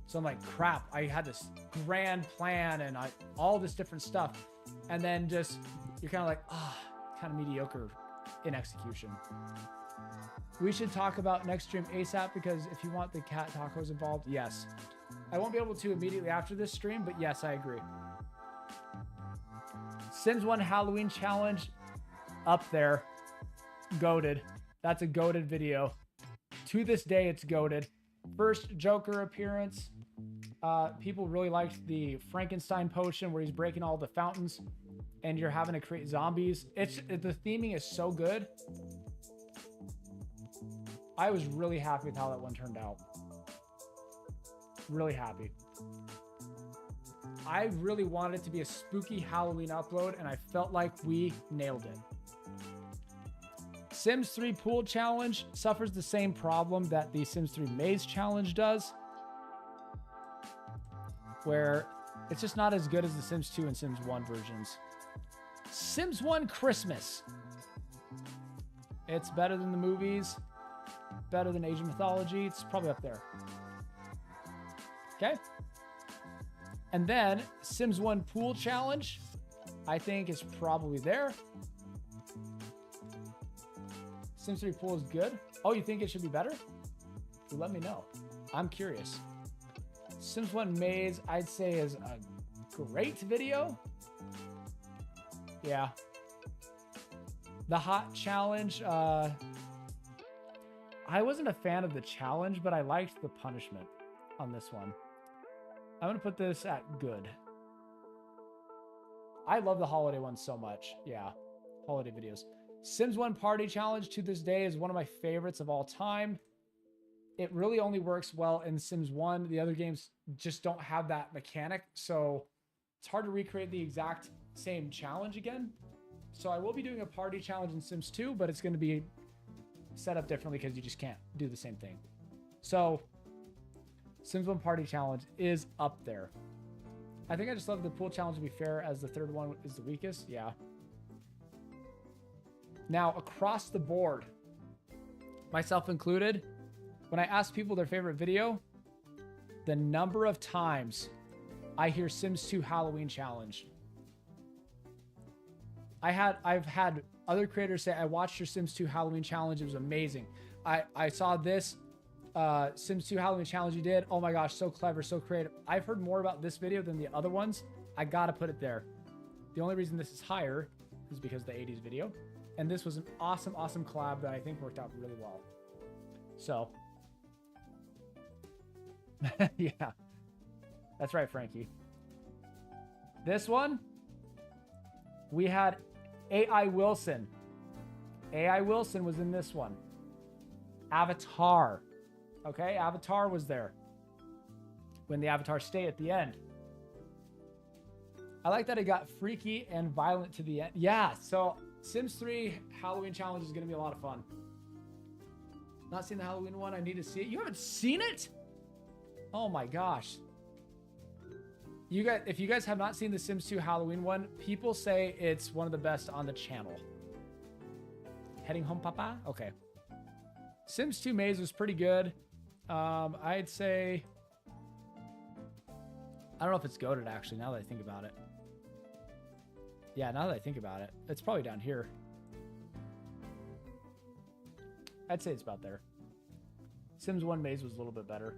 So I'm like, crap, I had this grand plan and all this different stuff. And then just, you're kind of like, kind of mediocre in execution. We should talk about next stream ASAP because if you want the cat tacos involved, yes. I won't be able to immediately after this stream, but yes, I agree. Sims 1 Halloween Challenge, up there. Goated. That's a goated video. To this day, it's goated. First Joker appearance. People really liked the Frankenstein potion where he's breaking all the fountains and you're having to create zombies. The theming is so good. I was really happy with how that one turned out. Really happy. I really wanted it to be a spooky Halloween upload, and I felt like we nailed it. Sims 3 Pool Challenge suffers the same problem that the Sims 3 Maze Challenge does, where it's just not as good as the Sims 2 and Sims 1 versions. Sims 1 Christmas. It's better than the movies, better than Asian mythology. It's probably up there. Okay. And then Sims 1 Pool Challenge, I think is probably there. Sims 3 Pool is good. Oh, you think it should be better? Well, let me know. I'm curious. Sims 1 Maze, I'd say is a great video. Yeah. The Hot Challenge, I wasn't a fan of the challenge, but I liked the punishment on this one. I'm going to put this at good. I love the holiday one so much. Yeah, holiday videos. Sims 1 Party Challenge to this day is one of my favorites of all time. It really only works well in Sims 1. The other games just don't have that mechanic, so it's hard to recreate the exact same challenge again. So I will be doing a party challenge in Sims 2, but it's going to be set up differently because you just can't do the same thing. So Sims 1 Party Challenge is up there. I think I just love the pool challenge to be fair, as the third one is the weakest. Yeah. Now, across the board, myself included, when I ask people their favorite video, the number of times I hear Sims 2 Halloween Challenge. I've had other creators say, I watched your Sims 2 Halloween Challenge. It was amazing. I saw this Sims 2 Halloween Challenge you did. Oh my gosh, so clever, so creative. I've heard more about this video than the other ones. I gotta put it there. The only reason this is higher is because of the 80s video. And this was an awesome, awesome collab that I think worked out really well. So, yeah. That's right, Frankie. This one, we had AI Wilson. AI Wilson was in this one. Avatar. Okay, Avatar was there. When the Avatar stay at the end. I like that it got freaky and violent to the end. Yeah, so Sims 3 Halloween Challenge is going to be a lot of fun. Not seen the Halloween one. I need to see it. You haven't seen it? Oh my gosh. You guys, if you guys have not seen the Sims 2 Halloween one, people say it's one of the best on the channel. Heading home, Papa? Okay. Sims 2 Maze was pretty good. I'd say... I don't know if it's goated, actually, now that I think about it. Yeah, now that I think about it. It's probably down here. I'd say it's about there. Sims 1 Maze was a little bit better.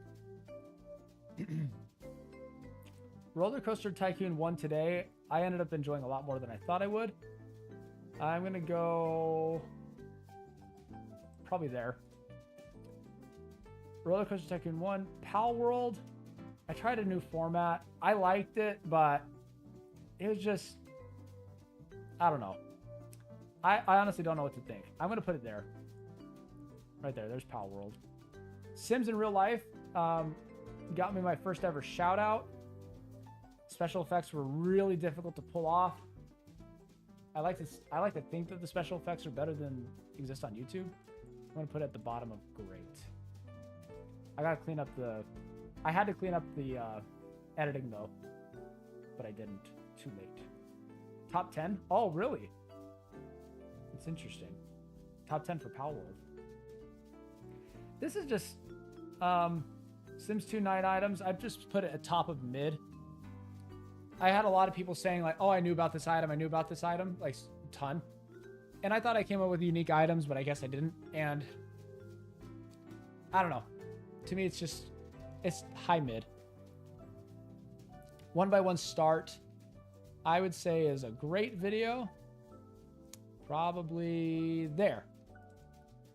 Roller Coaster Tycoon 1 today. I ended up enjoying a lot more than I thought I would. I'm going to go... probably there. Roller Coaster Tycoon 1. Pal World. I tried a new format. I liked it, but it was just... I don't know. I honestly don't know what to think. I'm going to put it there. Right there. There's Pal World. Sims in Real Life got me my first ever shout out. Special effects were really difficult to pull off. I like to think that the special effects are better than exist on YouTube. I'm going to put it at the bottom of great. I got to clean up the... I had to clean up the editing though, but I didn't. Too late. Top 10? Oh, really? It's interesting. Top 10 for Pal World. This is just Sims 2 9 items. I've just put it at top of mid. I had a lot of people saying like, oh, I knew about this item. I knew about this item. Like, a ton. And I thought I came up with unique items, but I guess I didn't. And I don't know. To me, it's just, it's high mid. 1x1 Start, I would say is a great video. Probably there.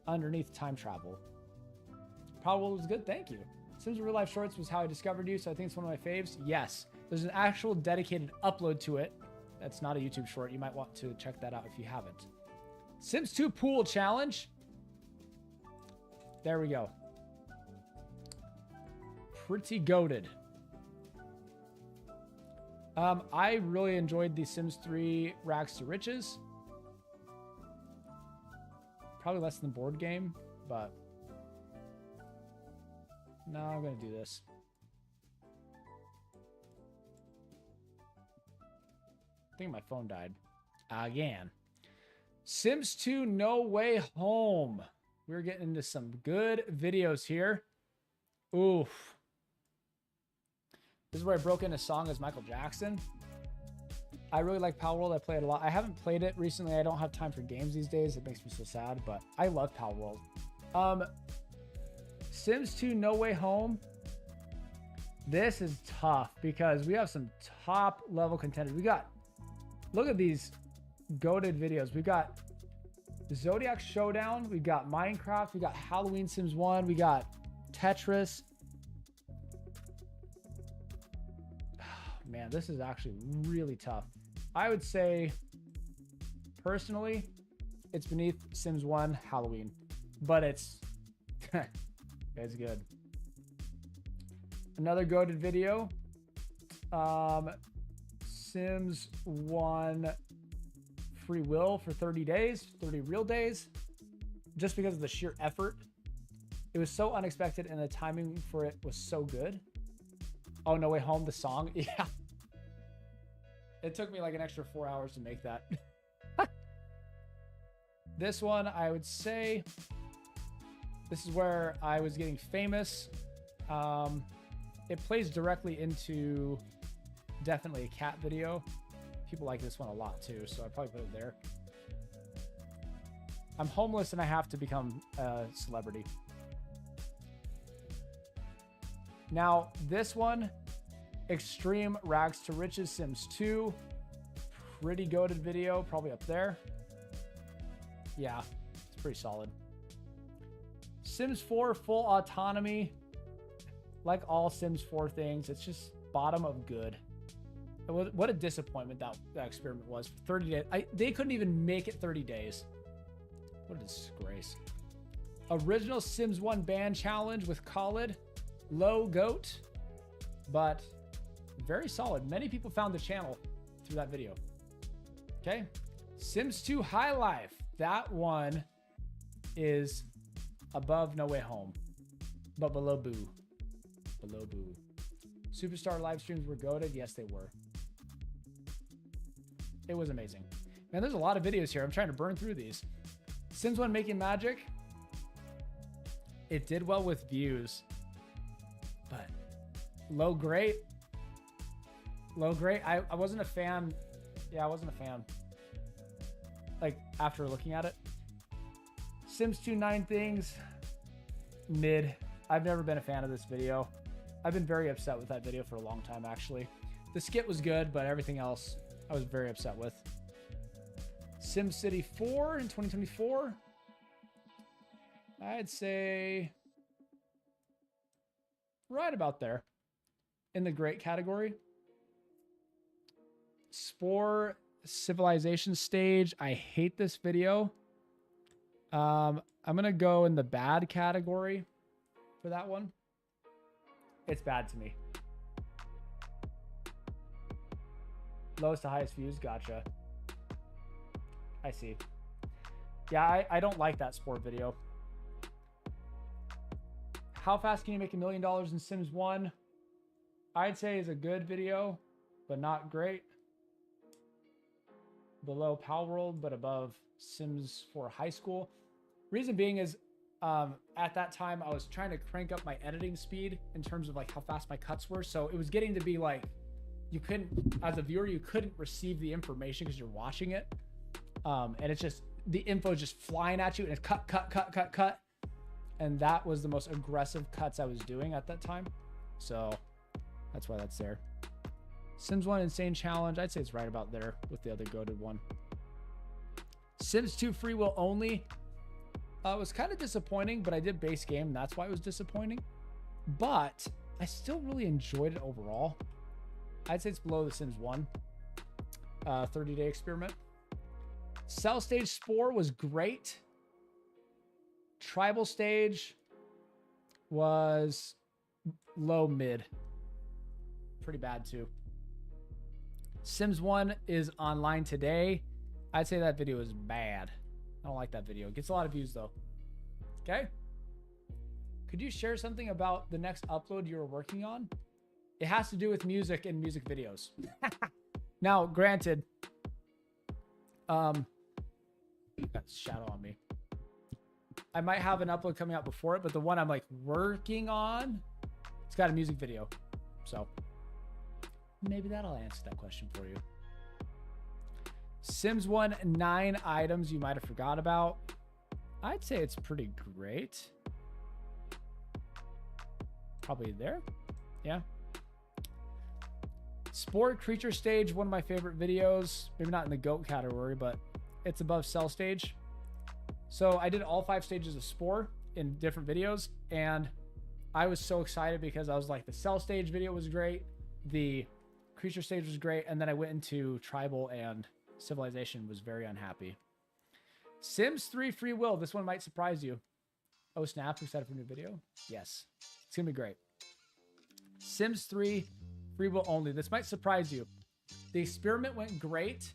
Underneath Time Travel. Probably was good, thank you. Sims Real Life Shorts was how I discovered you, so I think it's one of my faves. Yes. There's an actual dedicated upload to it. That's not a YouTube short. You might want to check that out if you haven't. Sims 2 Pool Challenge. There we go. Pretty goated. I really enjoyed the Sims 3 Rags to Riches. Probably less than the board game, but no, I'm gonna do this. I think my phone died again. Sims 2 No Way Home. We're getting into some good videos here. Oof. This is where I broke into song as Michael Jackson. I really like Pal World. I play it a lot. I haven't played it recently. I don't have time for games these days. It makes me so sad, but I love Pal World. Sims 2 No Way Home. This is tough because we have some top level contenders. We got, look at these goated videos. We got Zodiac Showdown. We got Minecraft. We got Halloween Sims 1. We got Tetris. Man, this is actually really tough. I would say, personally, it's beneath Sims 1 Halloween, but it's it's good. Another goated video. Sims 1 Free Will for 30 days, 30 real days, just because of the sheer effort. It was so unexpected and the timing for it was so good. Oh, No Way Home, the song. Yeah. It took me like an extra 4 hours to make that. This one, I would say, this is where I was getting famous. It plays directly into definitely a cat video. People like this one a lot too, so I'd probably put it there. I'm homeless and I have to become a celebrity. Now, this one, Extreme Rags to Riches Sims 2. Pretty goated video, probably up there. Yeah, it's pretty solid. Sims 4 Full Autonomy. Like all Sims 4 things, it's just bottom of good. What a disappointment that experiment was. For 30 days. They couldn't even make it 30 days. What a disgrace. Original Sims 1 Band Challenge with Khalid. Low goat, but very solid. Many people found the channel through that video. Okay. Sims 2 High Life. That one is above No Way Home, but below Boo. Below Boo. Superstar live streams were goated. Yes, they were. It was amazing. Man, there's a lot of videos here. I'm trying to burn through these. Sims 1 Making Magic. It did well with views, but low great. Low great. I wasn't a fan. Yeah, I wasn't a fan. Like, after looking at it. Sims 2 9 Things. Mid. I've never been a fan of this video. I've been very upset with that video for a long time, actually. The skit was good, but everything else I was very upset with. SimCity 4 in 2024. I'd say right about there in the great category. Spore Civilization Stage. I hate this video. I'm going to go in the bad category for that one. It's bad to me. Lowest to highest views. Gotcha. I see. Yeah, I don't like that sport video. How fast can you make $1 million in Sims 1? I'd say is a good video, but not great. Below Pal World, but above Sims 4 High School. Reason being is, at that time, I was trying to crank up my editing speed in terms of like how fast my cuts were. So it was getting to be like, you couldn't, as a viewer, you couldn't receive the information because you're watching it. And it's just, the info is just flying at you and it's cut, cut, cut, cut, cut. And that was the most aggressive cuts I was doing at that time. So that's why that's there. Sims 1 Insane Challenge. I'd say it's right about there with the other goated one. Sims 2 Free Will Only. It was kind of disappointing, but I did base game. And that's why it was disappointing. But I still really enjoyed it overall. I'd say it's below the Sims 1 30-day experiment. Cell Stage Spore was great. Tribal Stage, was low mid. Pretty bad too. Sims 1 is online today. I'd say that video is bad. I don't like that video. It gets a lot of views though. Okay. Could you share something about the next upload you're working on? It has to do with music and music videos. Now, granted, got shadow on me. I might have an upload coming out before it, but the one I'm like working on, it's got a music video. So maybe that'll answer that question for you. Sims 1, 9 items you might have forgot about. I'd say it's pretty great. Probably there. Yeah. Sport Creature Stage, one of my favorite videos. Maybe not in the GOAT category, but it's above Cell Stage. So I did all 5 stages of Spore in different videos, and I was so excited because I was like, the Cell Stage video was great, the Creature Stage was great, and then I went into Tribal and Civilization, was very unhappy. Sims 3 Free Will, this one might surprise you. Oh snap, we set up a new video? Yes, it's gonna be great. Sims 3 Free Will only, this might surprise you. The experiment went great.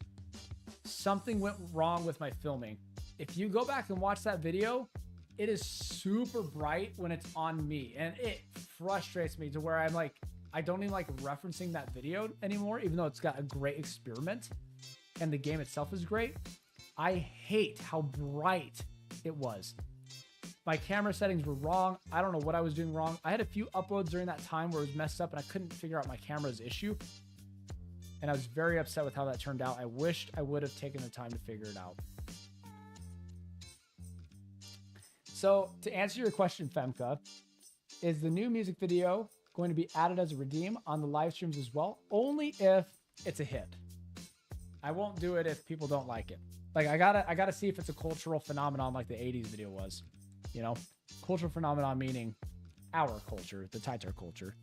Something went wrong with my filming. If you go back and watch that video, it is super bright when it's on me, and it frustrates me to where I'm like, I don't even like referencing that video anymore, even though it's got a great experiment and the game itself is great. I hate how bright it was. My camera settings were wrong. I don't know what I was doing wrong. I had a few uploads during that time where it was messed up and I couldn't figure out my camera's issue. And I was very upset with how that turned out. I wished I would have taken the time to figure it out. So to answer your question, Femka, is the new music video going to be added as a redeem on the live streams as well? Only if it's a hit. I won't do it if people don't like it. Like I gotta see if it's a cultural phenomenon like the 80s video was. You know, cultural phenomenon meaning our culture, the Tytar culture.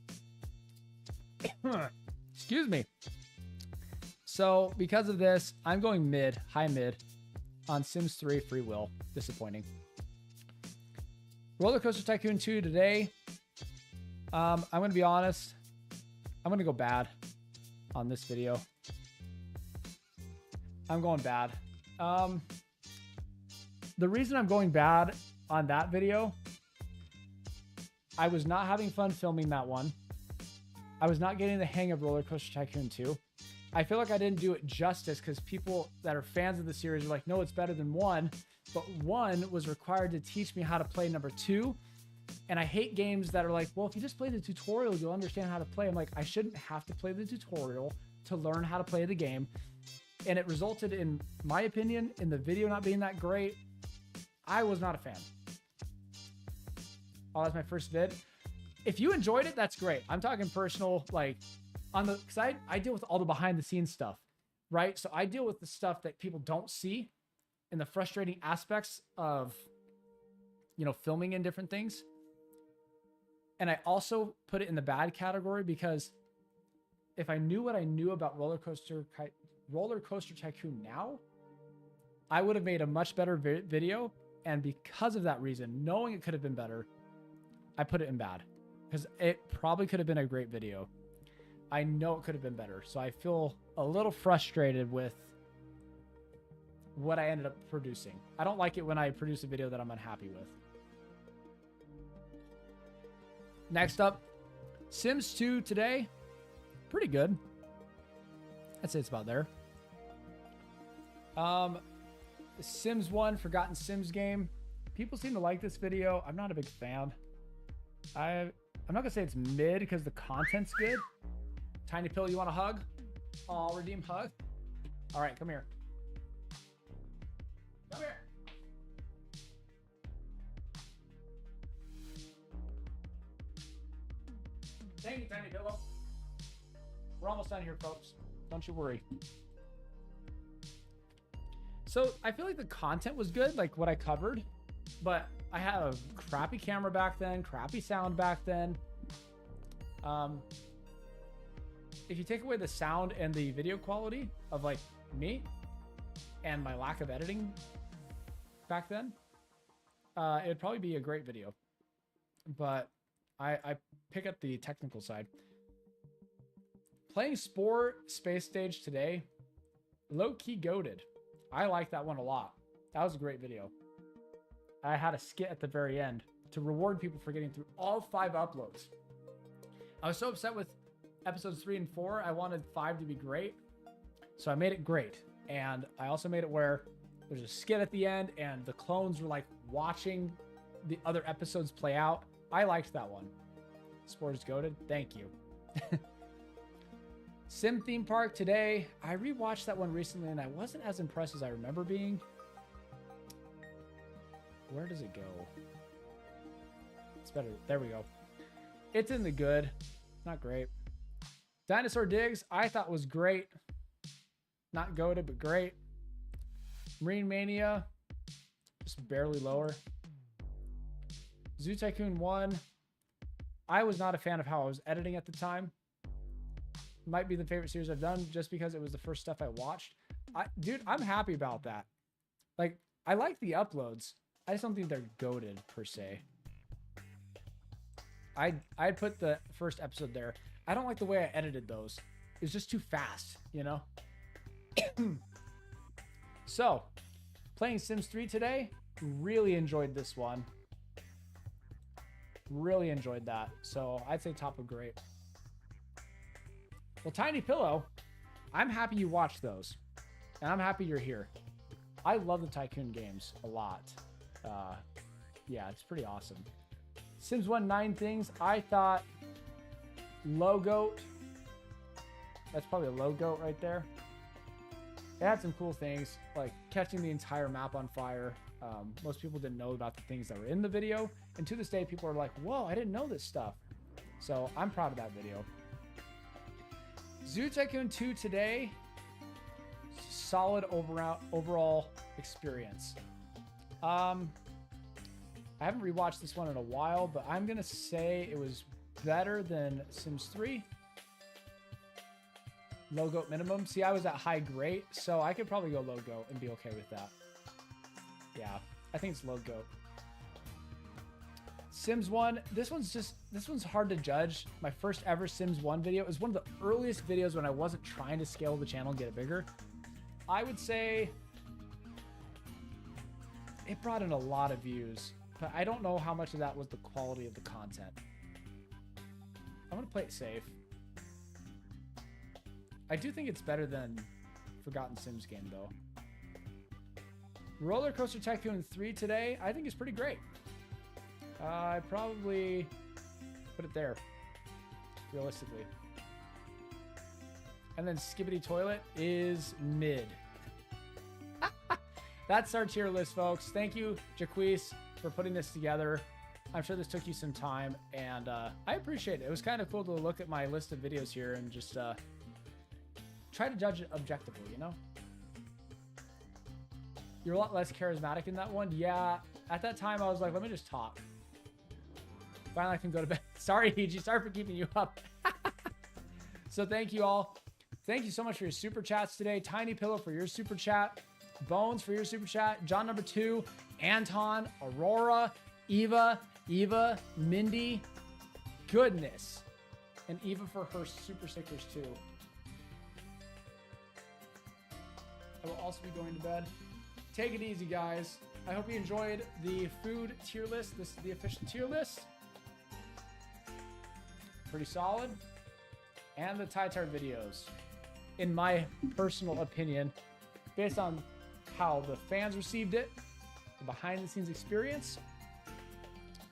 Excuse me. So because of this, I'm going mid, high mid on Sims 3 Free Will. Disappointing. Roller Coaster Tycoon 2 today. I'm going to be honest. I'm going to go bad on this video. I'm going bad. The reason I'm going bad on that video, I was not having fun filming that one. I was not getting the hang of Roller Coaster Tycoon 2. I feel like I didn't do it justice because people that are fans of the series are like, no, it's better than 1. But 1 was required to teach me how to play number 2. And I hate games that are like, well, if you just play the tutorial, you'll understand how to play. I'm like, I shouldn't have to play the tutorial to learn how to play the game. And it resulted, in my opinion, in the video not being that great. I was not a fan. Oh, that's my first vid. If you enjoyed it, that's great. I'm talking personal, like on the side, I deal with all the behind the scenes stuff, right? So I deal with the stuff that people don't see and the frustrating aspects of, you know, filming and different things. And I also put it in the bad category because if I knew what I knew about Roller Coaster Tycoon now, I would have made a much better video. And because of that reason, knowing it could have been better, I put it in bad because it probably could have been a great video. I know it could have been better. So I feel a little frustrated with what I ended up producing. I don't like it when I produce a video that I'm unhappy with. Next up, Sims 2 today. Pretty good. I'd say it's about there. Sims 1, Forgotten Sims game. People seem to like this video. I'm not a big fan. I'm not gonna say it's mid because the content's good. Tiny Pill, you want a hug? Oh, redeem hug. All right, come here. Come here. Thank you, Tiny Pillow. We're almost done here, folks. Don't you worry. So I feel like the content was good, like what I covered, but I had a crappy camera back then, crappy sound back then. If you take away the sound and the video quality of like me and my lack of editing back then, it'd probably be a great video. But I pick up the technical side. Playing Spore Space Stage today, low-key goated. I like that one a lot. That was a great video. I had a skit at the very end to reward people for getting through all 5 uploads. I was so upset with episodes 3 and 4. I wanted 5 to be great. So I made it great. And I also made it where there's a skit at the end and the clones were like watching the other episodes play out. I liked that one. Spores goated. Thank you. Sim Theme Park today. I rewatched that one recently and I wasn't as impressed as I remember being. Where does it go? It's better. There we go. It's in the good. Not great. Dinosaur Digs, I thought was great. Not goated, but great. Marine Mania, just barely lower. Zoo Tycoon 1, I was not a fan of how I was editing at the time. Might be the favorite series I've done just because it was the first stuff I watched. Dude, I'm happy about that. Like, I like the uploads. I just don't think they're goated per se. I'd put the first episode there. I don't like the way I edited those. It was just too fast, you know? So, playing Sims 3 today, really enjoyed this one. Really enjoyed that. So, I'd say top of great. Well, Tiny Pillow, I'm happy you watched those. And I'm happy you're here. I love the Tycoon games a lot. Yeah, it's pretty awesome. Sims 1 9 things. I thought low goat. That's probably a low goat right there. It had some cool things, like catching the entire map on fire. Most people didn't know about the things that were in the video. And to this day, people are like, whoa, I didn't know this stuff. So I'm proud of that video. Zoo Tycoon 2 today. Solid overall experience. I haven't rewatched this one in a while, but I'm going to say it was better than Sims 3. Low goat minimum. See, I was at high great, so I could probably go low goat and be okay with that. Yeah, I think it's low goat. Sims 1, this one's hard to judge. My first ever Sims 1 video. It was one of the earliest videos when I wasn't trying to scale the channel and get it bigger. I would say it brought in a lot of views, but I don't know how much of that was the quality of the content. I'm going to play it safe. I do think it's better than Forgotten Sims game, though. Roller Coaster Tycoon 3 today, I think is pretty great. I probably put it there, realistically. And then Skibbity Toilet is mid. That's our tier list, folks. Thank you, Jaquise, for putting this together. I'm sure this took you some time, and I appreciate it. It was kind of cool to look at my list of videos here and just try to judge it objectively, you know? You're a lot less charismatic in that one. Yeah, at that time, I was like, let me just talk. Finally, I can go to bed. Sorry, EG. Sorry for keeping you up. So thank you all. Thank you so much for your super chats today. Tiny Pillow for your super chat. Bones for your super chat. John number 2. Anton, Aurora, Eva, Mindy. Goodness. And Eva for her super stickers too. I will also be going to bed. Take it easy, guys. I hope you enjoyed the food tier list. This is the official tier list. Pretty solid. And the Tytar videos. In my personal opinion, based on how the fans received it, the behind the scenes experience,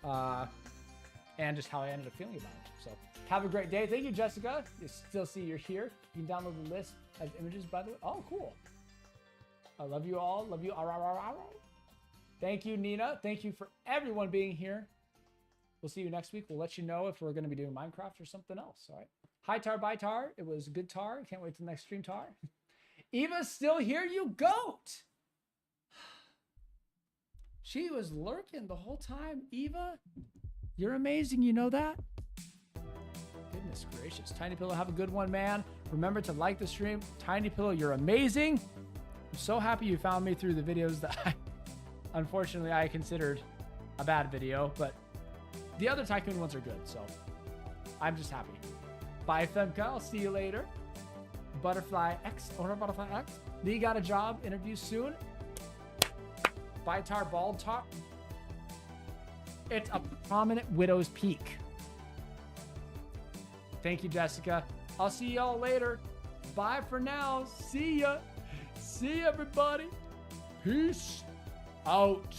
and just how I ended up feeling about it. So have a great day. Thank you, Jessica. You still see you're here. You can download the list as images, by the way. Oh, cool. I love you all. Love you. Thank you, Nina. Thank you for everyone being here. We'll see you next week. We'll let you know if we're going to be doing Minecraft or something else. All right. Hi, Tar, bye, Tar. It was a good Tar. Can't wait till the next stream, Tar. Eva's still here, you goat. She was lurking the whole time. Eva, you're amazing. You know that? Goodness gracious. Tiny Pillow, have a good one, man. Remember to like the stream. Tiny Pillow, you're amazing. I'm so happy you found me through the videos that unfortunately I considered a bad video, but The other Tycoon ones are good, so I'm just happy. Bye, Femka. I'll see you later. Butterfly X, owner of Butterfly X. Lee got a job. Interview soon. Tytar Bald Top. It's a prominent widow's peak. Thank you, Jessica. I'll see y'all later. Bye for now. See ya. See everybody. Peace out.